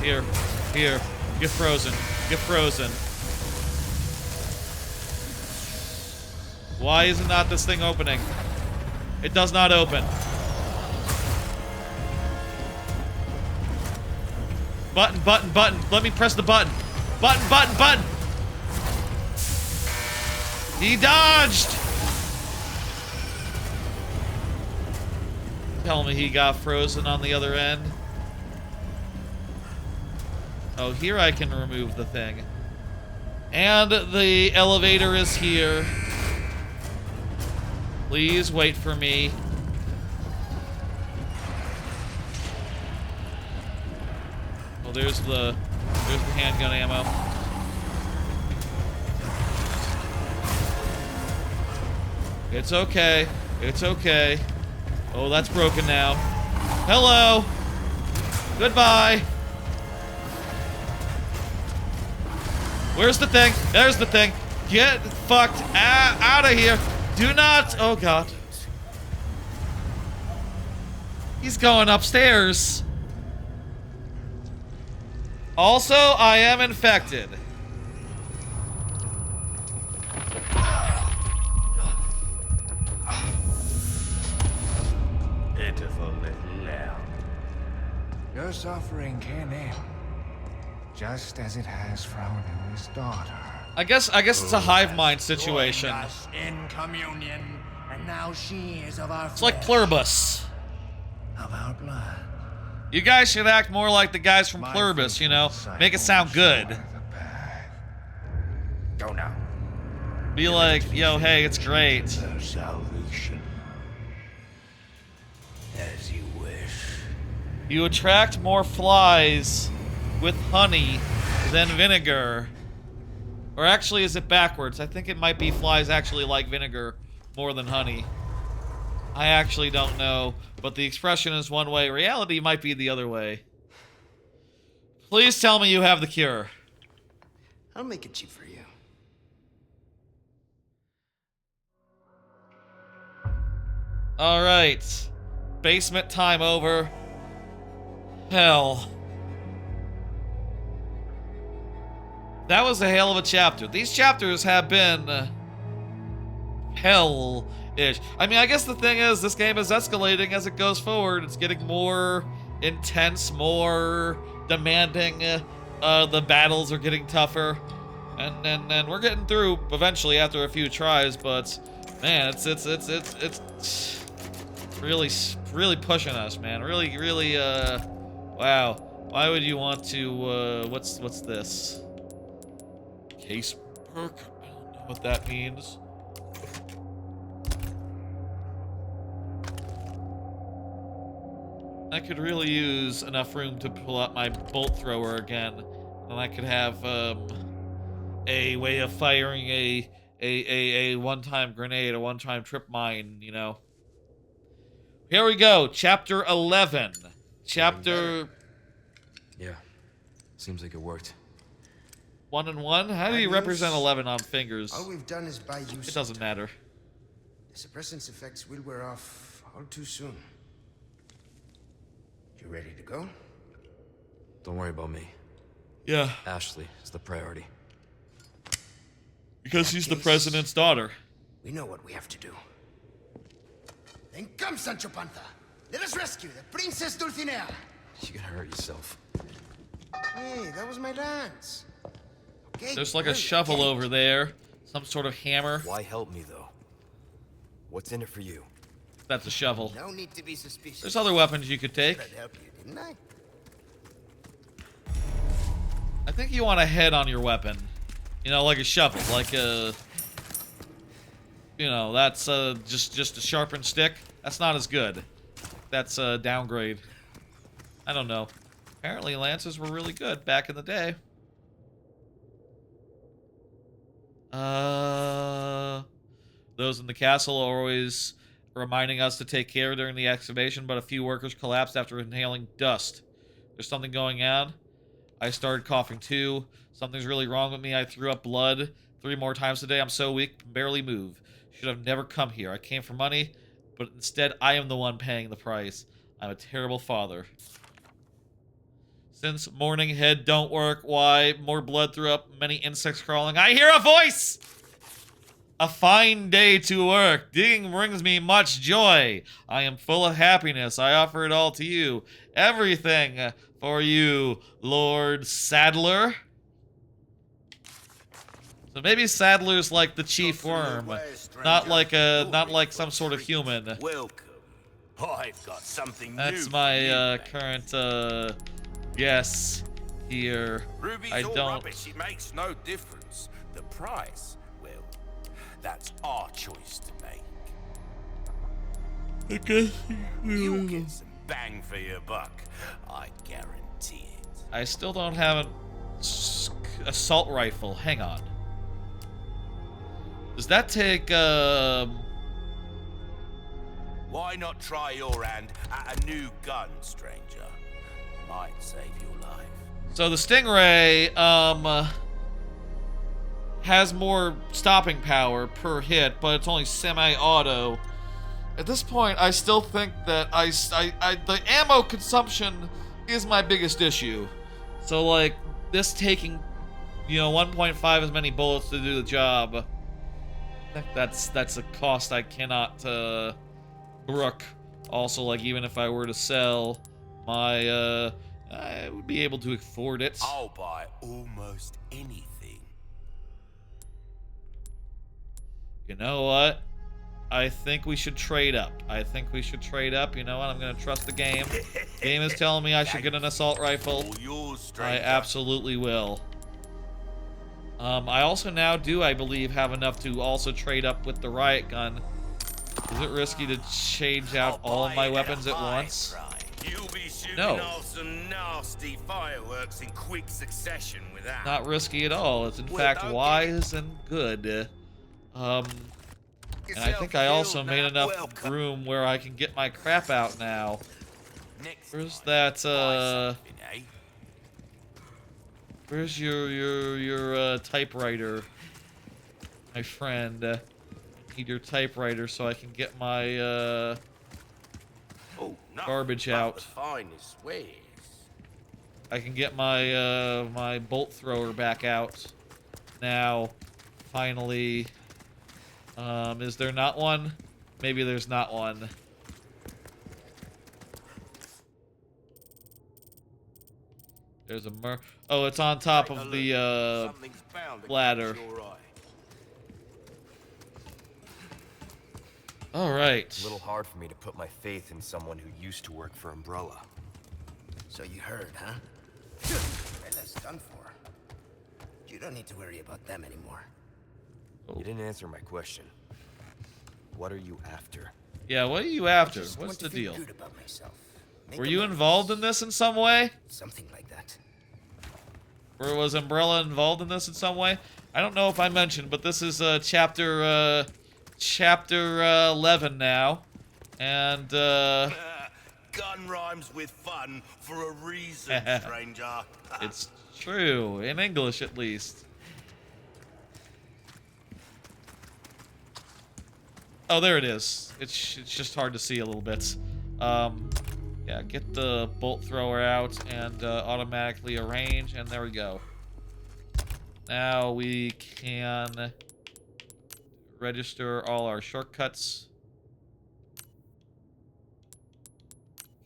Here. Here. Get frozen. Get frozen. Why is it not this thing opening? It does not open. Button, button, button. Let me press the button. Button, button, button. He dodged. tell me he got frozen on the other end. Oh, here I can remove the thing. And the elevator is here. Please wait for me. Oh, there's the handgun ammo. It's okay. It's okay. Oh, that's broken now. Hello. Goodbye. Where's the thing? There's the thing. Get fucked out of here. Do not. Oh, God. He's going upstairs. Also, I am infected. Your suffering can end, just as it has for our newest daughter. I guess it's a hive mind situation. In communion, and now she is of our It's like Pluribus. of our blood. You guys should act more like the guys from Pluribus, you know? Make it sound good. Go now. Be like, yo, hey, it's great. Their salvation. As you wish. You attract more flies with honey than vinegar. Or actually, is it backwards? I think it might be flies actually like vinegar more than honey. I actually don't know, but the expression is one way. Reality might be the other way. Please tell me you have the cure. I'll make it cheap for you. All right. Basement time over. Hell. That was a hell of a chapter. These chapters have been hell-ish. I mean, I guess the thing is, this game is escalating as it goes forward. It's getting more intense, more demanding. The battles are getting tougher. And we're getting through eventually after a few tries, but man, it's really pushing us, man. Really, wow. Why would you want to, what's this? Case perk? I don't know what that means. I could really use enough room to pull out my bolt thrower again. And I could have, a way of firing a one-time grenade, a one-time trip mine, you know. Here we go, chapter 11. Chapter... Yeah, seems like it worked. 1 and 1? How do you represent 11 on fingers? All we've done is buy you. It doesn't matter. The suppressant's effects will wear off all too soon. You ready to go? Don't worry about me. Yeah. Ashley is the priority. Because she's the president's daughter. We know what we have to do. Then come, Sancho Panza. Let us rescue the Princess Dulcinea. You're gonna hurt yourself. Hey, that was my dance. Okay, There's like a shovel over there. Some sort of hammer. Why help me, though? What's in it for you? That's a shovel. No need to be suspicious. There's other weapons you could take. Tried to help you, didn't I? I think you want a head on your weapon. You know, like a shovel. Like a... You know, that's just a sharpened stick. That's not as good. That's a downgrade. I don't know. Apparently lances were really good back in the day. Those in the castle are always reminding us to take care during the excavation, but a few workers collapsed after inhaling dust. There's something going on. I started coughing too. Something's really wrong with me. I threw up blood 3 more times today. I'm so weak, can barely move. Should have never come here. I came for money, but instead I am the one paying the price. I'm a terrible father. Since morning head don't work, why? More blood threw up, many insects crawling. I hear a voice! A fine day to work. Digging brings me much joy. I am full of happiness. I offer it all to you. Everything for you, Lord Saddler. So maybe Saddler's like the chief worm, not like some sort of human. Welcome. I've got something new. That's for my you, mate. current guess here. Ruby's I all don't. rubbish. It makes no difference. The price, well, that's our choice to make. I guess You'll get some bang for your buck. I guarantee it. I still don't have an assault rifle. Hang on. Does that take Why not try your hand at a new gun, stranger? Might save your life. So the Stingray has more stopping power per hit, but it's only semi-auto. At this point, I still think that the ammo consumption is my biggest issue. So like this taking, 1.5 as many bullets to do the job. I think that's a cost I cannot brook. Also, like even if I were to sell my I would be able to afford it. I'll buy almost anything. You know what? I think we should trade up. You know what? I'm gonna trust the game. Game is telling me I should get an assault rifle. All yours, I stranger. absolutely will. I also now I believe, have enough to also trade up with the riot gun. Is it risky to change out all of my weapons at once? You'll be shooting No. off some nasty fireworks in quick succession with that. Not risky at all. It's in Well, fact don't wise and good. And I think I also made enough room where I can get my crap out now. Next Where's time, that, buy something, eh? Where's your typewriter, my friend? I need your typewriter so I can get my Oh, nothing garbage but out. the finest wares. I can get my my bolt thrower back out now. Finally. Is there not one? Maybe there's not one. There's a oh, it's on top of the Something's bound to ladder. catch your eye. All right. A little hard for me to put my faith in someone who used to work for Umbrella. So you heard, huh? Well, that's done for. You don't need to worry about them anymore. You didn't answer my question. What are you after? Yeah, what are you after? Just What's want the to feel deal? good about myself. Make Were you amends. involved in this in some way? Something like that. Or was Umbrella involved in this in some way? I don't know if I mentioned, but this is chapter 11 now, and Gun rhymes with fun for a reason, stranger. it's true in English at least. Oh, there it is. It's just hard to see a little bit. Yeah, get the bolt thrower out and automatically arrange, and there we go. Now we can register all our shortcuts.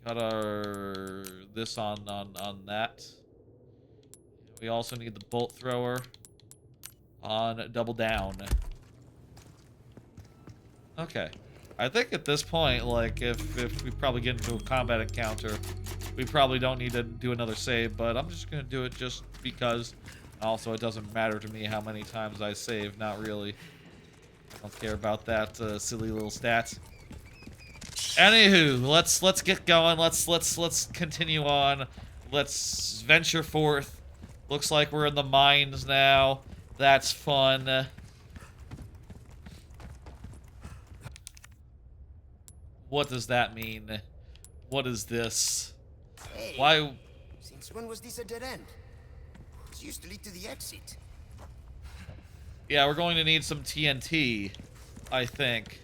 Got our this on that. We also need the bolt thrower on double down. Okay. I think at this point, like, if we probably get into a combat encounter, we probably don't need to do another save, but I'm just gonna do it just because. Also, it doesn't matter to me how many times I save, not really. I don't care about that silly little stat. Anywho, let's get going. Let's continue on. Let's venture forth. Looks like we're in the mines now. That's fun. What does that mean? What is this? Hey, Why? since when was this a dead end? This used to lead to the exit. Yeah, we're going to need some TNT, I think.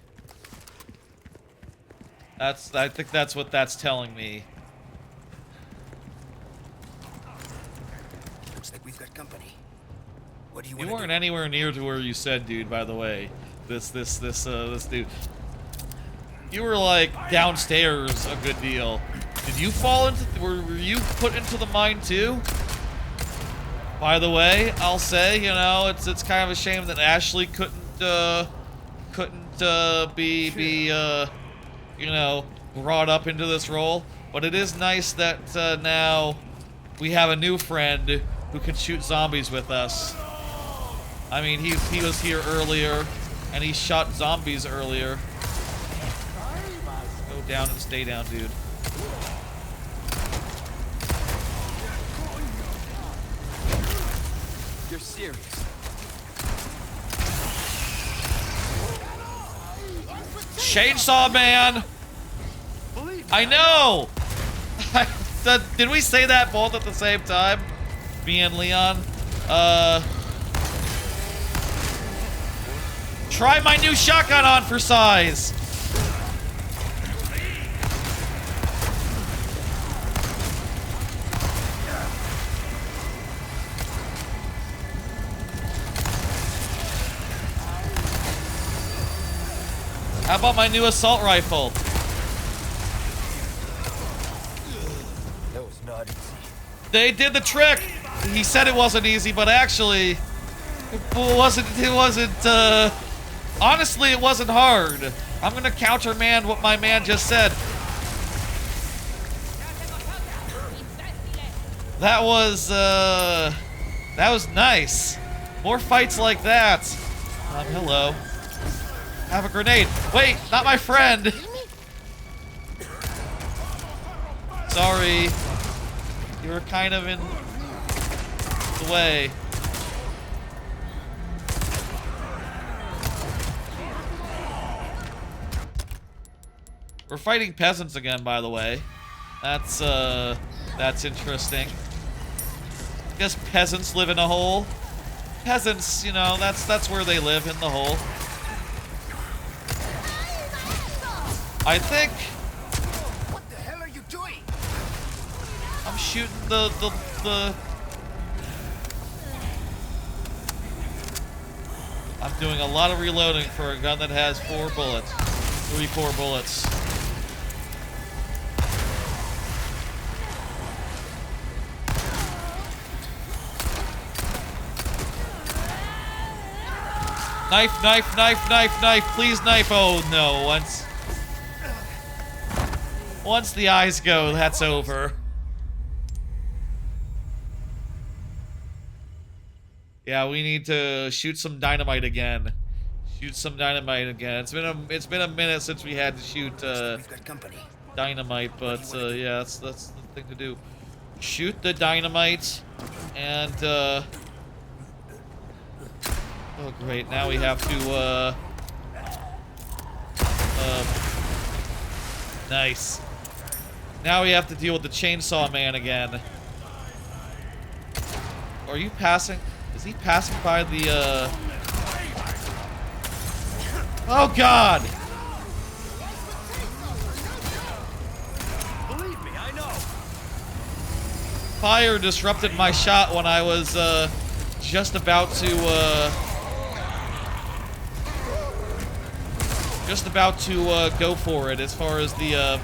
I think that's what that's telling me. Looks like we've got company. What do you You want to weren't do? anywhere near to where you said, dude, by the way. This dude. You were like downstairs a good deal. Did you fall into were you put into the mine too? By the way, I'll say, you know, it's kind of a shame that Ashley couldn't be you know, brought up into this role, but it is nice that now we have a new friend who can shoot zombies with us. I mean, he was here earlier, and he shot zombies earlier. Go down and stay down, dude. You're serious. Chainsaw Man! I know! Did we say that both at the same time? Me and Leon? Try my new shotgun on for size! How about my new assault rifle? That was not easy. They did the trick! He said it wasn't easy, but actually, it wasn't, honestly, it wasn't hard. I'm gonna countermand what my man just said. That was nice. More fights like that. Hello. Have a grenade. Wait, not my friend. Sorry. You were kind of in the way. We're fighting peasants again, by the way. That's interesting. I guess peasants live in a hole. Peasants, you know, that's where they live, in the hole. I think What the hell are you doing? I'm shooting the I'm doing a lot of reloading for a gun that has 4 bullets. 4 bullets. Knife, knife, knife, knife, knife. Please knife. Oh no, once the eyes go, that's over. Yeah, we need to shoot some dynamite again. Shoot some dynamite again. It's been a minute since we had to shoot We've got company. dynamite, but yeah, that's the thing to do. Shoot the dynamite, and oh great, now we have to nice. Now we have to deal with the chainsaw man again. Are you passing? Is he passing by the oh god! Believe me, I know. Fire disrupted my shot when I was just about to go for it as far as the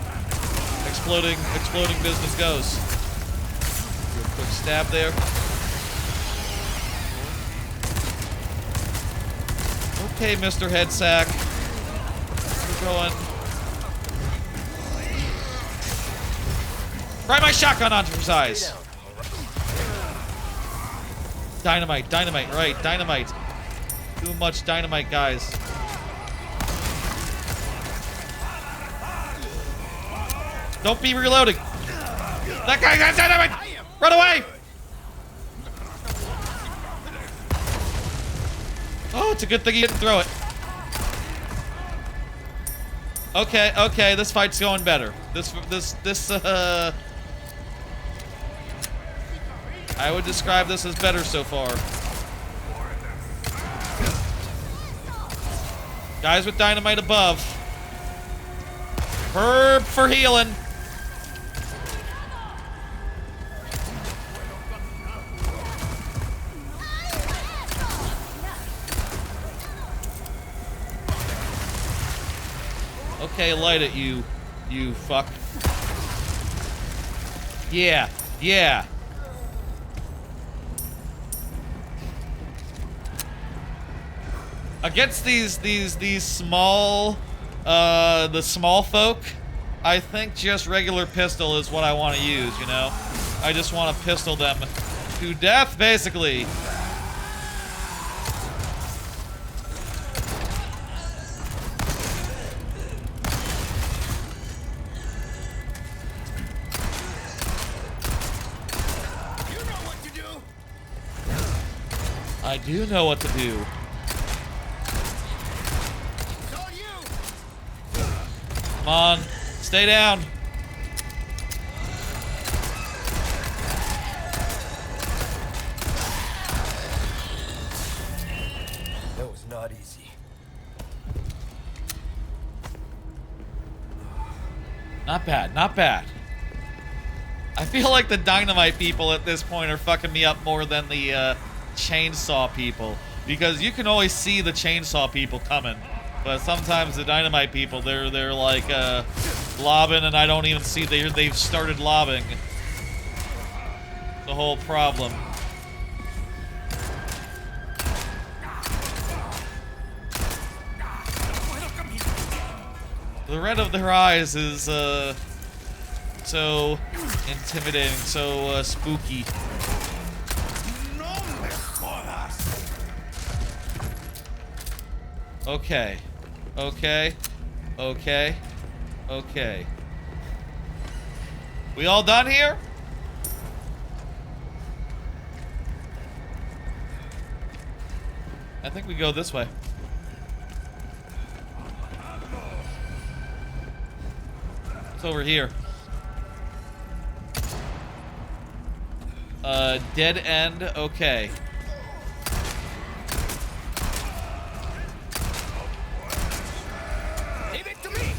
exploding business goes. Do a quick stab there. Okay, Mr. Headsack. We're going. Try my shotgun on for size. Dynamite, dynamite, right, dynamite. Too much dynamite, guys. Don't be reloading. That guy got dynamite! Run away! Oh, it's a good thing he didn't throw it. Okay, okay, this fight's going better. I would describe this as better so far. Guys with dynamite above. Herb for healing. Okay, light it, you fuck. Yeah, yeah. Against these small, the small folk, I think just regular pistol is what I want to use, you know? I just want to pistol them to death, basically. I do know what to do. Come on, stay down. That was not easy. Not bad, not bad. I feel like the dynamite people at this point are fucking me up more than the chainsaw people, because you can always see the chainsaw people coming, but sometimes the dynamite people, they're like lobbing and I don't even see they've started lobbing. The whole problem. The red of their eyes is so intimidating, so spooky. Okay. Okay. Okay. Okay. We all done here? I think we go this way. It's over here. Dead end. Okay. Leave it to me.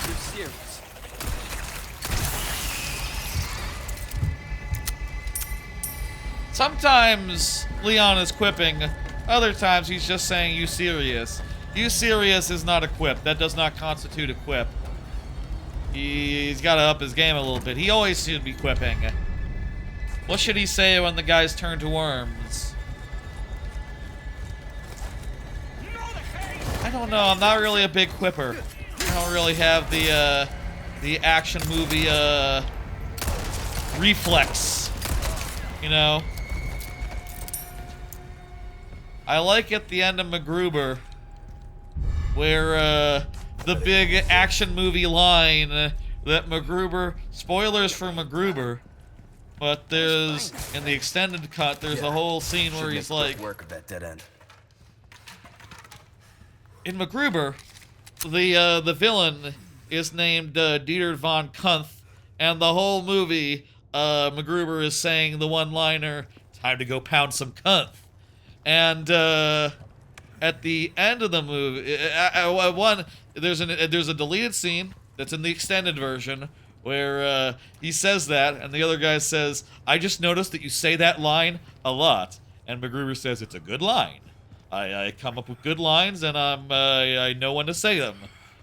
You're serious. Sometimes Leon is quipping, other times he's just saying, "You serious?" "You serious" is not a quip. That does not constitute a quip. He's got to up his game a little bit. He always should be quipping. What should he say when the guys turn to worms? I don't know. I'm not really a big quipper. I don't really have the action movie reflex, you know. I like at the end of MacGruber where the big action movie line that MacGruber, spoilers for MacGruber, but there's, in the extended cut, there's a whole scene where he's like, work of that dead end. in MacGruber, the villain is named Dieter von Kunth, and the whole movie, MacGruber is saying the one-liner, "Time to go pound some Kunth." And at the end of the movie, there's a deleted scene that's in the extended version where he says that, and the other guy says, "I just noticed that you say that line a lot." And MacGruber says, "It's a good line. I come up with good lines, and I know when to say them.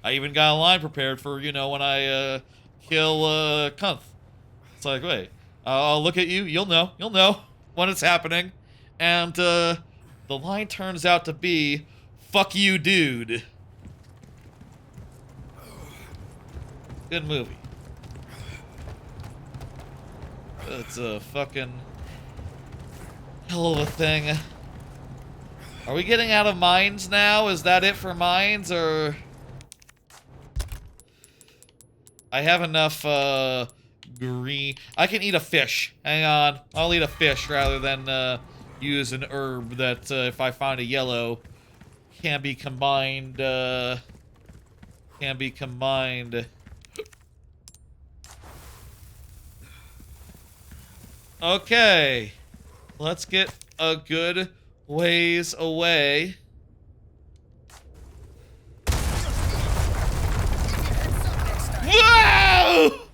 I even got a line prepared for, you know, when I kill Kunth." It's like, wait, I'll look at you. You'll know when it's happening. And the line turns out to be, "Fuck you, dude." Good movie. It's a fucking hell of a thing. Are we getting out of mines now? Is that it for mines, or... I have enough, green... I can eat a fish. Hang on. I'll eat a fish rather than, use an herb that, if I find a yellow, can be combined, Okay. Let's get a good ways away. Whoa!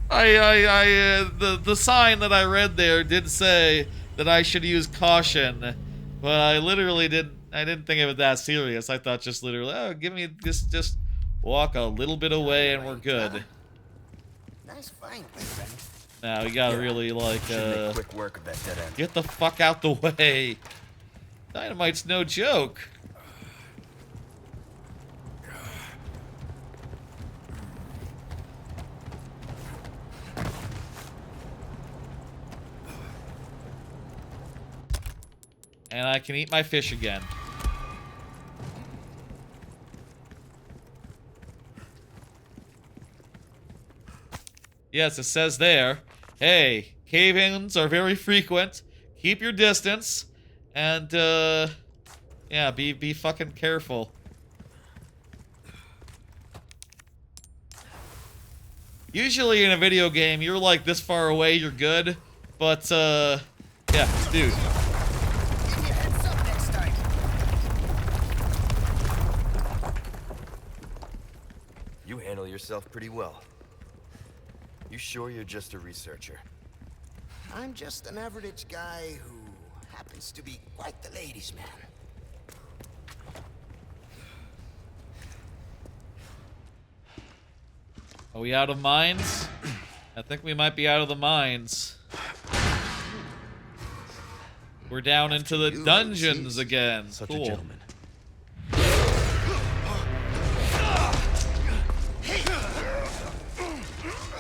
The sign that I read there did say that I should use caution, but I literally didn't think of it that serious. I thought just literally, oh, give me just walk a little bit away and we're good. Nice find, my friend. Now we gotta really like Should make quick work of that dead end. get the fuck out the way. Dynamite's no joke. And I can eat my fish again. Yes, it says there, hey, cave-ins are very frequent. Keep your distance. And, yeah, be fucking careful. Usually in a video game, you're like this far away, you're good. But, yeah, dude. Give me a heads up next time. You handle yourself pretty well. You sure you're just a researcher? I'm just an average guy who happens to be quite the ladies' man. Are we out of mines? I think we might be out of the mines. We're down into the dungeons again. Such a Cool. gentleman.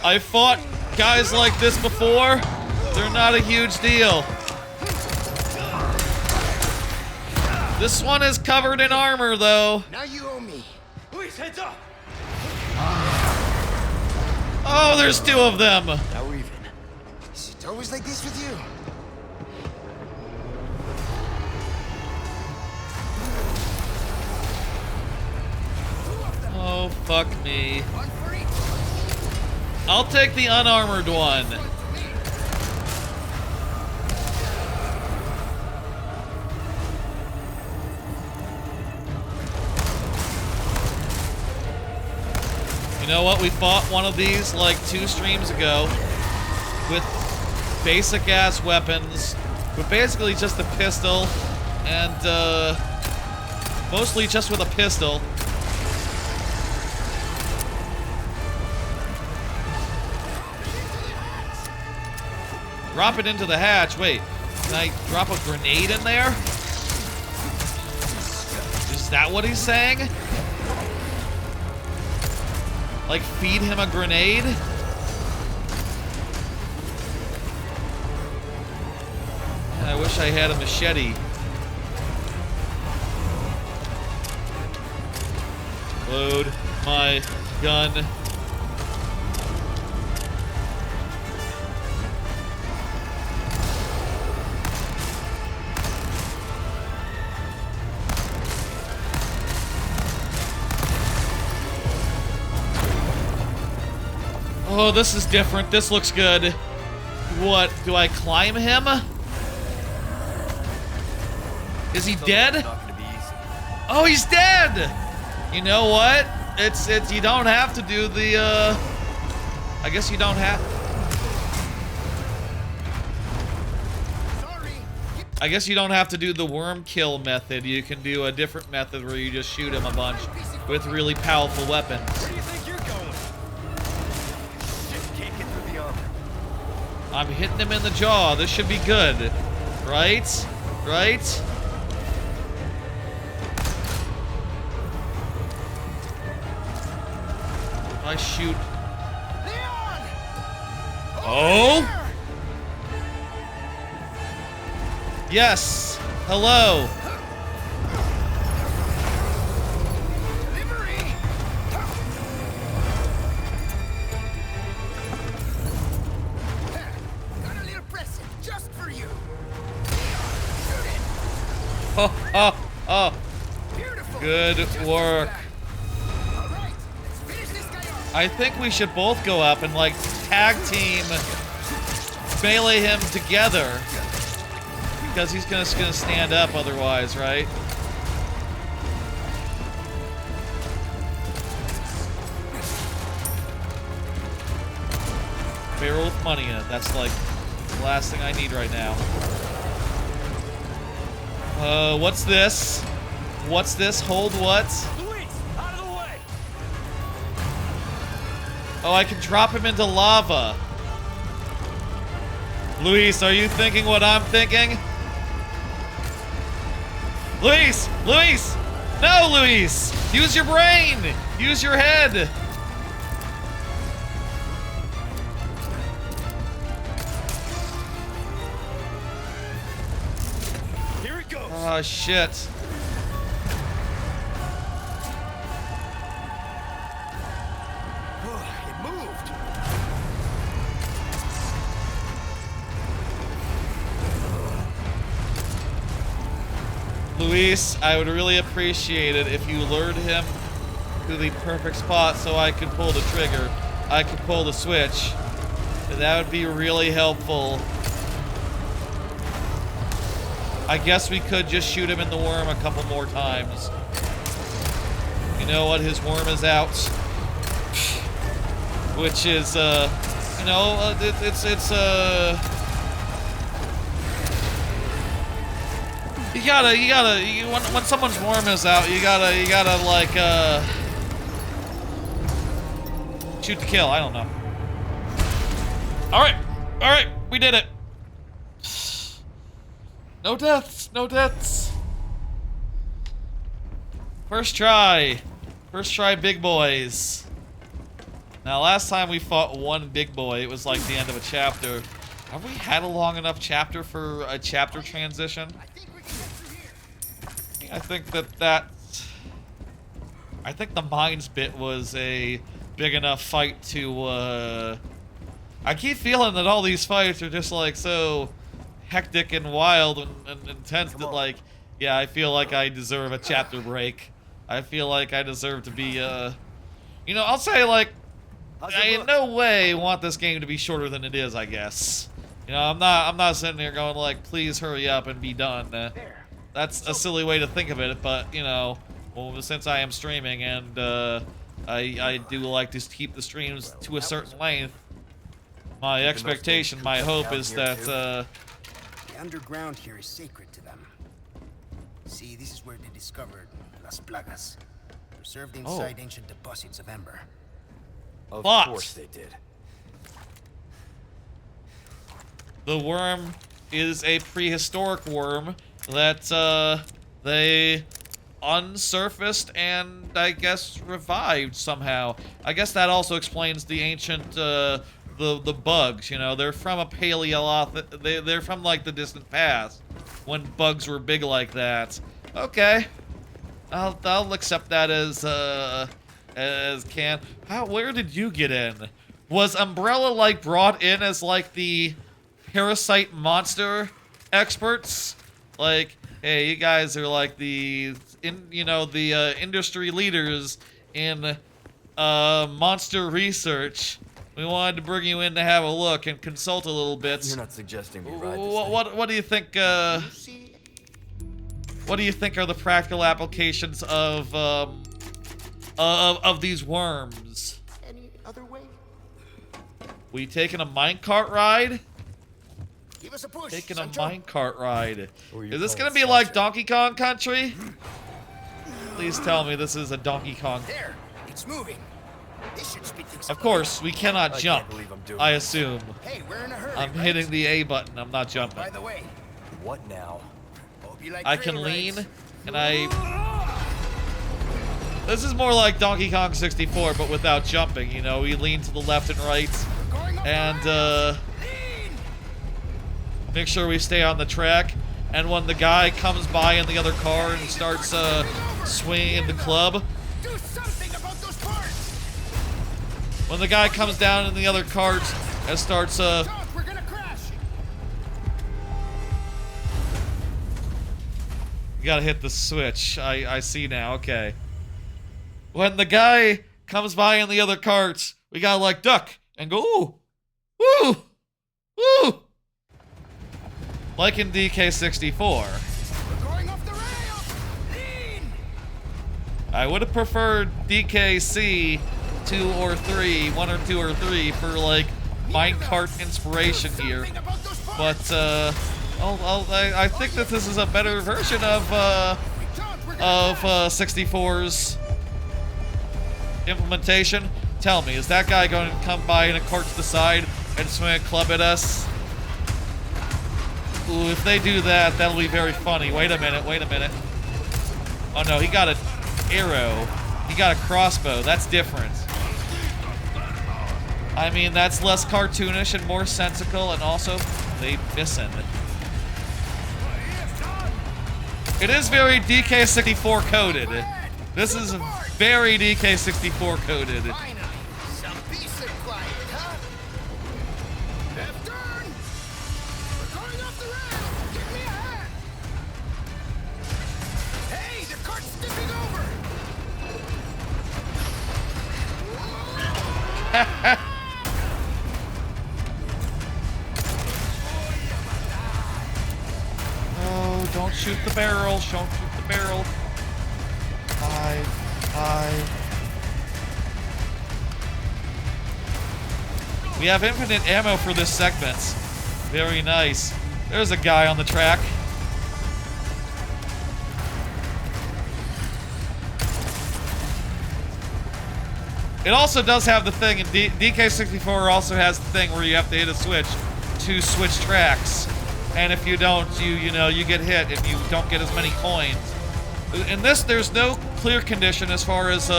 I fought guys like this before. They're not a huge deal. This one is covered in armor, though. Now you owe me. Please, heads up! Oh, there's two of them. Now we're even. Is it always like this with you? Oh, fuck me. One for each. I'll take the unarmored one. You know what? We fought one of these like 2 streams ago with basic ass weapons, with basically just a pistol and mostly just with a pistol. Drop it into the hatch. Wait, can I drop a grenade in there? Is that what he's saying? Like, feed him a grenade? I wish I had a machete. Load my gun. Oh, this is different. This looks good. What? Do I climb him? Is he dead? Not gonna be easy. Oh, he's dead! You know what? It's you don't have to do the I guess you don't have. Sorry. I guess you don't have to do the worm kill method. You can do a different method where you just shoot him a bunch with really powerful weapons. Where do you think you're going? Shit, can't get through the armor. I'm hitting him in the jaw. This should be good. Right? Right? I shoot. Leon! Oh? Yes. Hello. Delivery! Got a little present just for you. Shoot it! Oh, oh, oh. Beautiful! Good Just as work. planned. All right, let's finish this guy off. I think we should both go up and, like, tag team melee him together. Because he's gonna stand up otherwise, right? Barrel with money in it. That's, like, the last thing I need right now. What's this? What's this? Hold what? Luis, out of the way! Oh, I can drop him into lava. Luis, are you thinking what I'm thinking? Luis! Luis! No, Luis! Use your brain! Use your head! Here it goes! Oh, shit. It moved. Luis, I would really appreciate it if you lured him to the perfect spot so I could pull the trigger. I could pull the switch. That would be really helpful. I guess we could just shoot him in the worm a couple more times. You know what? His worm is out. Which is, you know, when someone's worm is out, you gotta like, shoot to kill, I don't know. Alright, we did it. No deaths, no deaths. First try, big boys. Now, last time we fought one big boy, it was like the end of a chapter. Have we had a long enough chapter for a chapter transition? I think the mines bit was a big enough fight to, I keep feeling that all these fights are just like so hectic and wild and intense that like, yeah, I feel like I deserve a chapter break. I feel like I deserve to be, you know, I'll say like, I in no way want this game to be shorter than it is, I guess. You know, I'm not sitting here going like, please hurry up and be done. That's a silly way to think of it, but you know, well, since I am streaming and I do like to keep the streams to a certain length, my expectation, my hope is that The underground here is sacred to them. See, this is where they discovered Las Plagas, preserved inside ancient deposits of Ember. Of But course they did. the worm is a prehistoric worm that they unsurfaced and I guess revived somehow. I guess that also explains the ancient the bugs. You know, they're from a they're from like the distant past when bugs were big like that. Okay, I'll accept that as can. Where did you get in? Was Umbrella like brought in as like the parasite monster experts? Like, hey, you guys are like the industry leaders in monster research. We wanted to bring you in to have a look and consult a little bit. You're not suggesting we ride this What do you think? What do you think are the practical applications of these worms? Any other way? We taking a minecart ride? Give us a push, Taking a Sancho. minecart ride. Or you Is this call gonna it be like Sancho. Donkey Kong Country? Please tell me this is a Donkey Kong. There, it's moving. This should speed things Of up. course, we cannot I jump. can't believe I'm doing I this. assume. Hey, we're in a hurry. I'm right? hitting the A button. I'm not jumping. By the way, What now? hope you like I can trail lean, rides. and I... This is more like Donkey Kong 64, but without jumping, you know? We lean to the left and right, Going up the and, rail. Lean. make sure we stay on the track. And when the guy comes by in the other car and starts, swinging the club, Do something about those parts. when the guy comes down in the other cart and starts, Don't, we're gonna crash. You gotta hit the switch. I see now, okay. When the guy comes by in the other carts, we gotta like duck and go, ooh! Woo! Woo! Like in DK64. We're going off the rails. Lean. I would have preferred DKC 2 or 3, 1 or 2 or 3 for like minecart inspiration here. Something about those parts. But I think that this is a better version of Don't, we're gonna crash. 64's implementation. Tell me, is that guy going to come by in a cart to the side and swing a club at us? Ooh, if they do that, that'll be very funny. Wait a minute, wait a minute. Oh no, he got an arrow. He got a crossbow. That's different. I mean, that's less cartoonish and more sensical, and also, they missing. It is very DK64 coded. This is very DK64 coded. Finally, some peace and quiet, huh? Left turn! We're going off the rail! Give me a hand! Hey, the cart's tipping over! Oh, don't shoot the barrel. Don't shoot the barrel. Bye. We have infinite ammo for this segment. Very nice. There's a guy on the track. It also does have the thing, and DK64 also has the thing where you have to hit a switch to switch tracks. And if you don't, you know, you get hit and you don't get as many coins. In this, there's no clear condition as far as,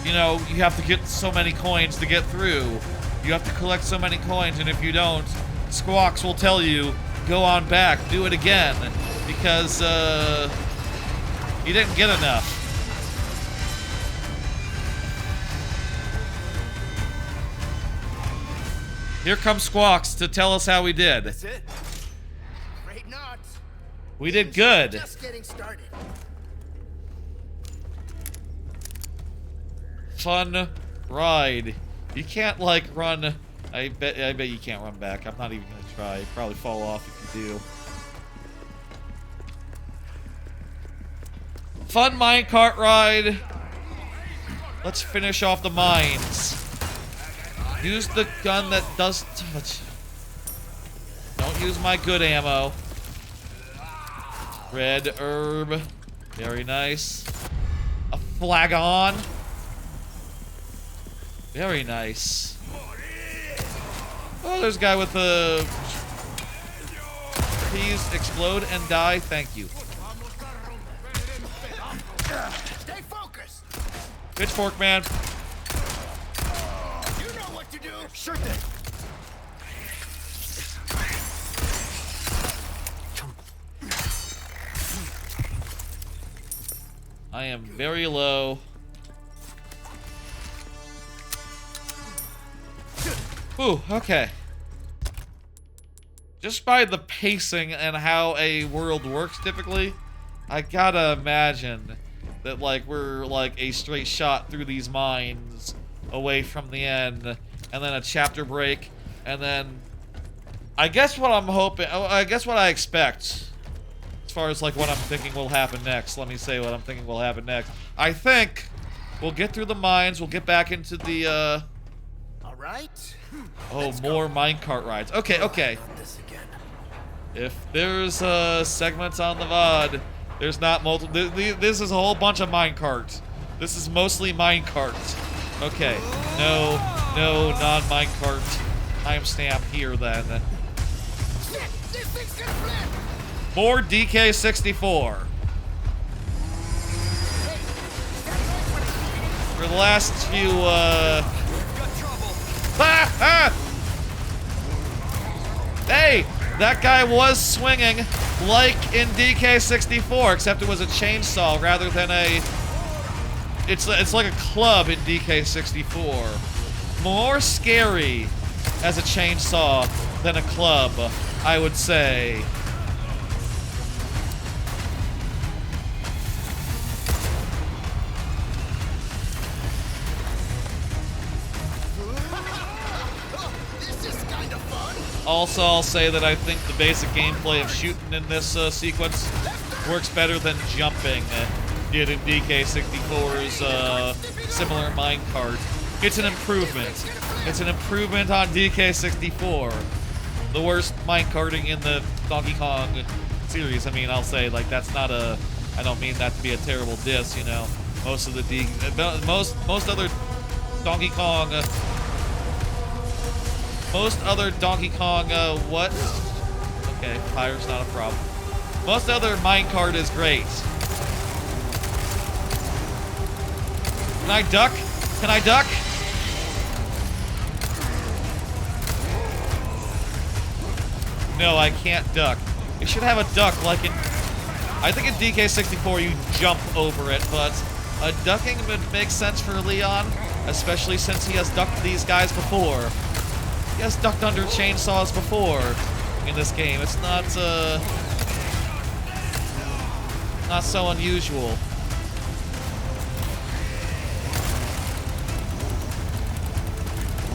you know, you have to get so many coins to get through. You have to collect so many coins, and if you don't, Squawks will tell you, go on back, do it again, because, you didn't get enough. Here comes Squawks to tell us how we did. That's it? Afraid not. We did good. Just getting started. Fun ride. You can't like run. I bet you can't run back. I'm not even gonna try. You'd probably fall off if you do. Fun minecart ride. Let's finish off the mines. Use the gun that does touch. Don't use my good ammo. Red herb. Very nice. A flagon. Very nice. Oh, there's a guy with a... Please explode and die. Thank you. Stay focused. Pitchfork man. You know what to do. Sure thing. I am very low. Ooh, okay. Just by the pacing and how a world works typically, I gotta imagine that, like, we're like a straight shot through these mines away from the end, and then a chapter break, and then I guess what I'm hoping, I guess what I expect as far as like what I'm thinking will happen next. Let me say what I'm thinking will happen next. I think we'll get through the mines, we'll get back into the All right. oh, more minecart rides. Okay, okay. If there's segments on the VOD, there's not multiple. This is a whole bunch of minecart. This is mostly minecart. Okay, no non-minecart timestamp here then. This thing's gonna flip. More DK64. For the last few Hey, that guy was swinging like in DK64, except it was a chainsaw rather than a... It's like a club in DK64. More scary as a chainsaw than a club, I would say. Also, I'll say that I think the basic gameplay of shooting in this sequence works better than jumping did in DK64's similar minecart. It's an improvement. It's an improvement on DK64. The worst minecarting in the Donkey Kong series. I mean, I'll say, like, that's not a... I don't mean that to be a terrible diss, you know. Most of the most other Donkey Kong... most other Donkey Kong, what? Okay, fire's not a problem. Most other minecart is great. Can I duck? Can I duck? No, I can't duck. It should have a duck like in... I think in DK64 you jump over it, but ducking would make sense for Leon, especially since he has ducked these guys before. He has ducked under chainsaws before in this game. It's not so unusual.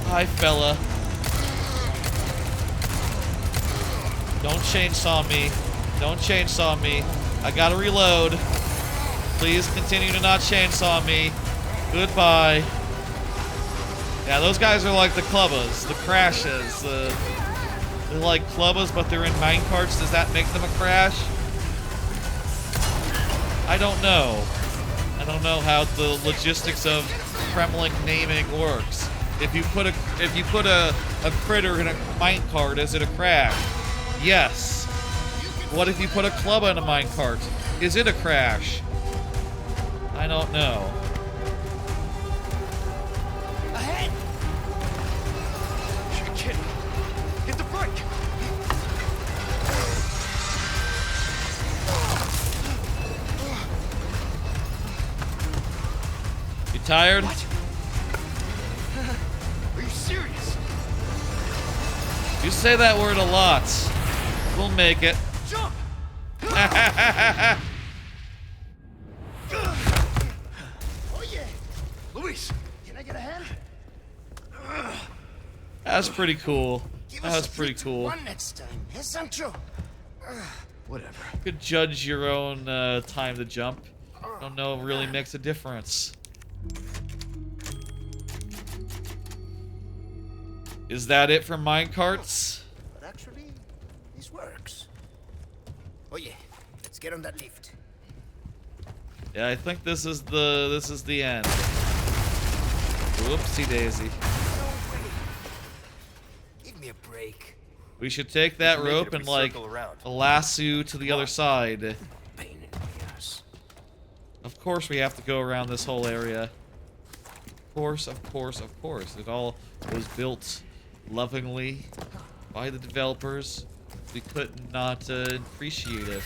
Hi, fella. Don't chainsaw me. Don't chainsaw me. I gotta reload. Please continue to not chainsaw me. Goodbye. Yeah, those guys are like the clubbas, the crashes. They're like clubbas, but they're in minecarts. Does that make them a crash? I don't know. I don't know how the logistics of Kremlin naming works. If you put a critter in a minecart, is it a crash? Yes. What if you put a club in a minecart? Is it a crash? I don't know. Ahead! You're kidding. Hit the brake! You tired? What? Are you serious? You say that word a lot. We'll make it. Jump! That's Oh yeah! Luis, can I get a hand? pretty cool. Give That's us a pretty free cool. one next time, eh, Sancho? Whatever. You could judge your own time to jump. I don't know if it really makes a difference. Is that it for minecarts? But actually, this works. Oh yeah, let's get on that lift. Yeah, I think this is the end. Whoopsie daisy. No way. Give me a break. We should take that Make it rope if we and like circle around. lasso to the other side. Pain in the ass. Of course we have to go around this whole area. Of course, of course, of course. It all was built lovingly by the developers. We could not appreciate it.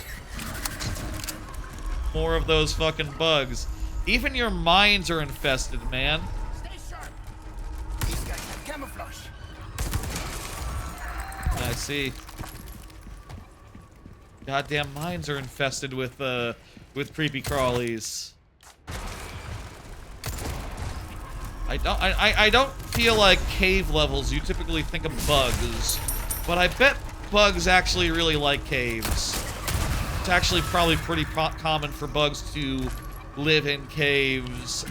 More of those fucking bugs. Even your mines are infested, man. Stay sharp. These guys have camouflage. I see. Goddamn mines are infested with creepy crawlies. I don't feel like cave levels you typically think of bugs, but I bet bugs actually really like caves. It's actually probably pretty common for bugs to live in caves,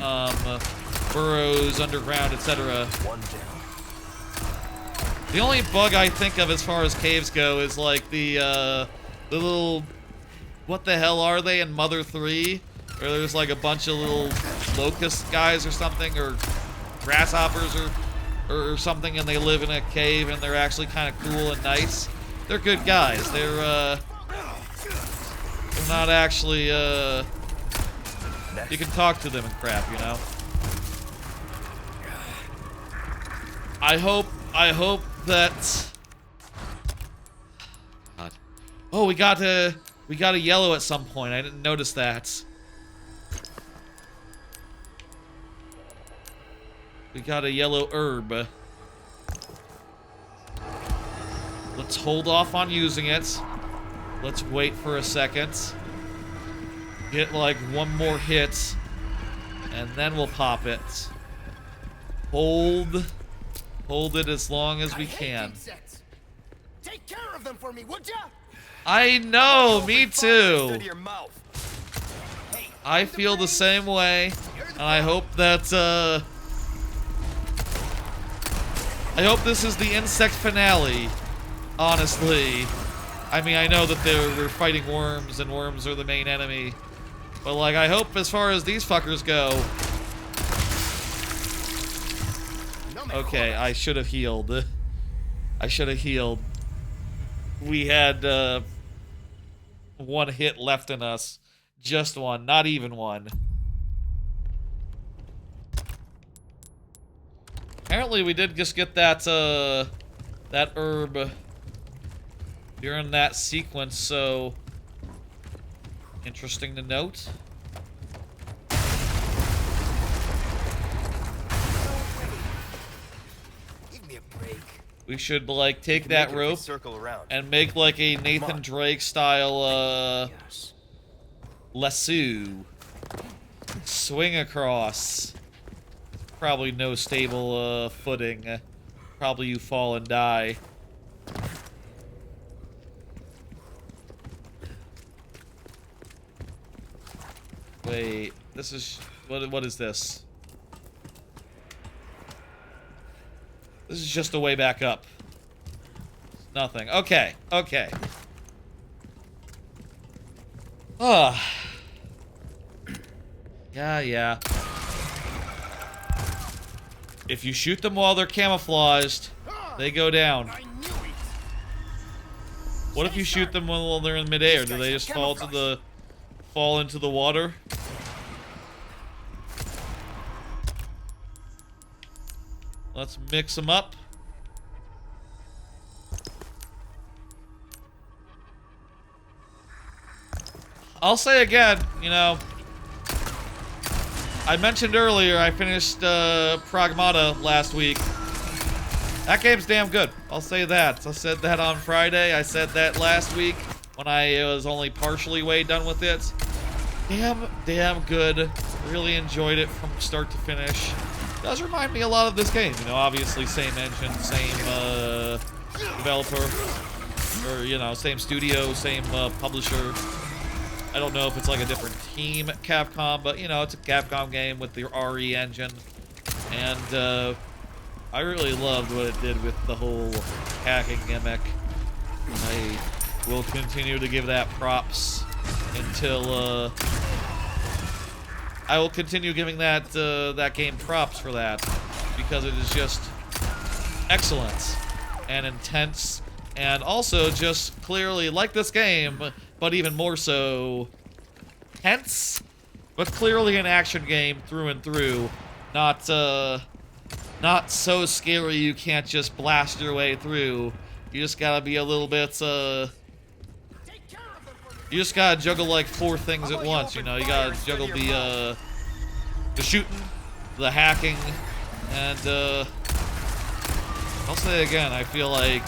burrows, underground, etc. One down. The only bug I think of as far as caves go is like the little, what the hell are they in Mother 3? Where there's like a bunch of little locust guys or something, or grasshoppers or something, and they live in a cave and they're actually kind of cool and nice. They're good guys. They're not actually, you can talk to them and crap, you know? I hope that... God. Oh, we got a yellow at some point. I didn't notice that. We got a yellow herb. Let's hold off on using it. Let's wait for a second. Get like one more hit. And then we'll pop it. Hold it as long as we can. Take care of them for me, would ya? I know, me too. Steady your mouth. I feel the same way. And I hope that, I hope this is the insect finale, honestly. I mean, I know that we're fighting worms, and worms are the main enemy. But, like, I hope as far as these fuckers go... Okay, I should have healed. I should have healed. We had, one hit left in us. Just one, not even one. Apparently we did just get that, that herb during that sequence, so Interesting to note. Give me a break. We should, like, take that rope circle around. and make, like, a Nathan Drake style, Yes. lasso. Swing across. Probably no stable, footing. Probably you fall and die. Wait, this is... What is this? This is just a way back up. Nothing. Okay, okay. Ah. Yeah. If you shoot them while they're camouflaged, they go down. What if you shoot them while they're in midair? Do they just fall into the water? Let's mix them up. I'll say again, you know, I mentioned earlier I finished Pragmata last week. That game's damn good. I'll say that. I said that on Friday. I said that last week when I was only partially way done with it. Damn good. Really enjoyed it from start to finish. Does remind me a lot of this game. You know, obviously same engine, same developer, or you know, same studio, same publisher. I don't know if it's like a different team at Capcom, but you know, it's a Capcom game with the RE engine, and I really loved what it did with the whole hacking gimmick. I will continue to give that props until I will continue giving that that game props for that, because it is just excellent and intense, and also just clearly like this game, but even more so tense, but clearly an action game through and through. Not so scary you can't just blast your way through. You just gotta be a little bit you just gotta juggle like 4 things at once, you know. You gotta juggle the shooting, the hacking, and I'll say again, I feel like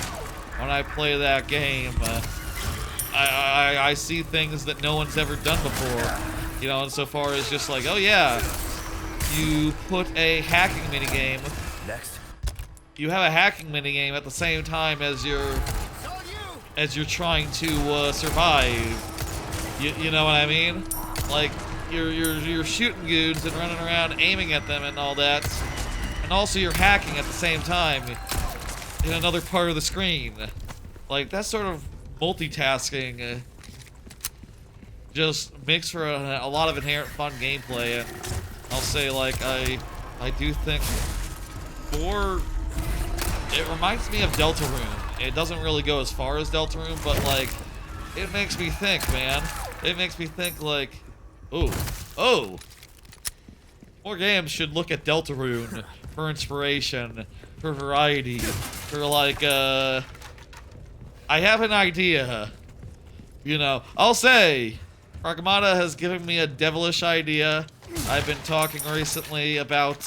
when I play that game, I see things that no one's ever done before, you know, insofar as just like, oh yeah, you put a hacking minigame. Next. You have a hacking minigame at the same time as you're trying to survive. You know what I mean? Like you're shooting goons and running around aiming at them and all that, and also you're hacking at the same time in another part of the screen. Like that sort of multitasking just makes for a lot of inherent fun gameplay, and I'll say like I do think it reminds me of Deltarune. It doesn't really go as far as Deltarune, but like it makes me think, man. It makes me think like, oh, more games should look at Deltarune for inspiration, for variety, for like I have an idea. You know, I'll say Pragmata has given me a devilish idea. I've been talking recently about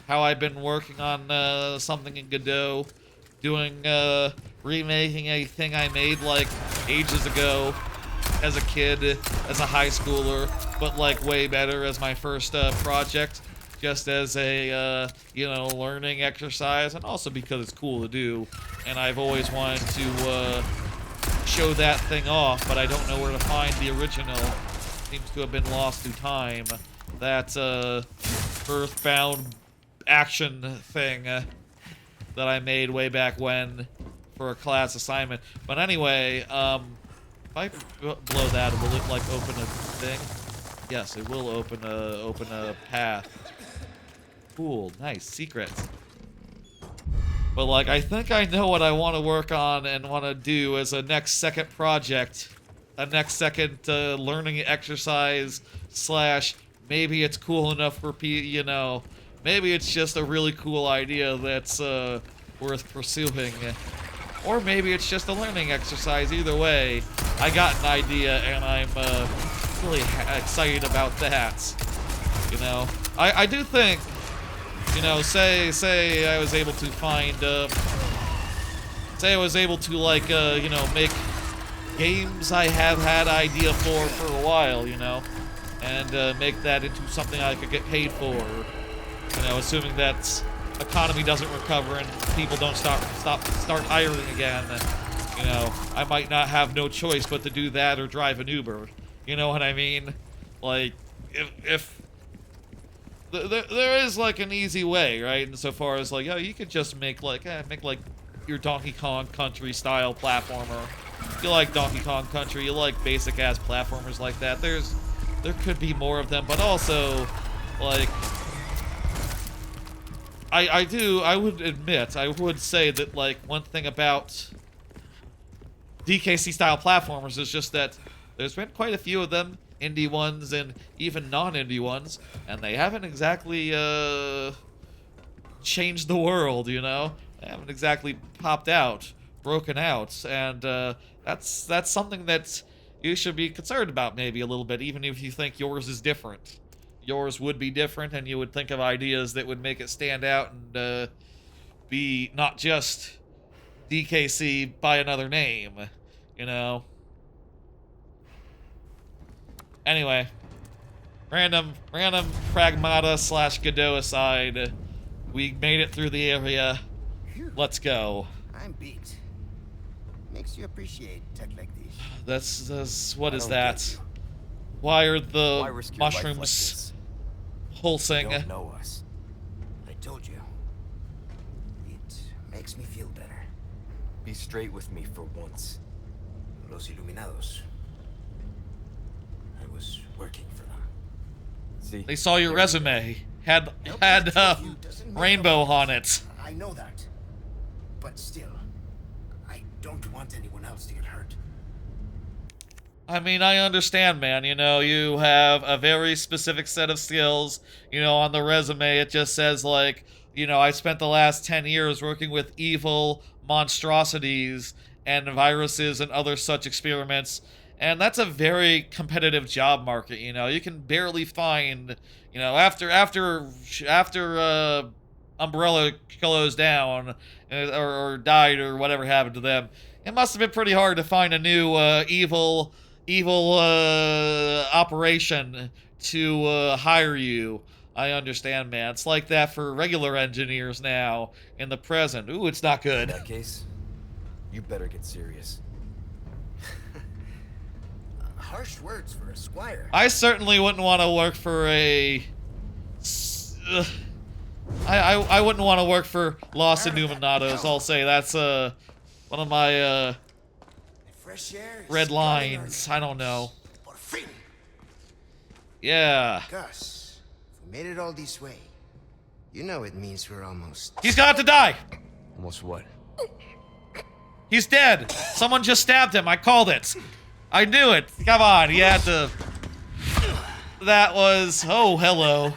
how I've been working on something in Godot, doing remaking a thing I made like ages ago as a kid, as a high schooler, but like way better as my first project, just as a you know, learning exercise, and also because it's cool to do, and I've always wanted to show that thing off, but I don't know where to find the original. Seems to have been lost through time. That earthbound action thing that I made way back when for a class assignment. But anyway, if I blow that, will it like open a thing? Yes, it will open a path. Cool, nice, secret. But like, I think I know what I want to work on and want to do as a next second project, a next second learning exercise slash maybe it's cool enough for you know, maybe it's just a really cool idea that's worth pursuing. or maybe it's just a learning exercise. Either way, I got an idea, and I'm really excited about that. You know, I do think, you know, say I was able to find, say I was able to, like, you know, make games I have had idea for a while, you know, and make that into something I could get paid for, you know, assuming that economy doesn't recover and people don't start hiring again. You know, I might not have no choice but to do that or drive an Uber. You know what I mean? Like, if there is like an easy way, right? Insofar as like, oh, you could just make like your Donkey Kong Country style platformer. If you like Donkey Kong Country, you like basic ass platformers like that. There could be more of them, but also like. I would admit, I would say that, like, one thing about DKC-style platformers is just that there's been quite a few of them, indie ones and even non-indie ones, and they haven't exactly, changed the world, you know? They haven't exactly popped out, broken out, and, that's something that you should be concerned about maybe a little bit, even if you think yours is different. Yours would be different, and you would think of ideas that would make it stand out and be not just DKC by another name, you know? Anyway, random pragmata / Godot aside, we made it through the area. Let's go. I'm beat. Makes you appreciate tech like these. That's what is that? Why are the mushrooms pulsing? You don't know us. I told you. It makes me feel better. Be straight with me for once. Los Iluminados. I was working for them. See? They saw your resume. Had rainbow on it. I know that. But still, I don't want anyone else to get hurt. I mean, I understand, man. You know, you have a very specific set of skills. You know, on the resume, it just says, like, you know, I spent the last 10 years working with evil monstrosities and viruses and other such experiments. And that's a very competitive job market, you know. You can barely find, you know, after Umbrella closed down or died or whatever happened to them, it must have been pretty hard to find a new evil operation to hire you. I understand, man. It's like that for regular engineers now in the present. Ooh, it's not good. In that case, you better get serious. Harsh words for a squire. I certainly wouldn't want to work for a... I wouldn't want to work for Los Illuminados. I'll say that's one of my red lines. I don't know. Yeah. Gus, if we made it all this way, you know it means we're almost... He's got to die. Almost what? He's dead. Someone just stabbed him. I called it. I knew it. Come on, he had to... That was... Oh, hello.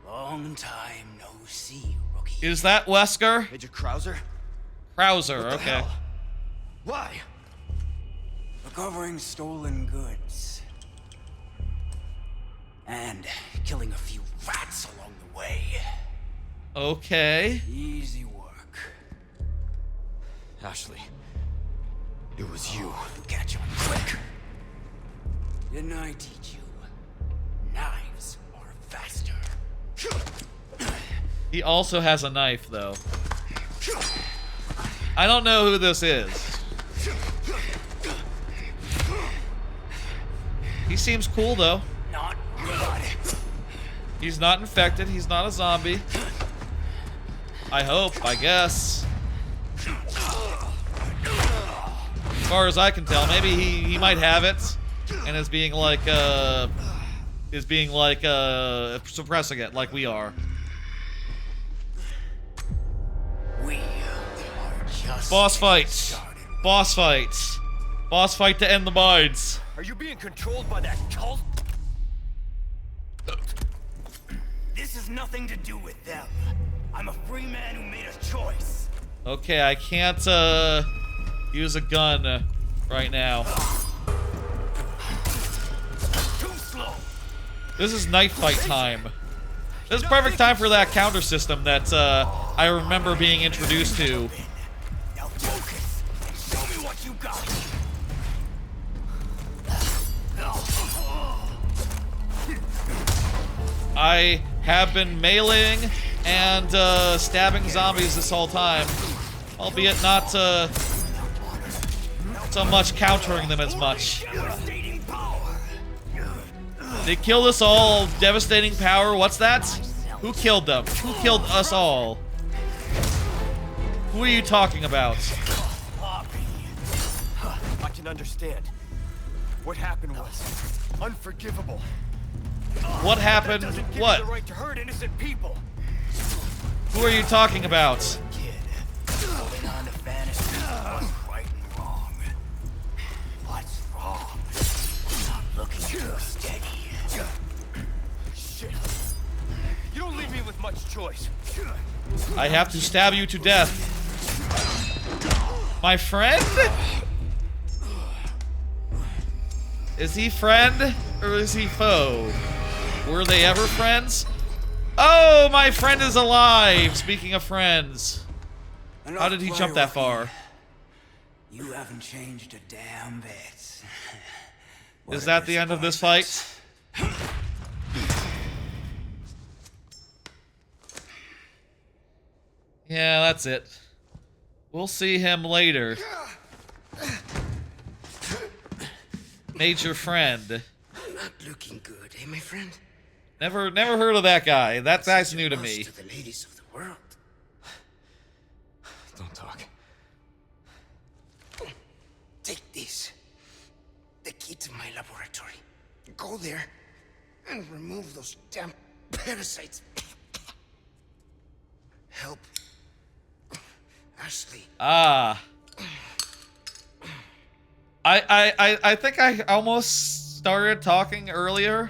Long time no see, rookie. Is that Wesker? Major Krauser? Krauser, What the okay. hell? Why? Recovering stolen goods. And killing a few rats along the way. Okay. Easy work. Ashley, it was you. You catch on quick. Didn't I teach you? Knives are faster. He also has a knife, though. I don't know who this is. He seems cool, though. Not good. He's not infected. He's not a zombie. I hope, I guess. As far as I can tell, maybe he might have it and is being like suppressing it like we are. We are just Boss fight. Boss fight. Boss fight to end the mines. Are you being controlled by that cult? This has nothing to do with them. I'm a free man who made a choice. Okay, I can't use a gun right now. This is knife fight time. This is perfect time for that counter system that I remember being introduced to. Now focus. Show me what you got. I have been meleeing and stabbing zombies this whole time, albeit not so much countering them as much. They killed us all. Devastating power. What's that? Who killed them? Who killed us all? Who are you talking about? I can understand. What happened was unforgivable. What happened? That doesn't give What? you the right to hurt innocent people. Who are you talking about? Holding on to fantasy. What's right and wrong? What's wrong? Not looking too steady. Shit. You don't leave me with much choice. I have to stab you to death. My friend? Is he friend or is he foe? Were they ever friends? Oh, my friend is alive! Speaking of friends. How did he jump that far? You haven't changed a damn bit. Is that the end of this fight? Yeah, that's it. We'll see him later. Major friend. Not looking good, eh, my friend? Never heard of that guy. That guy's new to me. To the ladies of the world. Don't talk. Take this. The key to my laboratory. Go there and remove those damn parasites. Help Ashley. Ah. I think I almost started talking earlier,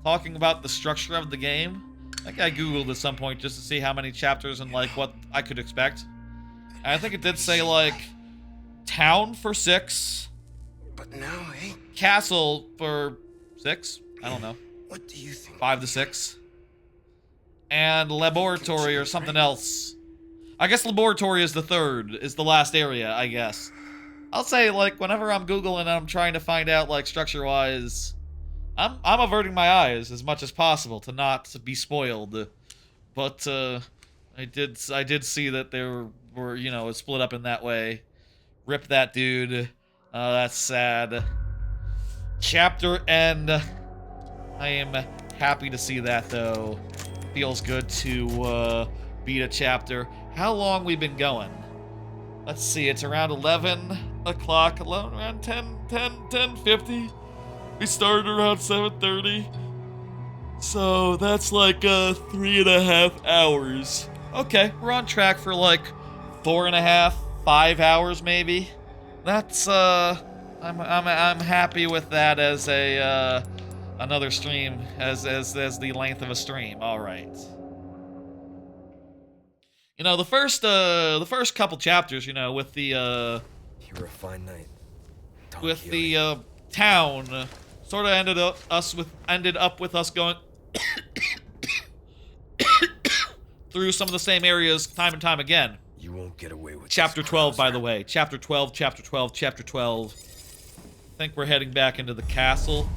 talking about the structure of the game. I think I googled at some point just to see how many chapters and like what I could expect. And I think it did say like town for 6, But now, eh? castle for 6. I don't know, What do you think? 5 to 6, and laboratory or something else. I guess laboratory is the 3rd, is the last area, I guess. I'll say, like, whenever I'm Googling and I'm trying to find out, like, structure-wise, I'm averting my eyes as much as possible to not be spoiled. But, I did see that there were, you know, split up in that way. Rip that dude. That's sad. Chapter end. I am happy to see that, though. Feels good to, beat a chapter. How long we been going? Let's see, it's around 11 o'clock, around 10:50. We started around 7:30. So that's like 3.5 hours. Okay, we're on track for like 4.5, 5 hours maybe. That's I'm happy with that as a another stream as the length of a stream. All right. You know, the first couple chapters, you know, with the You were a fine night. with the town, sort of ended up with us going through some of the same areas time and time again. You won't get away with Chapter this, 12, by Krauser. the way. Chapter 12, chapter 12, chapter 12. I think we're heading back into the castle.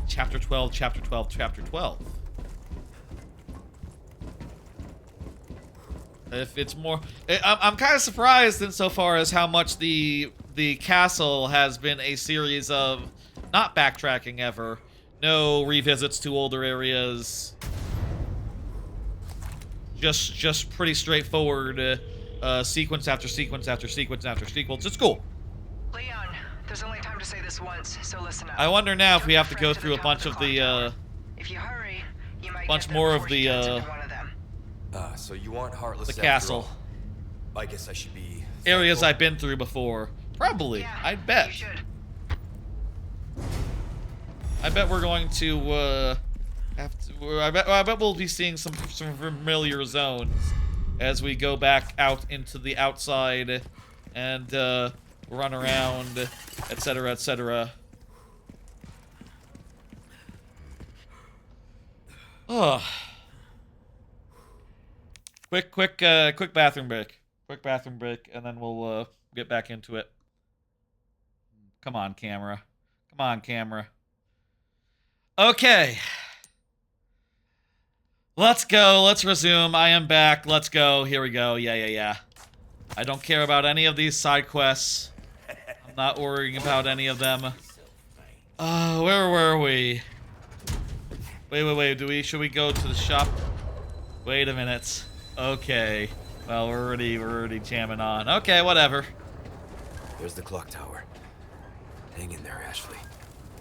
Chapter 12, chapter 12, chapter 12. If it's more, I'm kind of surprised insofar as how much the castle has been a series of not backtracking ever, no revisits to older areas, just pretty straightforward sequence after sequence after sequence after sequence. It's cool. Leon, there's only time to say this once, so listen up. I wonder now if we have to go Turn through a top bunch of the Clocktower. If you hurry, you might bunch get there more of before she the turns into one of them. So you aren't heartless the after castle all. I guess I should be areas thankful. I've been through before. Probably, Yeah, I You bet. should. I bet we're going to have to. I bet we'll be seeing some familiar zones. as we go back out into the outside and run around, etc., etc. Oh. Quick bathroom break. Quick bathroom break, and then we'll get back into it. Come on, camera. Come on, camera. Okay. Let's go. Let's resume. I am back. Let's go. Here we go. Yeah. I don't care about any of these side quests. I'm not worrying about any of them. Where were we? Wait. Should we go to the shop? Wait a minute. Okay. Well, we're already jamming on. Okay, whatever. There's the Clocktower. Hang in there, Ashley.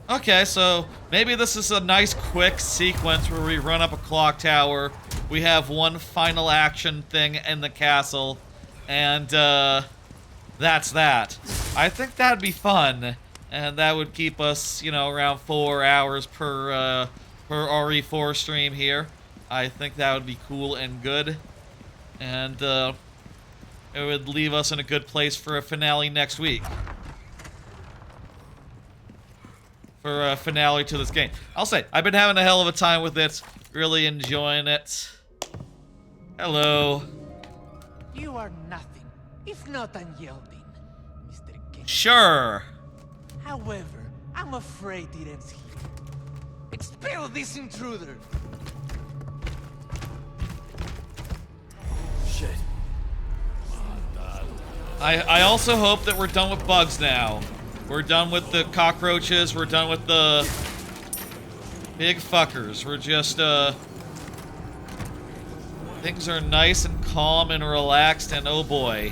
Okay, so maybe this is a nice quick sequence where we run up a Clocktower. We have one final action thing in the castle, and that's that. I think that'd be fun, and that would keep us, you know, around 4 hours per RE4 stream here. I think that would be cool and good, and it would leave us in a good place for a finale next week. For a finale to this game. I'll say, I've been having a hell of a time with it. Really enjoying it. Hello. You are nothing, if not unyielding, Mr. King. Sure. However, I'm afraid it ends here. Expel this intruder! Shit. I also hope that we're done with bugs now. We're done with the cockroaches. We're done with the big fuckers. We're just, things are nice and calm and relaxed, and oh boy.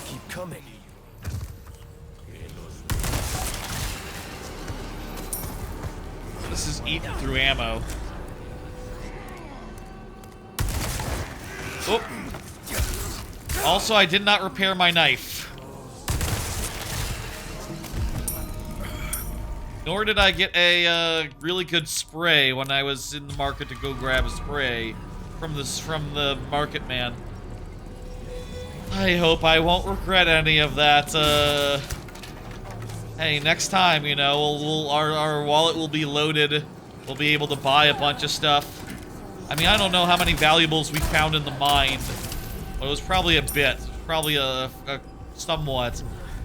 Keep coming. This is eating through ammo. Oh. Also, I did not repair my knife. Nor did I get a really good spray when I was in the market to go grab a spray from the market man. I hope I won't regret any of that. Hey, next time, you know, our wallet will be loaded. We'll be able to buy a bunch of stuff. I mean, I don't know how many valuables we found in the mine, but it was probably a bit. Probably a somewhat.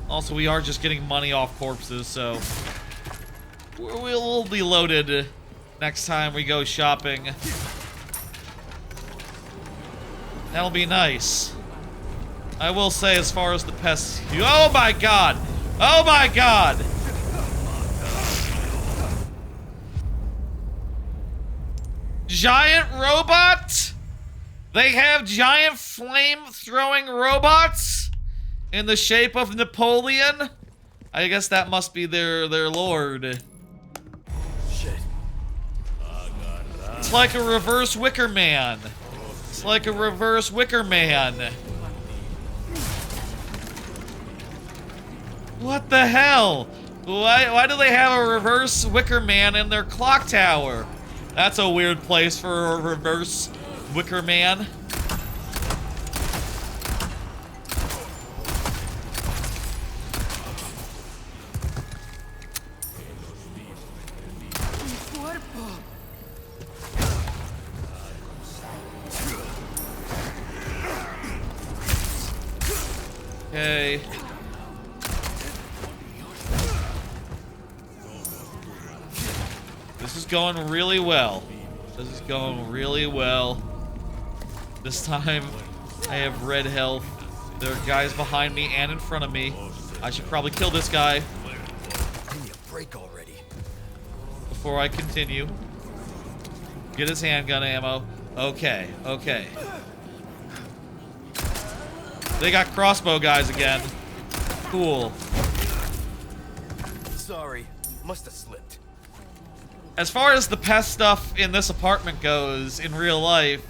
Also, we are just getting money off corpses, so we'll be loaded next time we go shopping. That'll be nice. I will say, as far as the pests... Oh my god! Oh my god! Giant robot? They have giant flame-throwing robots in the shape of Napoleon? I guess that must be their lord. Shit. It's like a reverse Wicker Man. It's like a reverse Wicker Man. What the hell? Why do they have a reverse Wicker Man in their clock tower? That's a weird place for a reverse Wicker Man. Okay. This is going really well. This is going really well. This time, I have red health. There are guys behind me and in front of me. I should probably kill this guy Give me a break already. before I continue. Get his handgun ammo. Okay, okay. They got crossbow guys again. Cool. Sorry, must have slipped. As far as the pest stuff in this apartment goes, in real life,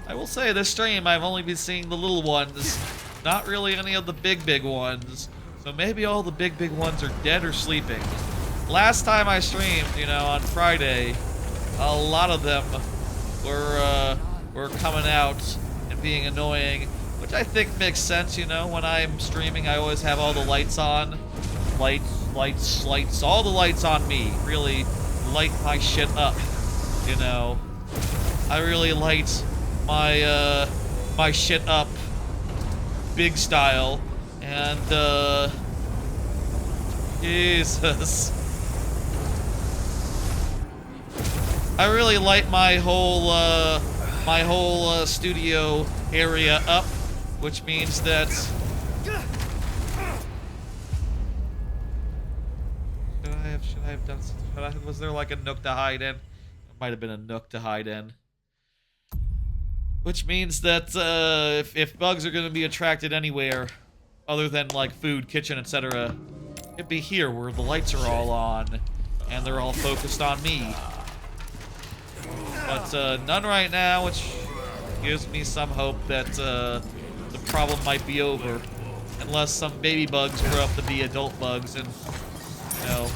I will say this stream I've only been seeing the little ones, not really any of the big ones. So maybe all the big ones are dead or sleeping. Last time I streamed, you know, on Friday, a lot of them were coming out and being annoying, which I think makes sense, you know. When I'm streaming, I always have all the lights on. Lights, all the lights on me. Really light my shit up, you know. I really light my, my shit up big style, and, Jesus. I really light my whole studio area up, which means that was there like a nook to hide in? There might have been a nook to hide in. Which means that if bugs are going to be attracted anywhere other than like food, kitchen, etc., it'd be here where the lights are all on and they're all focused on me. But none right now, which gives me some hope that the problem might be over. Unless some baby bugs grow up to be adult bugs and, you know,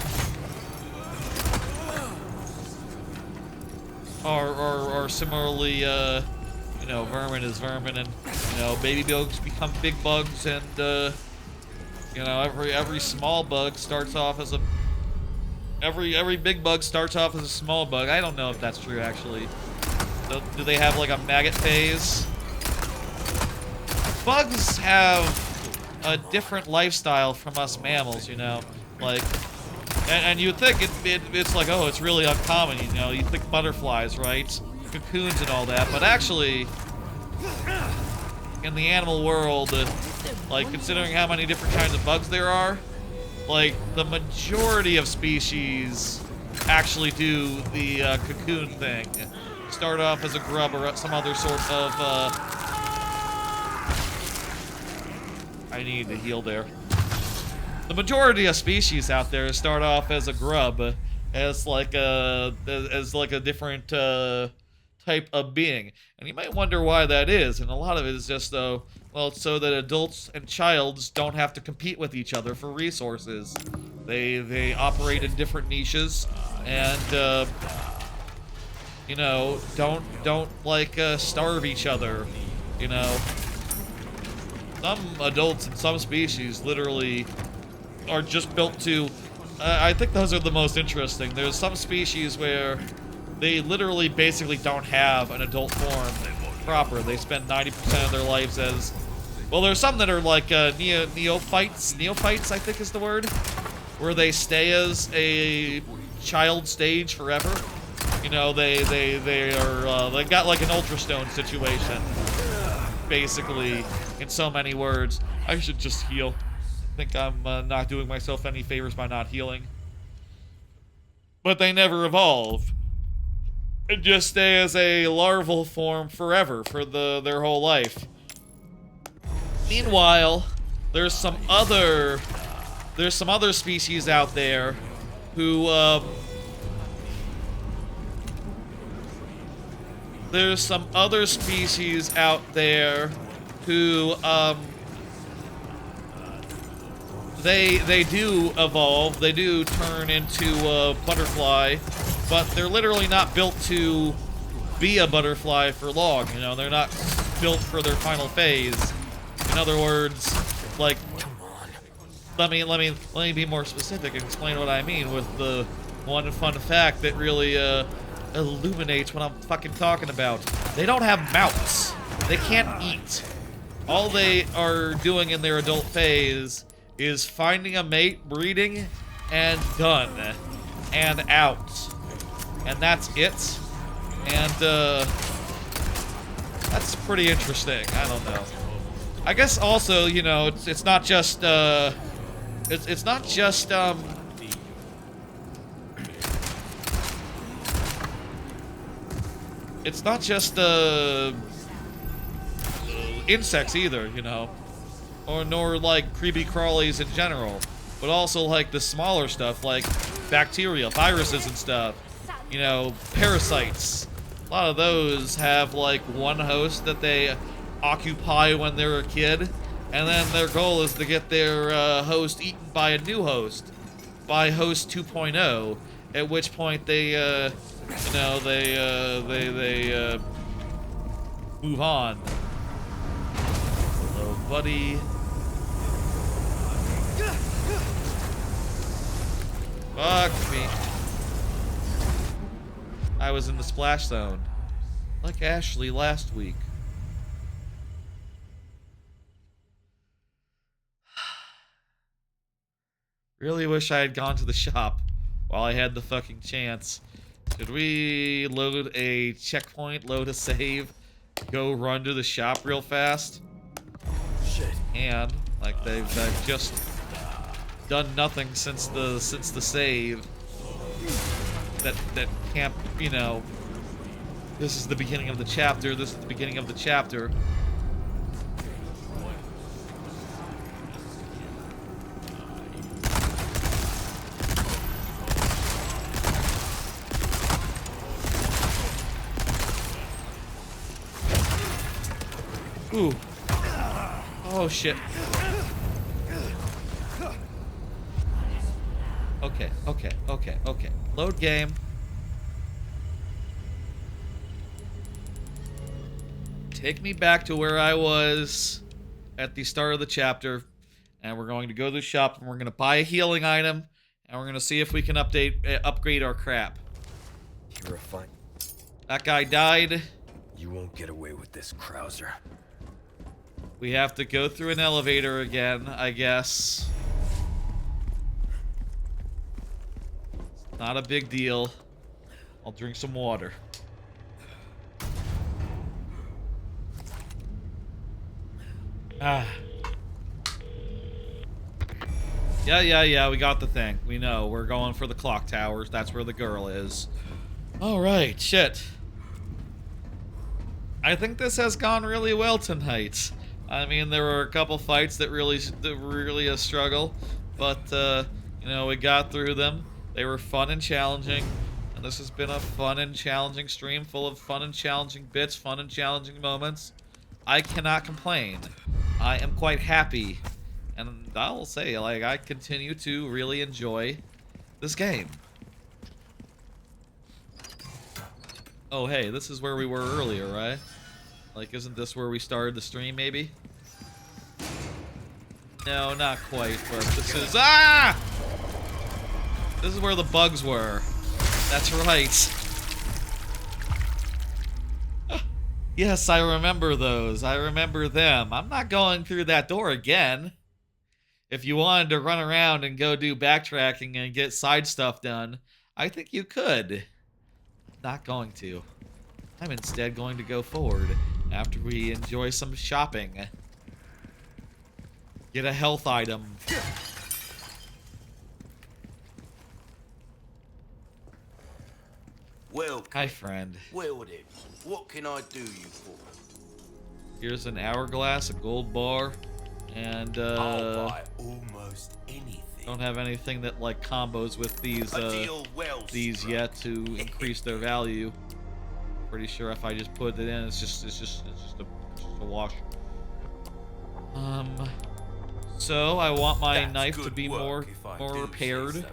or similarly, you know, vermin is vermin, and, you know, baby bugs become big bugs, and, you know, every small bug starts off as a... Every big bug starts off as a small bug. I don't know if that's true, actually. Do they have, like, a maggot phase? Bugs have a different lifestyle from us mammals, you know? Like, and you'd think it's like, oh, it's really uncommon, you know? You think butterflies, right? Cocoons and all that, but actually, in the animal world, like, considering how many different kinds of bugs there are, like, the majority of species actually do the cocoon thing. Start off as a grub or some other sort of, I need to heal there. The majority of species out there start off as a grub, as like a different type of being. And you might wonder why that is, and a lot of it is just, well, it's so that adults and childs don't have to compete with each other for resources. They operate in different niches, and, you know, don't like, starve each other, you know. Some adults in some species literally are just built to, I think those are the most interesting. There's some species where they literally basically don't have an adult form proper. They spend 90% of their lives as, well, there's some that are like neophytes, I think is the word, where they stay as a child stage forever. You know, they got like an Ultra Stone situation, basically, in so many words. I should just heal. I think I'm not doing myself any favors by not healing. But they never evolve. And just stay as a larval form forever, for their whole life. Meanwhile, there's some other species out there who, there's some other species out there who, they do evolve, they do turn into a butterfly, but they're literally not built to be a butterfly for long, you know, they're not built for their final phase. In other words, like, let me be more specific and explain what I mean with the one fun fact that really, illuminates what I'm fucking talking about. They don't have mouths. They can't eat. All they are doing in their adult phase is finding a mate, breeding, and done. And out. And that's it. And, that's pretty interesting. I don't know. I guess also, you know, it's not just, it's not just, it's not just, insects either, you know, nor like creepy crawlies in general, but also like the smaller stuff like bacteria, viruses and stuff, you know, parasites. A lot of those have like one host that they occupy when they're a kid, and then their goal is to get their host eaten by a new host, by host 2.0. At which point they, you know, they move on. Hello, buddy. Fuck me. I was in the splash zone, like Ashley last week. Really wish I had gone to the shop while I had the fucking chance. Should we load a checkpoint, load a save, go run to the shop real fast? Shit. And like they've just done nothing since the save. That can't, you know. This is the beginning of the chapter. This is the beginning of the chapter. Ooh. Oh shit. Okay. Load game. Take me back to where I was at the start of the chapter, and we're going to go to the shop and we're going to buy a healing item, and we're going to see if we can upgrade our crap. You're a fine. That guy died. You won't get away with this, Krauser. We have to go through an elevator again, I guess. It's not a big deal. I'll drink some water. Ah. Yeah, we got the thing. We know. We're going for the Clocktowers. That's where the girl is. Alright, shit. I think this has gone really well tonight. I mean, there were a couple fights that were really a struggle, but, you know, we got through them. They were fun and challenging, and this has been a fun and challenging stream full of fun and challenging bits, fun and challenging moments. I cannot complain. I am quite happy, and I'll say, like, I continue to really enjoy this game. Oh, hey, this is where we were earlier, right? Like, isn't this where we started the stream, maybe? No, not quite, but this is... Ah! This is where the bugs were. That's right. Yes, I remember those. I remember them. I'm not going through that door again. If you wanted to run around and go do backtracking and get side stuff done, I think you could. Not going to. I'm instead going to go forward after we enjoy some shopping. Get a health item. Well, hi, friend. Well then, what can I do you for? Here's an hourglass, a gold bar, and I'll buy almost anything. Don't have anything that like combos with these yet to increase their value. Pretty sure if I just put it in, it's just a wash. So I want my knife to be more repaired.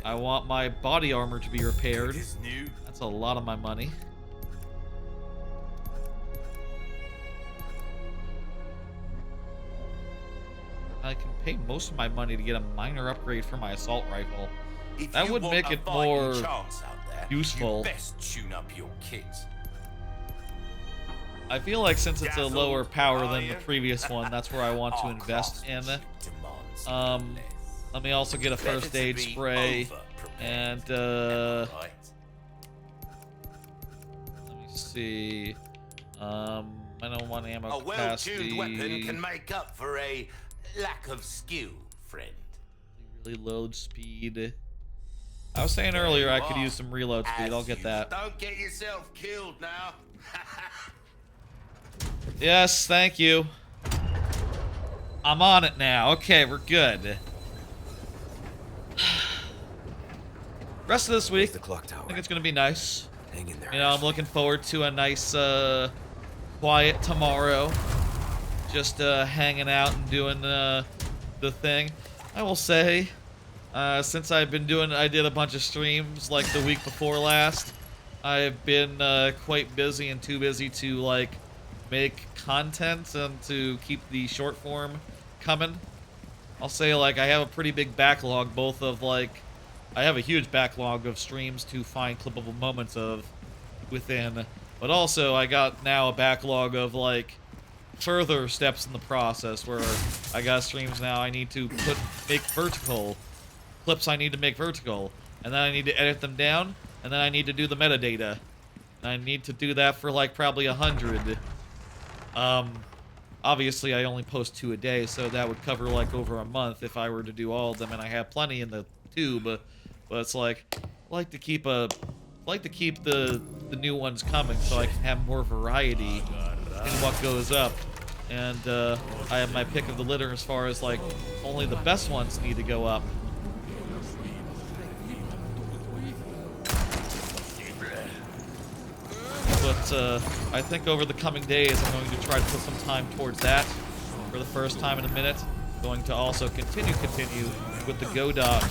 I want my body armor to be repaired. That's a lot of my money. I can pay most of my money to get a minor upgrade for my assault rifle. That would make it more useful. You best tune up your kit. I feel like since it's a lower power than the previous one, that's where I want to invest in. Let me also get a first aid spray, and let me see. I don't want ammo capacity. A well-tuned weapon can make up for a lack of skill, friend. Really load speed. I was saying earlier I could use some reload speed. I'll get that. Don't get yourself killed now. Yes, thank you. I'm on it now. Okay, we're good. Rest of this week, I think it's gonna be nice. Hang in there. You know, I'm looking forward to a nice, quiet tomorrow. just hanging out and doing the thing. I will say, since I did a bunch of streams like the week before last. I've been quite busy and too busy to like make content and to keep the short form coming. I'll say like I have a pretty big backlog, both of like I have a huge backlog of streams to find clippable moments of within, but also I got now a backlog of like further steps in the process where I got streams now I need to make vertical clips. I need to make vertical, and then I need to edit them down, and then I need to do the metadata, and I need to do that for like probably 100. Obviously I only post 2 a day, so that would cover like over a month if I were to do all of them, and I have plenty in the tube, but it's like I like to keep the new ones coming so I can have more variety in what goes up. And I have my pick of the litter as far as like only the best ones need to go up. But I think over the coming days I'm going to try to put some time towards that for the first time in a minute. Going to also continue with the Godot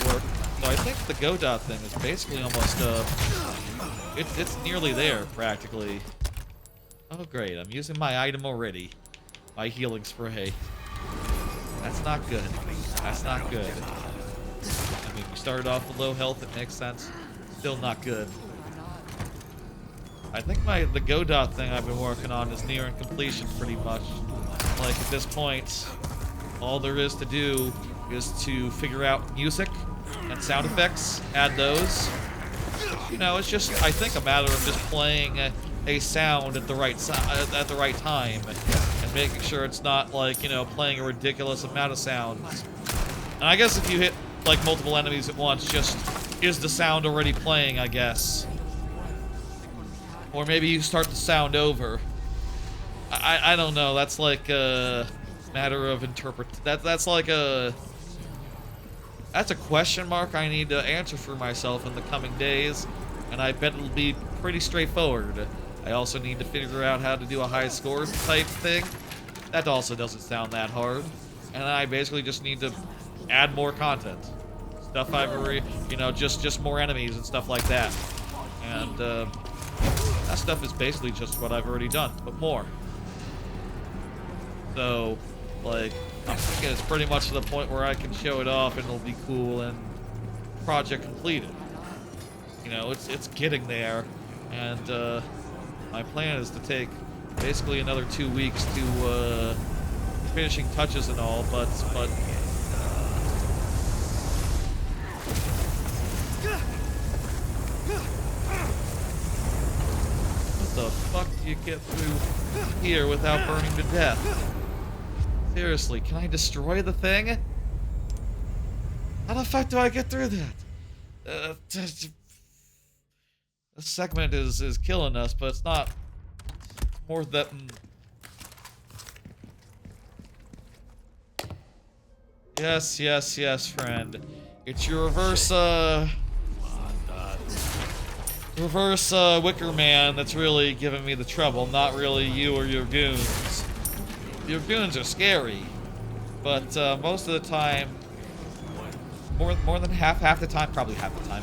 work. So I think the Godot thing is basically almost it's nearly there practically. Oh great, I'm using my item already. My healing spray. That's not good. That's not good. I mean, we started off with low health, it makes sense. Still not good. I think the Godot thing I've been working on is nearing completion pretty much. Like at this point, all there is to do is to figure out music and sound effects, add those. You know, it's just, I think, a matter of just playing a sound at the right time and making sure it's not like, you know, playing a ridiculous amount of sounds. And I guess if you hit like multiple enemies at once, just is the sound already playing, I guess. Or maybe you start the sound over. I don't know. That's like a matter of that's like a question mark I need to answer for myself in the coming days, and I bet it'll be pretty straightforward. I also need to figure out how to do a high score type thing. That also doesn't sound that hard, and I basically just need to add more content, stuff I've already, you know, just more enemies and stuff like that, and that stuff is basically just what I've already done, but more. So, like, I'm thinking it's pretty much to the point where I can show it off and it'll be cool and project completed. You know, it's getting there, and my plan is to take basically another 2 weeks to finishing touches and all, but what the fuck do you get through here without burning to death? Seriously, can I destroy the thing? How the fuck do I get through that? This segment is killing us, but it's not more than... Yes, friend. It's your reverse Wicker Man that's really giving me the trouble, not really you or your goons. Your goons are scary, but most of the time, more than half the time, probably half the time,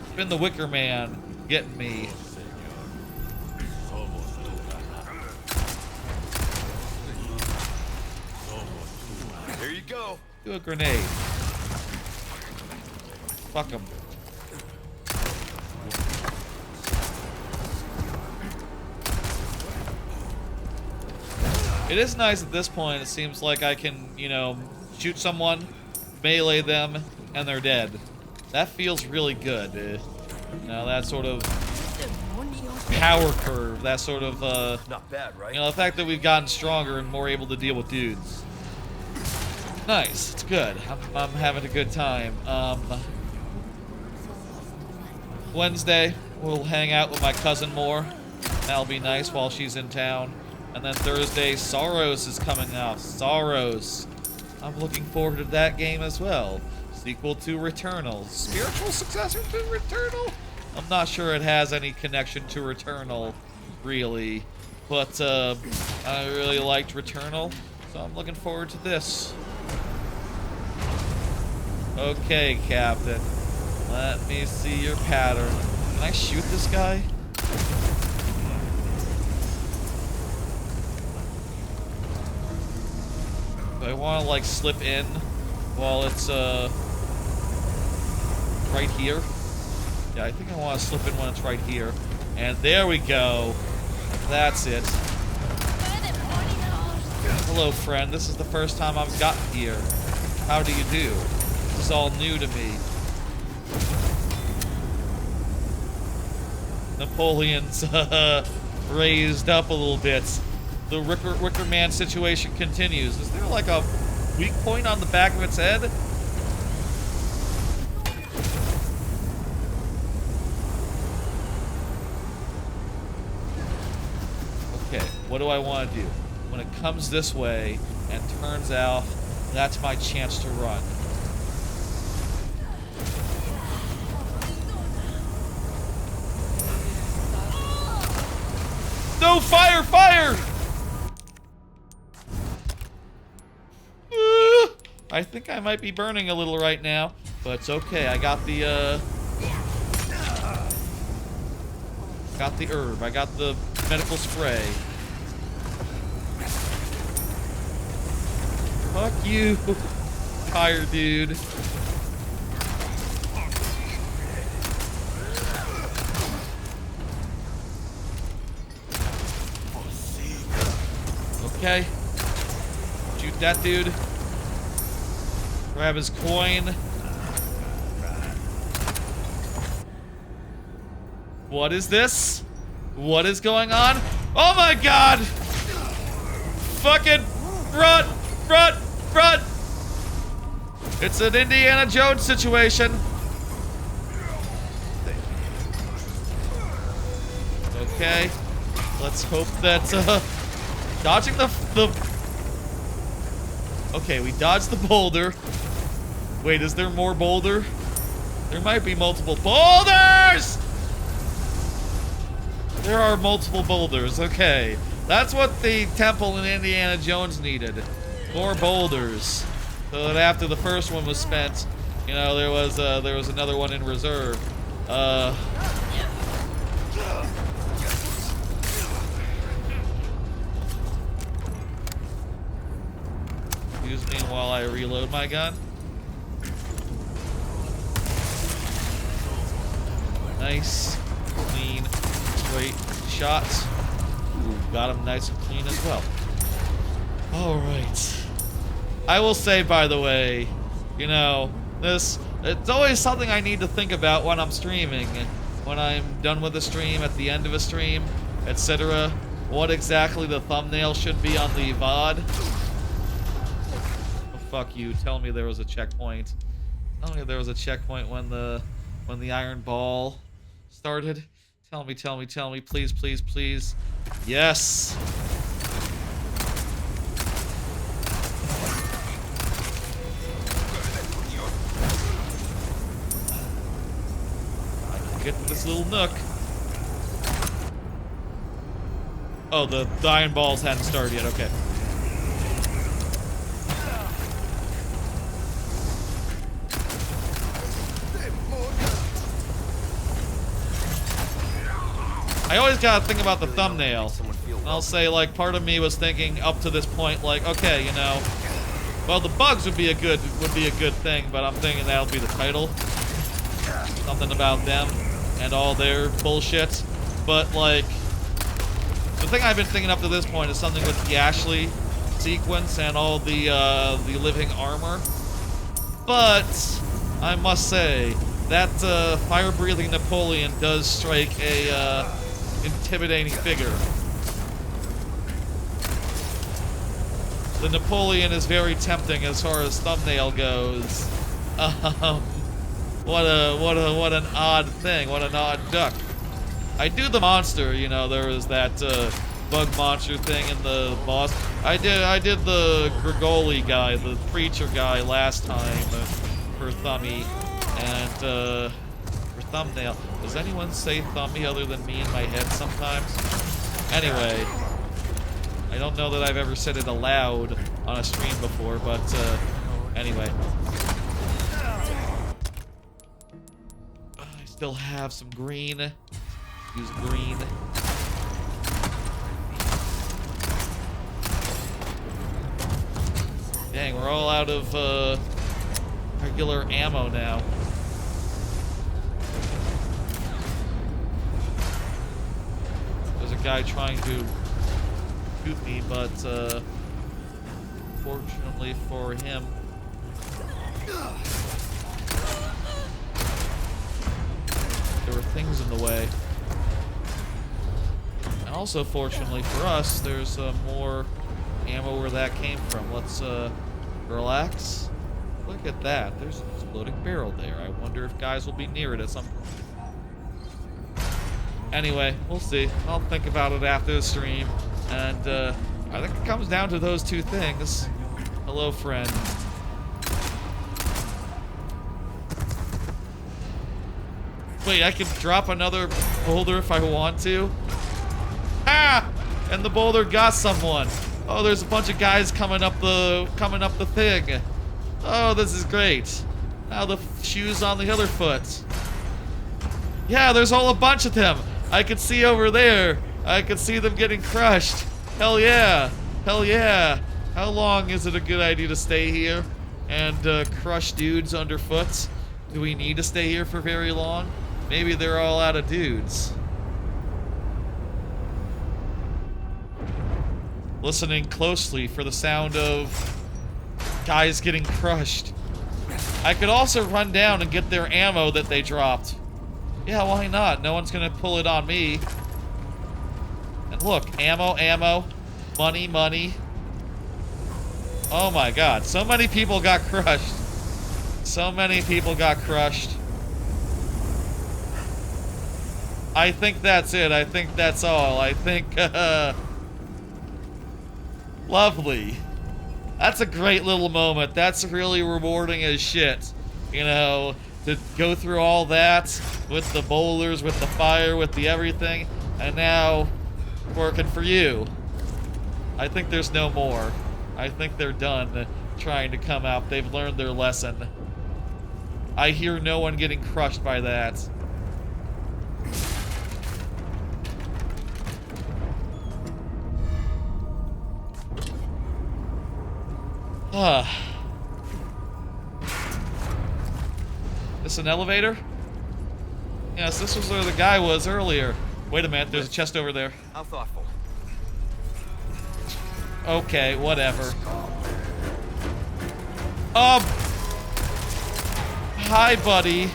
it's been the Wicker Man getting me. There you go. Do a grenade. Fuck him. It is nice at this point, it seems like I can, you know, shoot someone, melee them, and they're dead. That feels really good. You know, that sort of power curve, that sort of, not bad, right? you know, the fact that we've gotten stronger and more able to deal with dudes. Nice, it's good. I'm having a good time. Wednesday, we'll hang out with my cousin more. That'll be nice while she's in town. And then Thursday, Sorrows is coming out. Sorrows. I'm looking forward to that game as well. Sequel to Returnal. Spiritual successor to Returnal? I'm not sure it has any connection to Returnal, really. but I really liked Returnal, so I'm looking forward to this. Okay, Captain. Let me see your pattern. Can I shoot this guy? Do I want to, like, slip in while it's, right here? Yeah, I think I want to slip in when it's right here. And there we go. That's it. Hello, friend. This is the first time I've gotten here. How do you do? This is all new to me. Napoleon's raised up a little bit. The Wicker Man situation continues. Is there like a weak point on the back of its head? Okay, what do I want to do? When it comes this way and turns out that's my chance to run. No, fire, fire! I think I might be burning a little right now, but it's okay. I got the herb. I got the medical spray. Fuck you, fire dude. Okay. Shoot that dude. Grab his coin. What is this? What is going on? Oh my god! Fucking run! Run! Run! It's an Indiana Jones situation. Okay. Let's hope that, dodging the... Okay, we dodged the boulder. Wait, is there more boulder? There might be multiple boulders! There are multiple boulders, okay. That's what the temple in Indiana Jones needed. More boulders. So that after the first one was spent, you know, there was another one in reserve. Excuse me while I reload my gun. Nice, clean, straight shots. Ooh, got him nice and clean as well. Alright. I will say, by the way, you know, it's always something I need to think about when I'm streaming. When I'm done with a stream, at the end of a stream, etc. What exactly the thumbnail should be on the VOD. Oh, fuck you. Tell me there was a checkpoint. Tell me there was a checkpoint when the iron ball started. Tell me, please, please, please. Yes! I can get to this little nook. Oh, the iron balls hadn't started yet, okay. I always gotta think about the thumbnail. And I'll say, like, part of me was thinking up to this point, like, okay, you know, well, the bugs would be a good thing, but I'm thinking that'll be the title. Something about them and all their bullshit. But, like, the thing I've been thinking up to this point is something with the Ashley sequence and all the living armor. But I must say that fire-breathing Napoleon does strike a intimidating figure. The Napoleon is very tempting as far as thumbnail goes. What an odd thing. What an odd duck. I do the monster, you know, there was that bug monster thing in the boss. I did the Grigoli guy, the preacher guy last time for Thummy. And for thumbnail. Does anyone say Thummy other than me in my head sometimes? Anyway, I don't know that I've ever said it aloud on a stream before, but anyway. I still have some green. Use green. Dang, we're all out of regular ammo now. There's a guy trying to shoot me, but fortunately for him, there were things in the way. And also, fortunately for us, there's more ammo where that came from. Let's relax. Look at that. There's an exploding barrel there. I wonder if guys will be near it at some point. Anyway, we'll see. I'll think about it after the stream. And I think it comes down to those two things. Hello, friend. Wait, I can drop another boulder if I want to? Ah! And the boulder got someone. Oh, there's a bunch of guys coming up the thing. Oh, this is great. Now the shoe's on the other foot. Yeah, there's all a bunch of them. I can see over there. I can see them getting crushed. Hell yeah. Hell yeah. How long is it a good idea to stay here and crush dudes underfoot? Do we need to stay here for very long? Maybe they're all out of dudes. Listening closely for the sound of guys getting crushed. I could also run down and get their ammo that they dropped. Yeah, why not? No one's gonna pull it on me. And look, ammo, ammo, money, money. Oh my god, so many people got crushed. So many people got crushed. I think that's it. I think that's all. I think, lovely. That's a great little moment. That's really rewarding as shit. You know, to go through all that with the boulders, with the fire, with the everything, and now working for you. I think there's no more. I think they're done trying to come out. They've learned their lesson. I hear no one getting crushed by that. This an elevator? Yes, this was where the guy was earlier. Wait a minute, there's a chest over there. How thoughtful. Okay, whatever. Hi, buddy.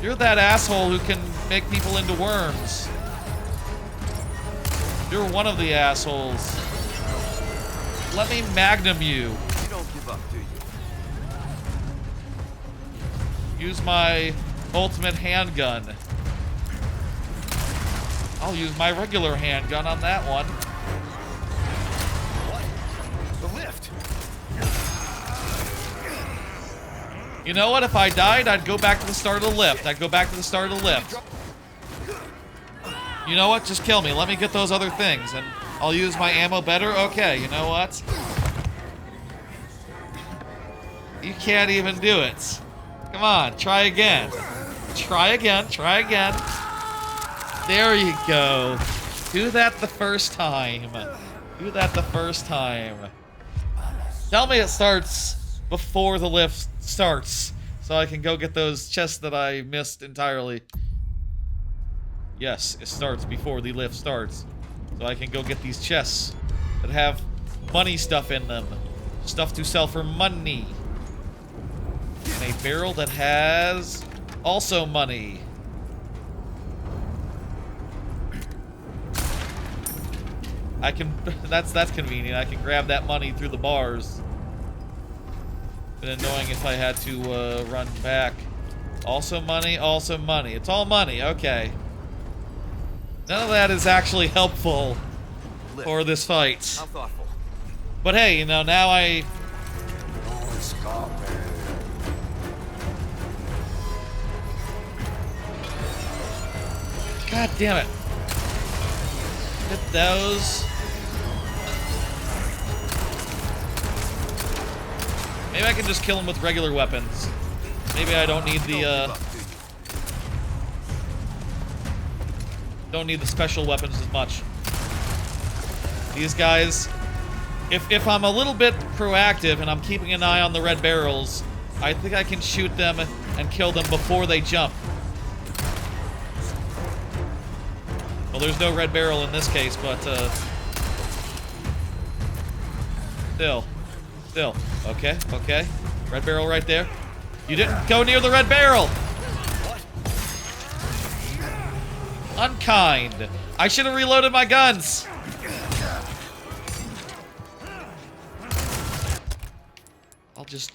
You're that asshole who can make people into worms. You're one of the assholes. Let me magnum you. You don't give up, do you? Use my ultimate handgun. I'll use my regular handgun on that one. The lift. You know what? If I died, I'd go back to the start of the lift. I'd go back to the start of the lift. You know what? Just kill me. Let me get those other things, and I'll use my ammo better. Okay, you know what? You can't even do it. Come on, try again. Try again, try again. There you go. Do that the first time. Do that the first time. Tell me it starts before the lift starts, so I can go get those chests that I missed entirely. Yes, it starts before the lift starts, so I can go get these chests that have money stuff in them. Stuff to sell for money. And a barrel that has also money. I can, that's convenient. I can grab that money through the bars. Been annoying if I had to run back. Also money, also money. It's all money, okay. None of that is actually helpful for this fight. How thoughtful. But hey, you know, now I... God damn it. Hit those. Maybe I can just kill him with regular weapons. Maybe I don't need the, don't need the special weapons as much. These guys, if I'm a little bit proactive and I'm keeping an eye on the red barrels, I think I can shoot them and kill them before they jump. Well, there's no red barrel in this case, but, Still. Okay. Red barrel right there. You didn't go near the red barrel! Unkind. I should have reloaded my guns.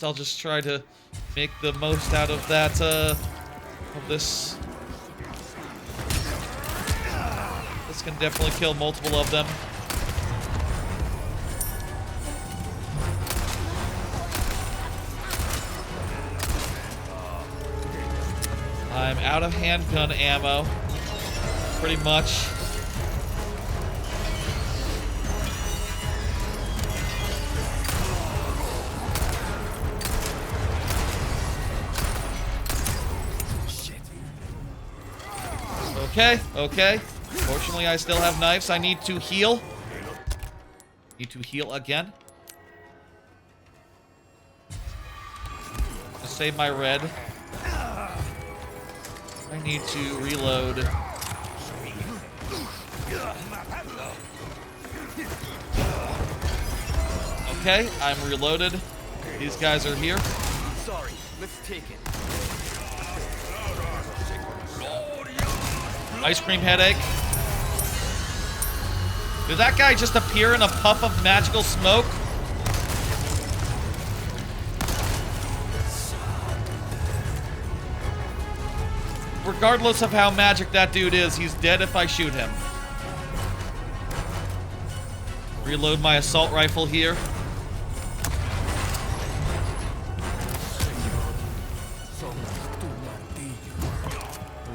I'll just try to make the most out of that, of this. This can definitely kill multiple of them. I'm out of handgun ammo. Pretty much. Okay. Fortunately, I still have knives. I need to heal. Need to heal again. To save my red. I need to reload. Okay, I'm reloaded. These guys are here. Sorry, let's take it. Ice cream headache. Did that guy just appear in a puff of magical smoke? Regardless of how magic that dude is, he's dead if I shoot him. Reload my assault rifle here.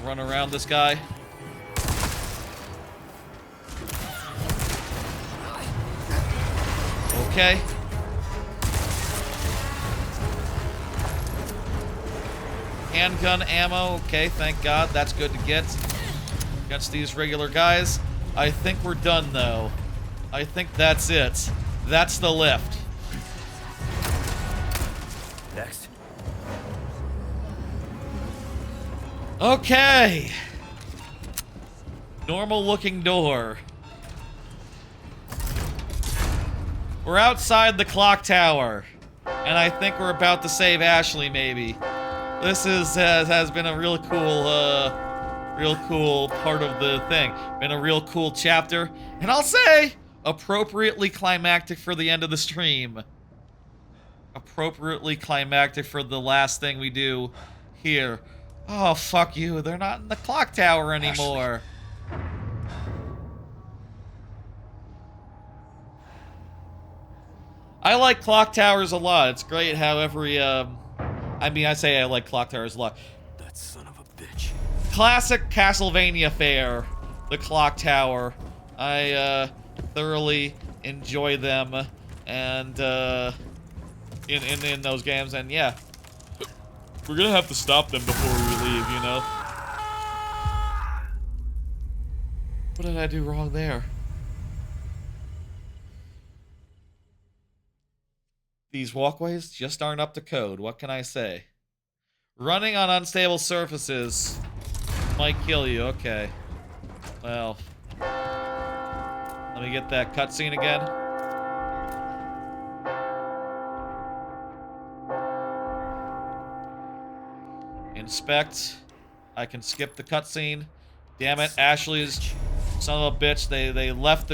Run around this guy. Okay. Handgun ammo. Okay, thank God. That's good to get against these regular guys. I think we're done, though. I think that's it. That's the lift. Next. Okay. Normal looking door. We're outside the Clocktower. And I think we're about to save Ashley, maybe. This has been a real cool part of the thing. Been a real cool chapter. And I'll say, appropriately climactic for the end of the stream. Appropriately climactic for the last thing we do here. Oh, fuck you. They're not in the Clocktower anymore. I like clock towers a lot. It's great how every, I say I like clock towers a lot. That son of a bitch. Classic Castlevania fare, the clock tower. I, thoroughly enjoy them, and, in those games, and yeah. We're gonna have to stop them before we leave, you know? What did I do wrong there? These walkways just aren't up to code. What can I say? Running on unstable surfaces might kill you. Okay. Well. Let me get that cutscene again. Inspect. I can skip the cutscene. Damn it, Ashley's son of a bitch. They left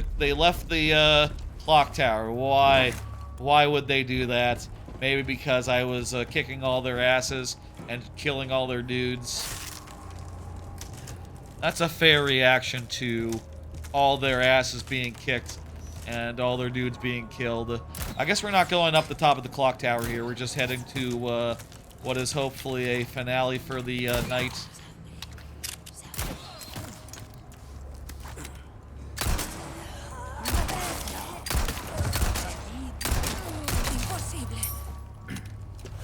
the clock tower. Why? Why would they do that? Maybe because I was kicking all their asses and killing all their dudes. That's a fair reaction to all their asses being kicked and all their dudes being killed. I guess we're not going up the top of the clock tower here. We're just heading to what is hopefully a finale for the night.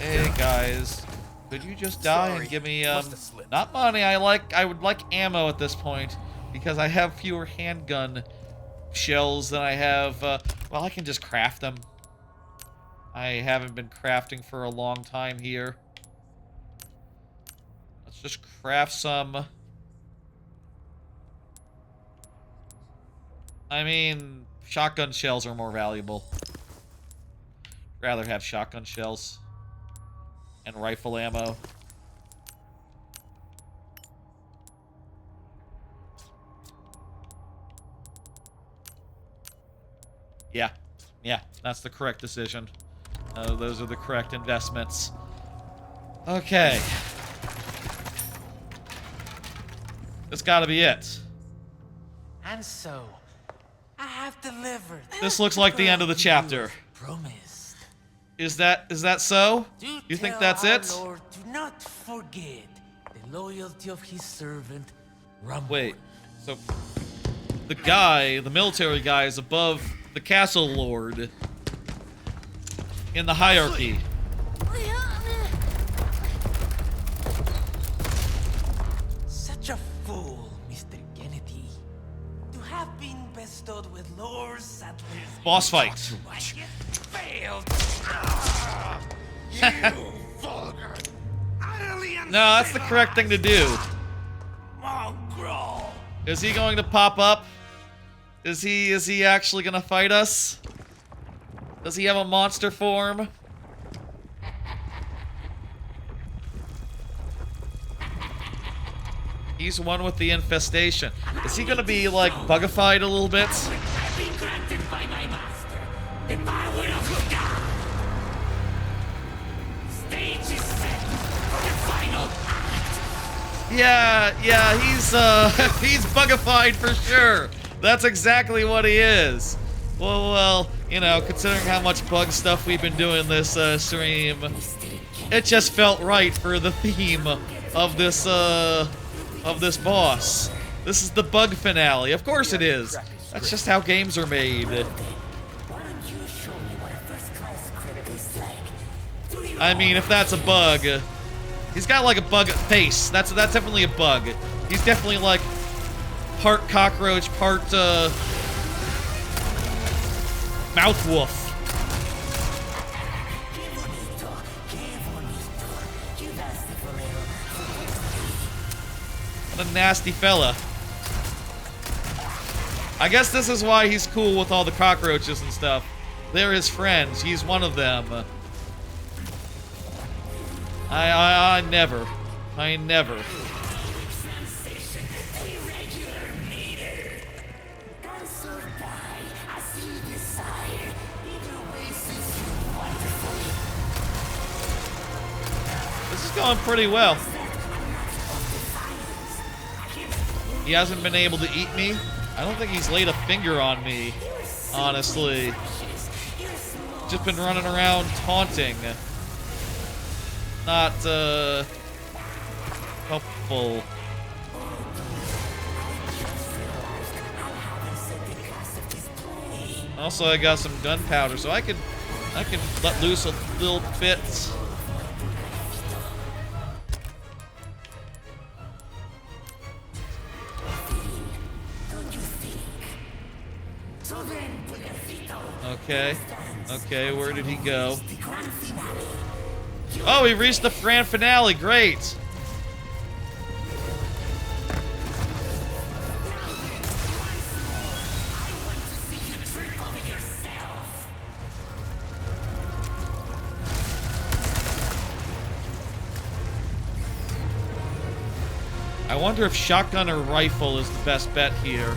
Hey guys, could you just die and give me not money? I would like ammo at this point because I have fewer handgun shells than I have. Well, I can just craft them. I haven't been crafting for a long time here. Let's just craft some. I mean, shotgun shells are more valuable. Rather have shotgun shells and rifle ammo. Yeah, that's the correct decision. Those are the correct investments. Okay. That's gotta be it. And so, I have delivered. This looks like the end of the chapter. Promised. Is that so? You think that's it? Lord, do not forget the loyalty of his servant, Ramon. Wait, so the military guy is above the castle lord in the hierarchy. Such a fool, Mr. Kennedy. To have been bestowed with Lord Sadler's Boss fight. Failed. No, that's the correct thing to do. Mongrel. Is he going to pop up? Is he actually gonna fight us? Does he have a monster form? He's one with the infestation. Is he gonna be like bugified a little bit? Yeah, he's bugified for sure. That's exactly what he is. Well, you know, considering how much bug stuff we've been doing this stream, it just felt right for the theme of this boss. This is the bug finale. Of course it is. That's just how games are made. I mean, if that's a bug, he's got like a bug face. That's definitely a bug. He's definitely like part cockroach, part mouth wolf. What a nasty fella. I guess this is why he's cool with all the cockroaches and stuff. They're his friends. He's one of them. I never. This is going pretty well. He hasn't been able to eat me. I don't think he's laid a finger on me, honestly. Just been running around taunting. Not, helpful. Also, I got some gunpowder, so I could let loose a little bit. Okay, where did he go? Oh, he reached the grand finale, great! I wonder if shotgun or rifle is the best bet here.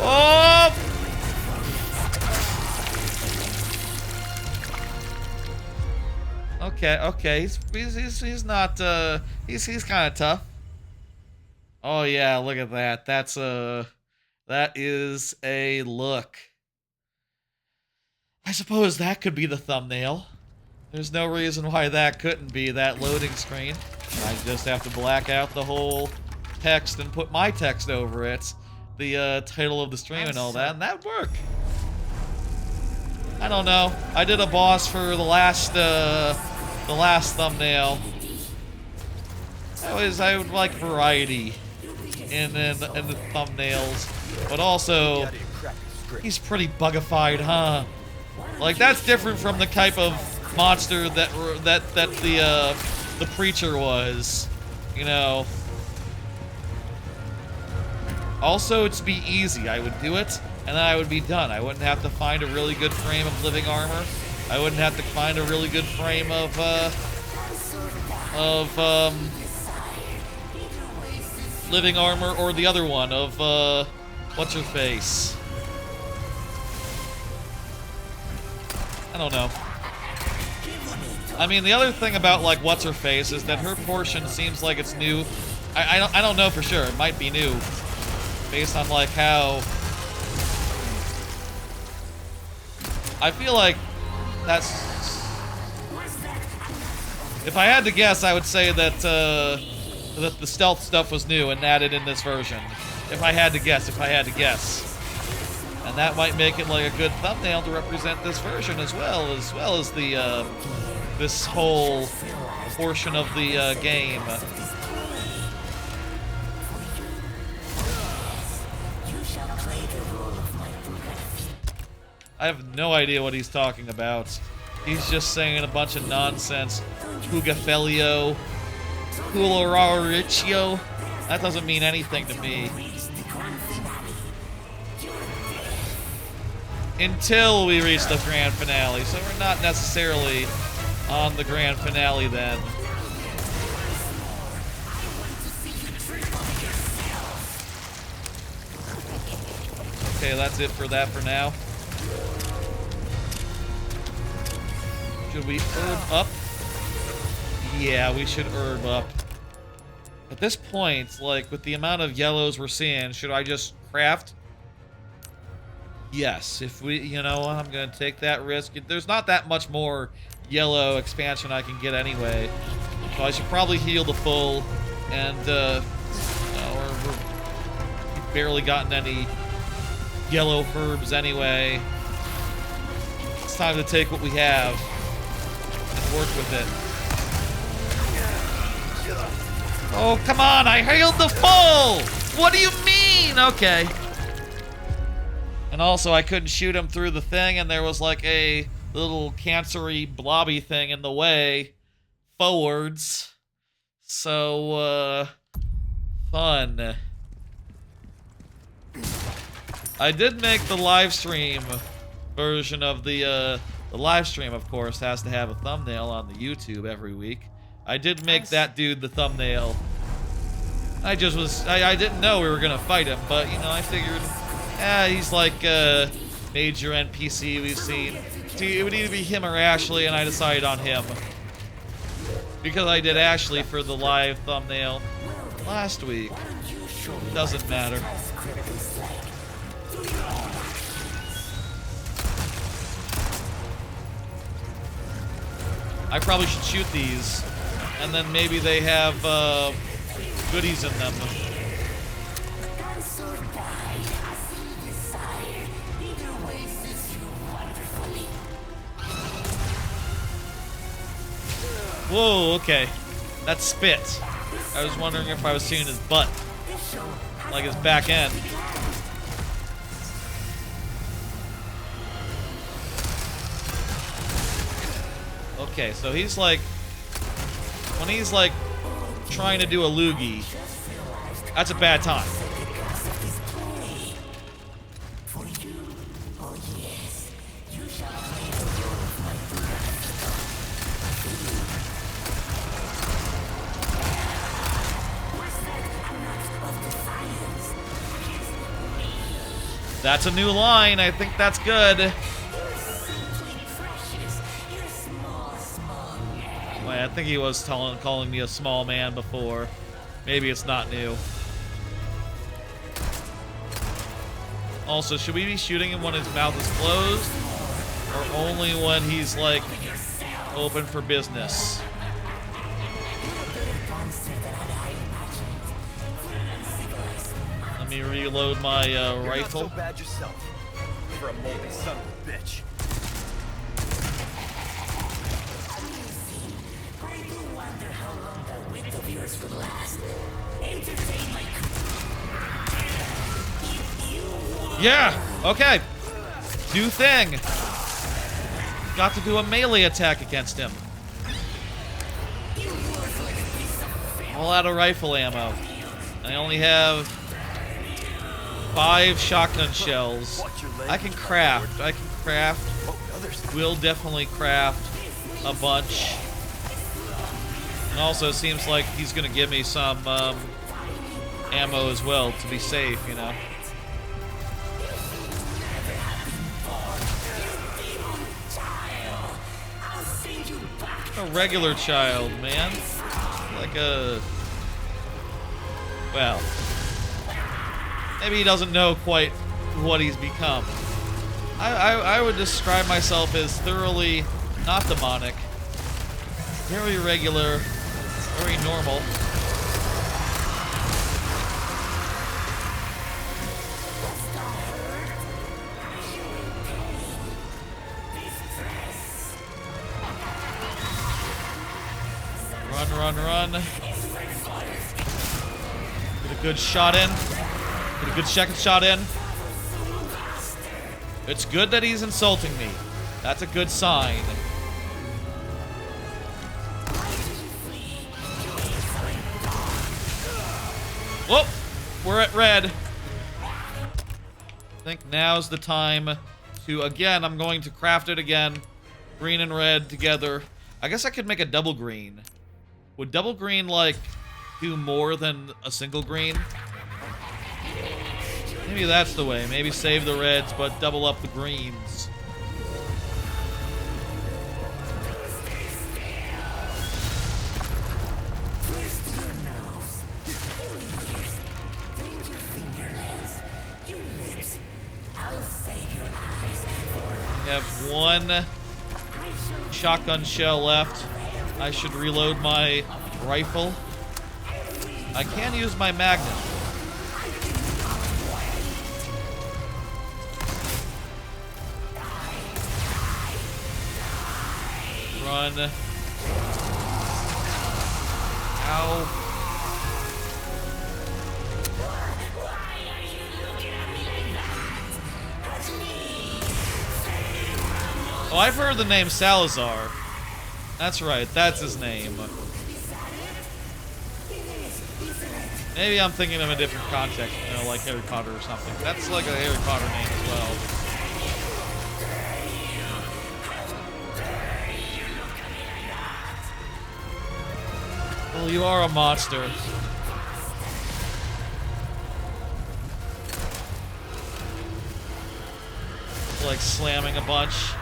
Oh! Okay. He's not he's kind of tough. Oh yeah, look at that. That is a look. I suppose that could be the thumbnail. There's no reason why that couldn't be that loading screen. I just have to black out the whole text and put my text over it, the title of the stream and all that, and that would work. I don't know. I did a boss for the last thumbnail. I would like variety in the thumbnails, but also he's pretty bugified, huh? Like that's different from the type of monster that the preacher was, you know. Also, it'd be easy. I would do it, and then I would be done. I wouldn't have to find a really good frame of living armor. I wouldn't have to find a really good frame of living armor, or the other one of what's her face? I don't know. I mean, the other thing about like what's her face is that her portion seems like it's new. I don't know for sure. It might be new, based on like how. I feel like that's. If I had to guess, I would say that that the stealth stuff was new and added in this version. If I had to guess, and that might make it like a good thumbnail to represent this version as well as the this whole portion of the game. I have no idea what he's talking about. He's just saying a bunch of nonsense. Pugafelio, Puloraricio. That doesn't mean anything to me. Until we reach the grand finale, so we're not necessarily on the grand finale then. Okay, that's it for that for now. Should we herb up? Yeah, we should herb up. At this point, like, with the amount of yellows we're seeing, should I just craft? Yes, if we, you know what, I'm gonna take that risk. There's not that much more yellow expansion I can get anyway. So I should probably heal the full, and, we've barely gotten any yellow herbs anyway. It's time to take what we have and work with it. Oh, come on, I healed the full! What do you mean? Okay. And also, I couldn't shoot him through the thing, and there was like a little cancery blobby thing in the way forwards. So, fun. I did make the live stream version of the live stream, of course, has to have a thumbnail on the YouTube every week. I did make that dude the thumbnail. I didn't know we were gonna fight him, but, you know, I figured, he's like a major NPC we've seen. It would either be him or Ashley, and I decided on him. Because I did Ashley for the live thumbnail last week. Doesn't matter. I probably should shoot these, and then maybe they have goodies in them. Whoa, okay. That's spit. I was wondering if I was seeing his butt. Like his back end. Okay, so he's like... When he's like trying to do a loogie, that's a bad time. That's a new line. I think that's good. Wait, I think he was calling me a small man before. Maybe it's not new. Also, should we be shooting him when his mouth is closed? Or only when he's, like, open for business? Let me reload my rifle. You're not so bad yourself. For a moldy son of a bitch. Yeah, okay. New thing. Got to do a melee attack against him. All out of rifle ammo. I only have 5 shotgun shells. I can craft. Will definitely craft a bunch. And also, it seems like he's gonna give me some ammo as well to be safe, you know. A regular child, man. Like a... Well... Maybe he doesn't know quite what he's become. I would describe myself as thoroughly not demonic. Very regular. Very normal. Run. Get a good shot in. Get a good second shot in. It's good that he's insulting me. That's a good sign. Whoop! We're at red. I think now's the time to, again, I'm going to craft it again. Green and red together. I guess I could make a double green. Would double green, like, do more than a single green? Maybe that's the way. Maybe save the reds, but double up the greens. We have 1 shotgun shell left. I should reload my rifle. I can use my magnum. Run. Ow. Oh, I've heard the name Salazar. That's right, that's his name. Maybe I'm thinking of a different context, you know, like Harry Potter or something. That's like a Harry Potter name as well. Well, you are a monster. Like slamming a bunch.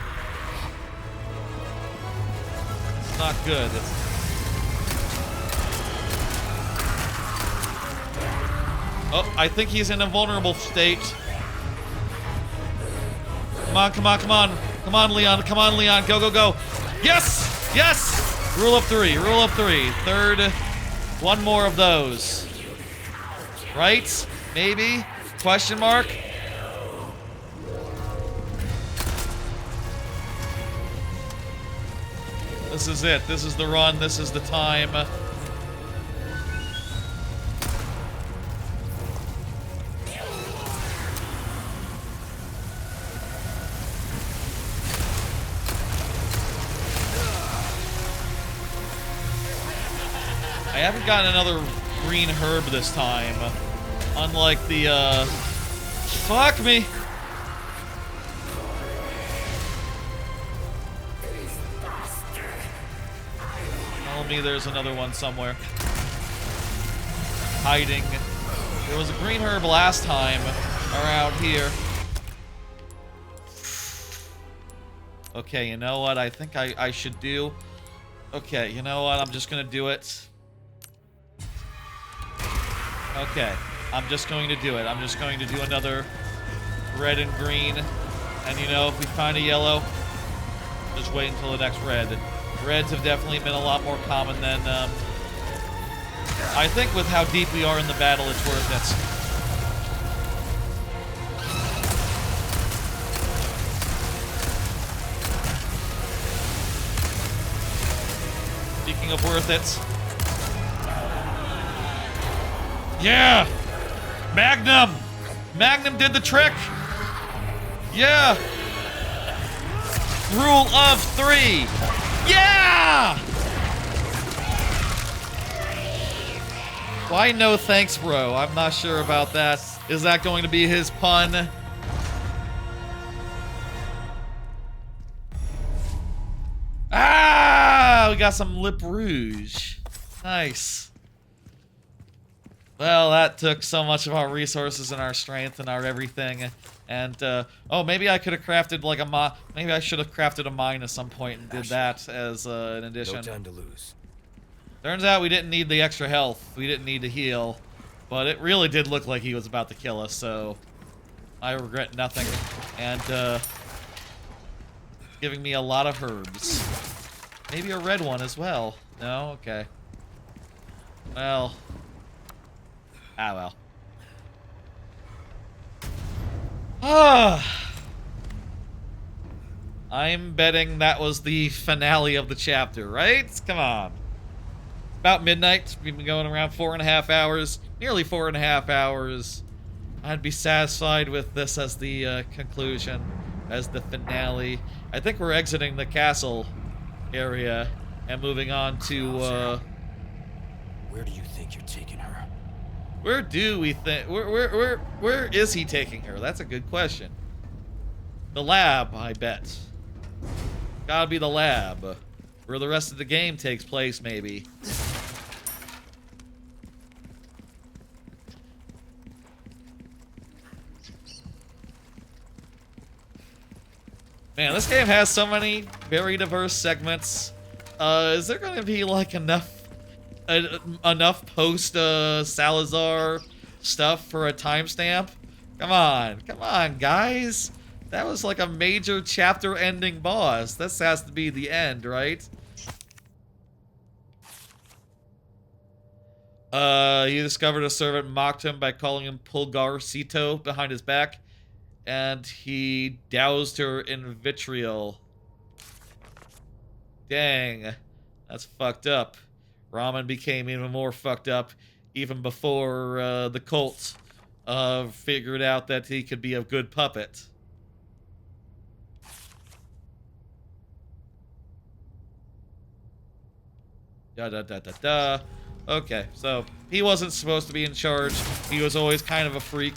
It's not good. Oh, I think he's in a vulnerable state. Come on, come on, come on. Come on, Leon. Come on, Leon. Go, go, go. Yes! Yes! Rule of 3. Rule of 3. Third. 1 more of those. Right? Maybe? Question mark? This is it. This is the run. This is the time. I haven't gotten another green herb this time. Unlike the, fuck me! Tell me there's another one somewhere. Hiding. There was a green herb last time around here. Okay, you know what I think I should do? Okay, you know what? I'm just gonna do it. Okay, I'm just going to do it. I'm just going to do another red and green. And you know, if we find a yellow, just wait until the next red. Reds have definitely been a lot more common than, I think with how deep we are in the battle, it's worth it. Speaking of worth it. Yeah! Magnum! Magnum did the trick! Yeah! Rule of 3! Yeah! Why no thanks, bro? I'm not sure about that. Is that going to be his pun? Ah! We got some lip rouge. Nice. Well, that took so much of our resources and our strength and our everything. And, oh, maybe I could have crafted like a maybe I should have crafted a mine at some point and did that as an addition. No time to lose. Turns out we didn't need the extra health. We didn't need to heal. But it really did look like he was about to kill us, so I regret nothing. And, giving me a lot of herbs. Maybe a red one as well. No? Okay. Well. Ah, well. Ah. I'm betting that was the finale of the chapter, right? Come on. About midnight. We've been going around 4.5 hours. Nearly 4.5 hours. I'd be satisfied with this as the conclusion. As the finale. I think we're exiting the castle area and moving on to, Where do you think you're taking her? Where do we think... Where is he taking her? That's a good question. The lab, I bet. Gotta be the lab. Where the rest of the game takes place, maybe. Man, this game has so many very diverse segments. Is there gonna be, like, enough post Salazar stuff for a timestamp? Come on, guys. That was like a major chapter-ending boss. This has to be the end, right? He discovered a servant mocked him by calling him Pulgarcito behind his back, and he doused her in vitriol. Dang, that's fucked up. Ramon became even more fucked up even before the cult figured out that he could be a good puppet. Okay, so he wasn't supposed to be in charge. He was always kind of a freak,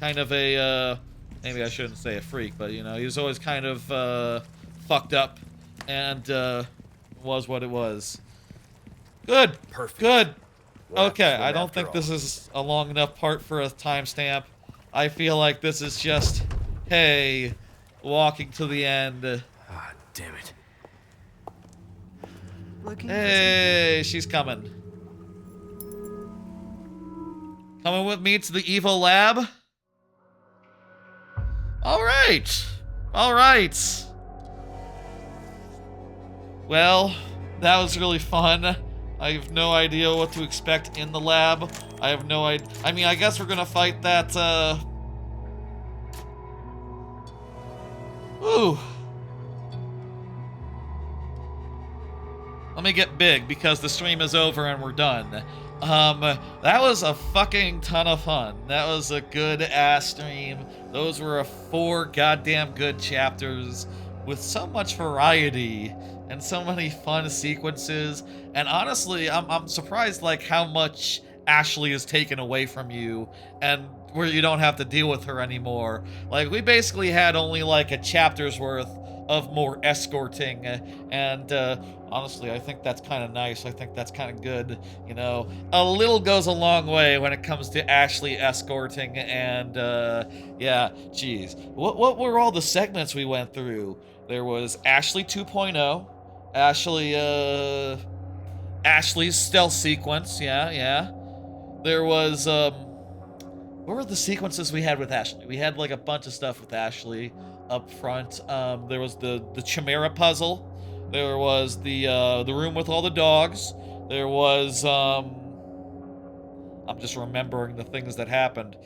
kind of a, maybe I shouldn't say a freak, but you know, he was always kind of fucked up, and was what it was. Good. Perfect. Good. Well, Okay, I don't after think all. this is a long enough part for a timestamp. I feel like this is just, hey, walking to the end. Ah, damn it. Hey, she's coming. Coming with me to the evil lab? Alright. Alright. Well, that was really fun. I have no idea what to expect in the lab. I have no idea. I mean, I guess we're gonna fight that, Ooh. Let me get big because the stream is over and we're done. That was a fucking ton of fun. That was a good ass stream. Those were 4 goddamn good chapters with so much variety and so many fun sequences. And honestly, I'm surprised like how much Ashley is taken away from you and where you don't have to deal with her anymore. Like, we basically had only like a chapter's worth of more escorting, and honestly, I think that's kind of nice. I think that's kind of good, you know. A little goes a long way when it comes to Ashley escorting, and yeah, geez. What were all the segments we went through? There was Ashley 2.0, Ashley's stealth sequence, yeah. There was, what were the sequences we had with Ashley? We had like a bunch of stuff with Ashley up front. There was the Chimera puzzle. There was the room with all the dogs. There was, I'm just remembering the things that happened.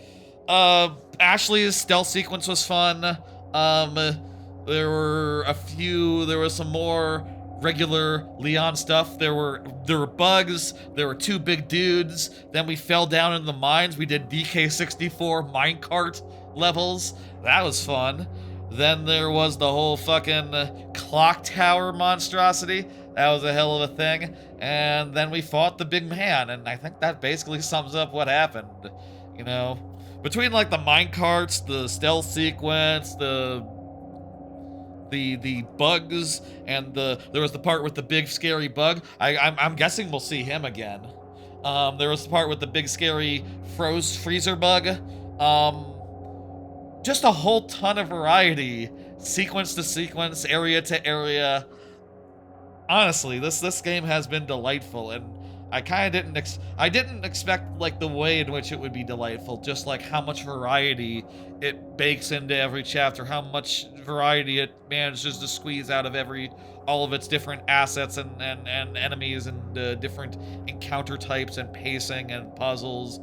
Ashley's stealth sequence was fun. There was some more regular Leon stuff. There were bugs, there were 2 big dudes, then we fell down into the mines, we did DK64 minecart levels. That was fun. Then there was the whole fucking Clocktower monstrosity. That was a hell of a thing. And then we fought the big man, and I think that basically sums up what happened. You know, between like the minecarts, the stealth sequence, the bugs, and there was the part with the big scary bug. I'm guessing we'll see him again. There was the part with the big scary freezer bug. Just a whole ton of variety, sequence to sequence, area to area. Honestly, this game has been delightful, and I kind of didn't expect like the way in which it would be delightful, just like how much variety it bakes into every chapter, how much variety it manages to squeeze out of all of its different assets and enemies and different encounter types and pacing and puzzles.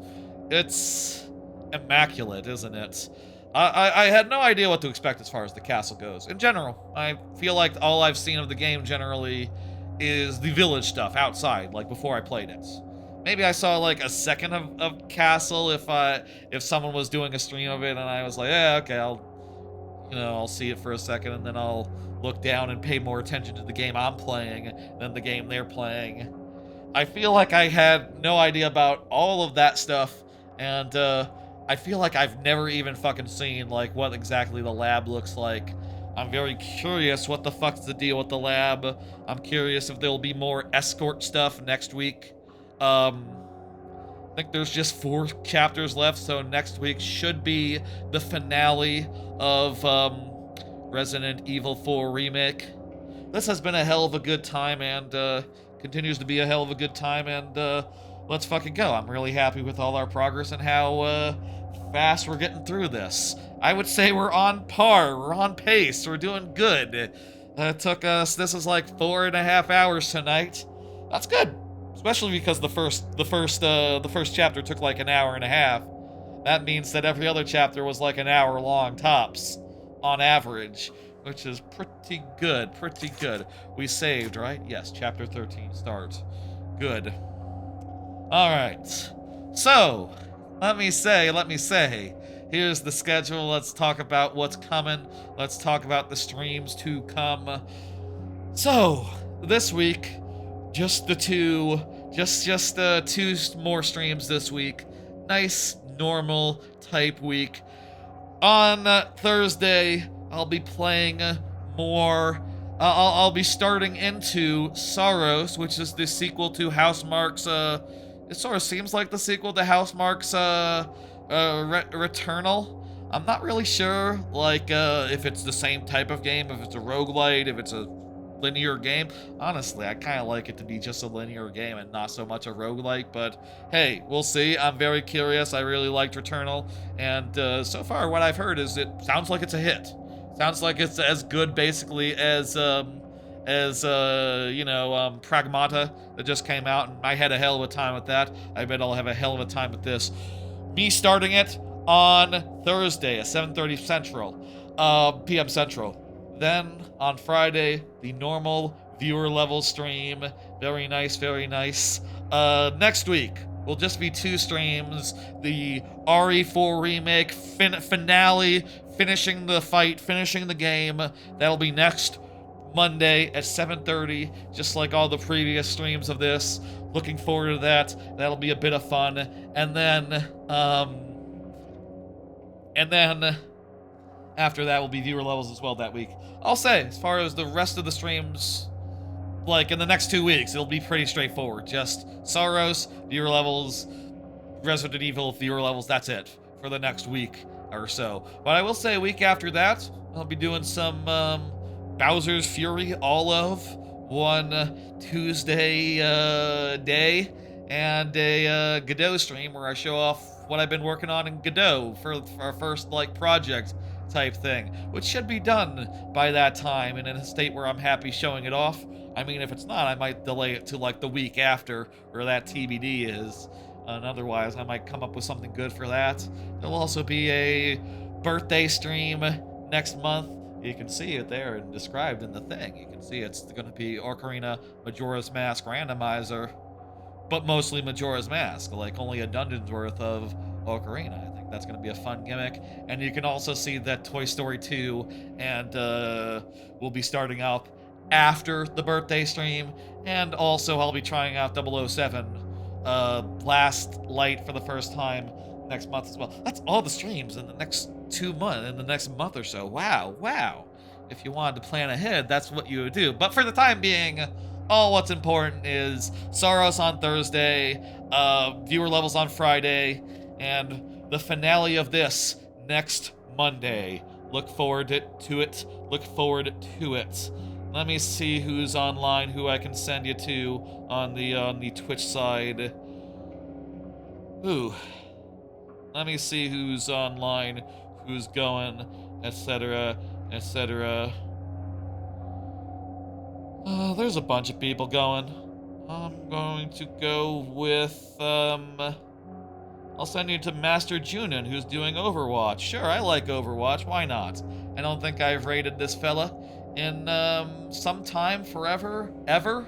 It's immaculate, isn't it? I had no idea what to expect as far as the castle goes. In general, I feel like all I've seen of the game generally is the village stuff outside, like before I played it. Maybe I saw like a second of castle if someone was doing a stream of it and I was like, yeah, okay, I'll see it for a second and then I'll look down and pay more attention to the game I'm playing than the game they're playing. I feel like I had no idea about all of that stuff, and I feel like I've never even fucking seen like what exactly the lab looks like. I'm very curious what the fuck's the deal with the lab. I'm curious if there'll be more escort stuff next week. I think there's just 4 chapters left, so next week should be the finale of Resident Evil 4 Remake. This has been a hell of a good time, and continues to be a hell of a good time, and let's fucking go. I'm really happy with all our progress and how fast we're getting through this. I would say we're on par, we're on pace, we're doing good. It took us, this is like 4.5 hours tonight. That's good, especially because the first chapter took like an hour and a half. That means that every other chapter was like an hour long tops, on average, which is pretty good, pretty good. We saved, right? Yes, chapter 13 start. Good. Alright, so, let me say, here's the schedule. Let's talk about what's coming. Let's talk about the streams to come. So, this week, just 2 more streams this week. Nice, normal type week. On Thursday, I'll be playing more. I'll be starting into Sorrows, which is the sequel to Housemarque's. It sort of seems like the sequel to Housemarque's Returnal. I'm not really sure, like, if it's the same type of game, if it's a roguelite, if it's a linear game. Honestly, I kind of like it to be just a linear game and not so much a roguelike, but hey, we'll see. I'm very curious. I really liked Returnal, and so far what I've heard is it sounds like it's a hit. Sounds like it's as good, basically, as Pragmata that just came out, and I had a hell of a time with that. I bet I'll have a hell of a time with this. Me starting it on Thursday at 7:30 Central, p.m. Central. Then, on Friday, the normal viewer level stream. Very nice, very nice. Next week will just be 2 streams. The RE4 Remake finale, finishing the fight, finishing the game. That'll be next Monday at 7:30, just like all the previous streams of this. Looking forward to that. That'll be a bit of fun. And then after that will be viewer levels as well that week. I'll say, as far as the rest of the streams, like in the next 2 weeks, it'll be pretty straightforward. Just Sorrows, viewer levels, Resident Evil, viewer levels, that's it for the next week or so. But I will say a week after that, I'll be doing some Bowser's Fury all of one Tuesday day, and a Godot stream where I show off what I've been working on in Godot for our first like project type thing, which should be done by that time and in a state where I'm happy showing it off. I mean, if it's not, I might delay it to like the week after where that TBD is, and otherwise I might come up with something good for that. There'll also be a birthday stream next month. You can see it there and described in the thing. You can see it's going to be Ocarina Majora's Mask randomizer, but mostly Majora's Mask, like only a dungeon's worth of Ocarina. I think that's going to be a fun gimmick. And you can also see that Toy Story 2 and will be starting up after the birthday stream. And also I'll be trying out 007 Last Light for the first time next month as well. That's all the streams in the next 2 months, in the next month or so. Wow. If you wanted to plan ahead, that's what you would do. But for the time being, all what's important is Soros on Thursday, viewer levels on Friday, and the finale of this next Monday. Look forward to it. Look forward to it. Let me see who's online, who I can send you to on the Twitch side. Ooh. Let me see who's online, who's going, etc., etc. There's a bunch of people going. I'm going to go with, I'll send you to Master Junin, who's doing Overwatch. Sure, I like Overwatch, why not? I don't think I've raided this fella in, some time, forever, ever.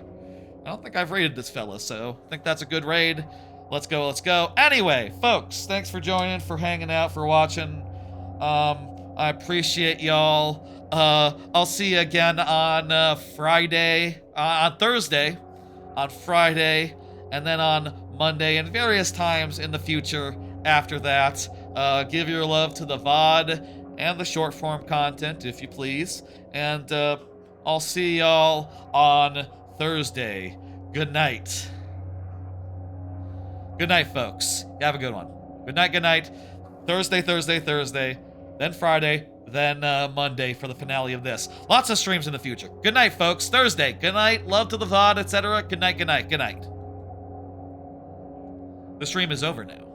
I don't think I've raided this fella, so I think that's a good raid. Let's go. Anyway, folks, thanks for joining, for hanging out, for watching. I appreciate y'all. I'll see you again on Friday, on Thursday, on Friday, and then on Monday, and various times in the future after that. Give your love to the VOD and the short form content, if you please. And I'll see y'all on Thursday. Good night. Good night, folks. You have a good one. Good night. Thursday. Then Friday. Then Monday for the finale of this. Lots of streams in the future. Good night, folks. Thursday. Good night. Love to the VOD, etc. Good night. The stream is over now.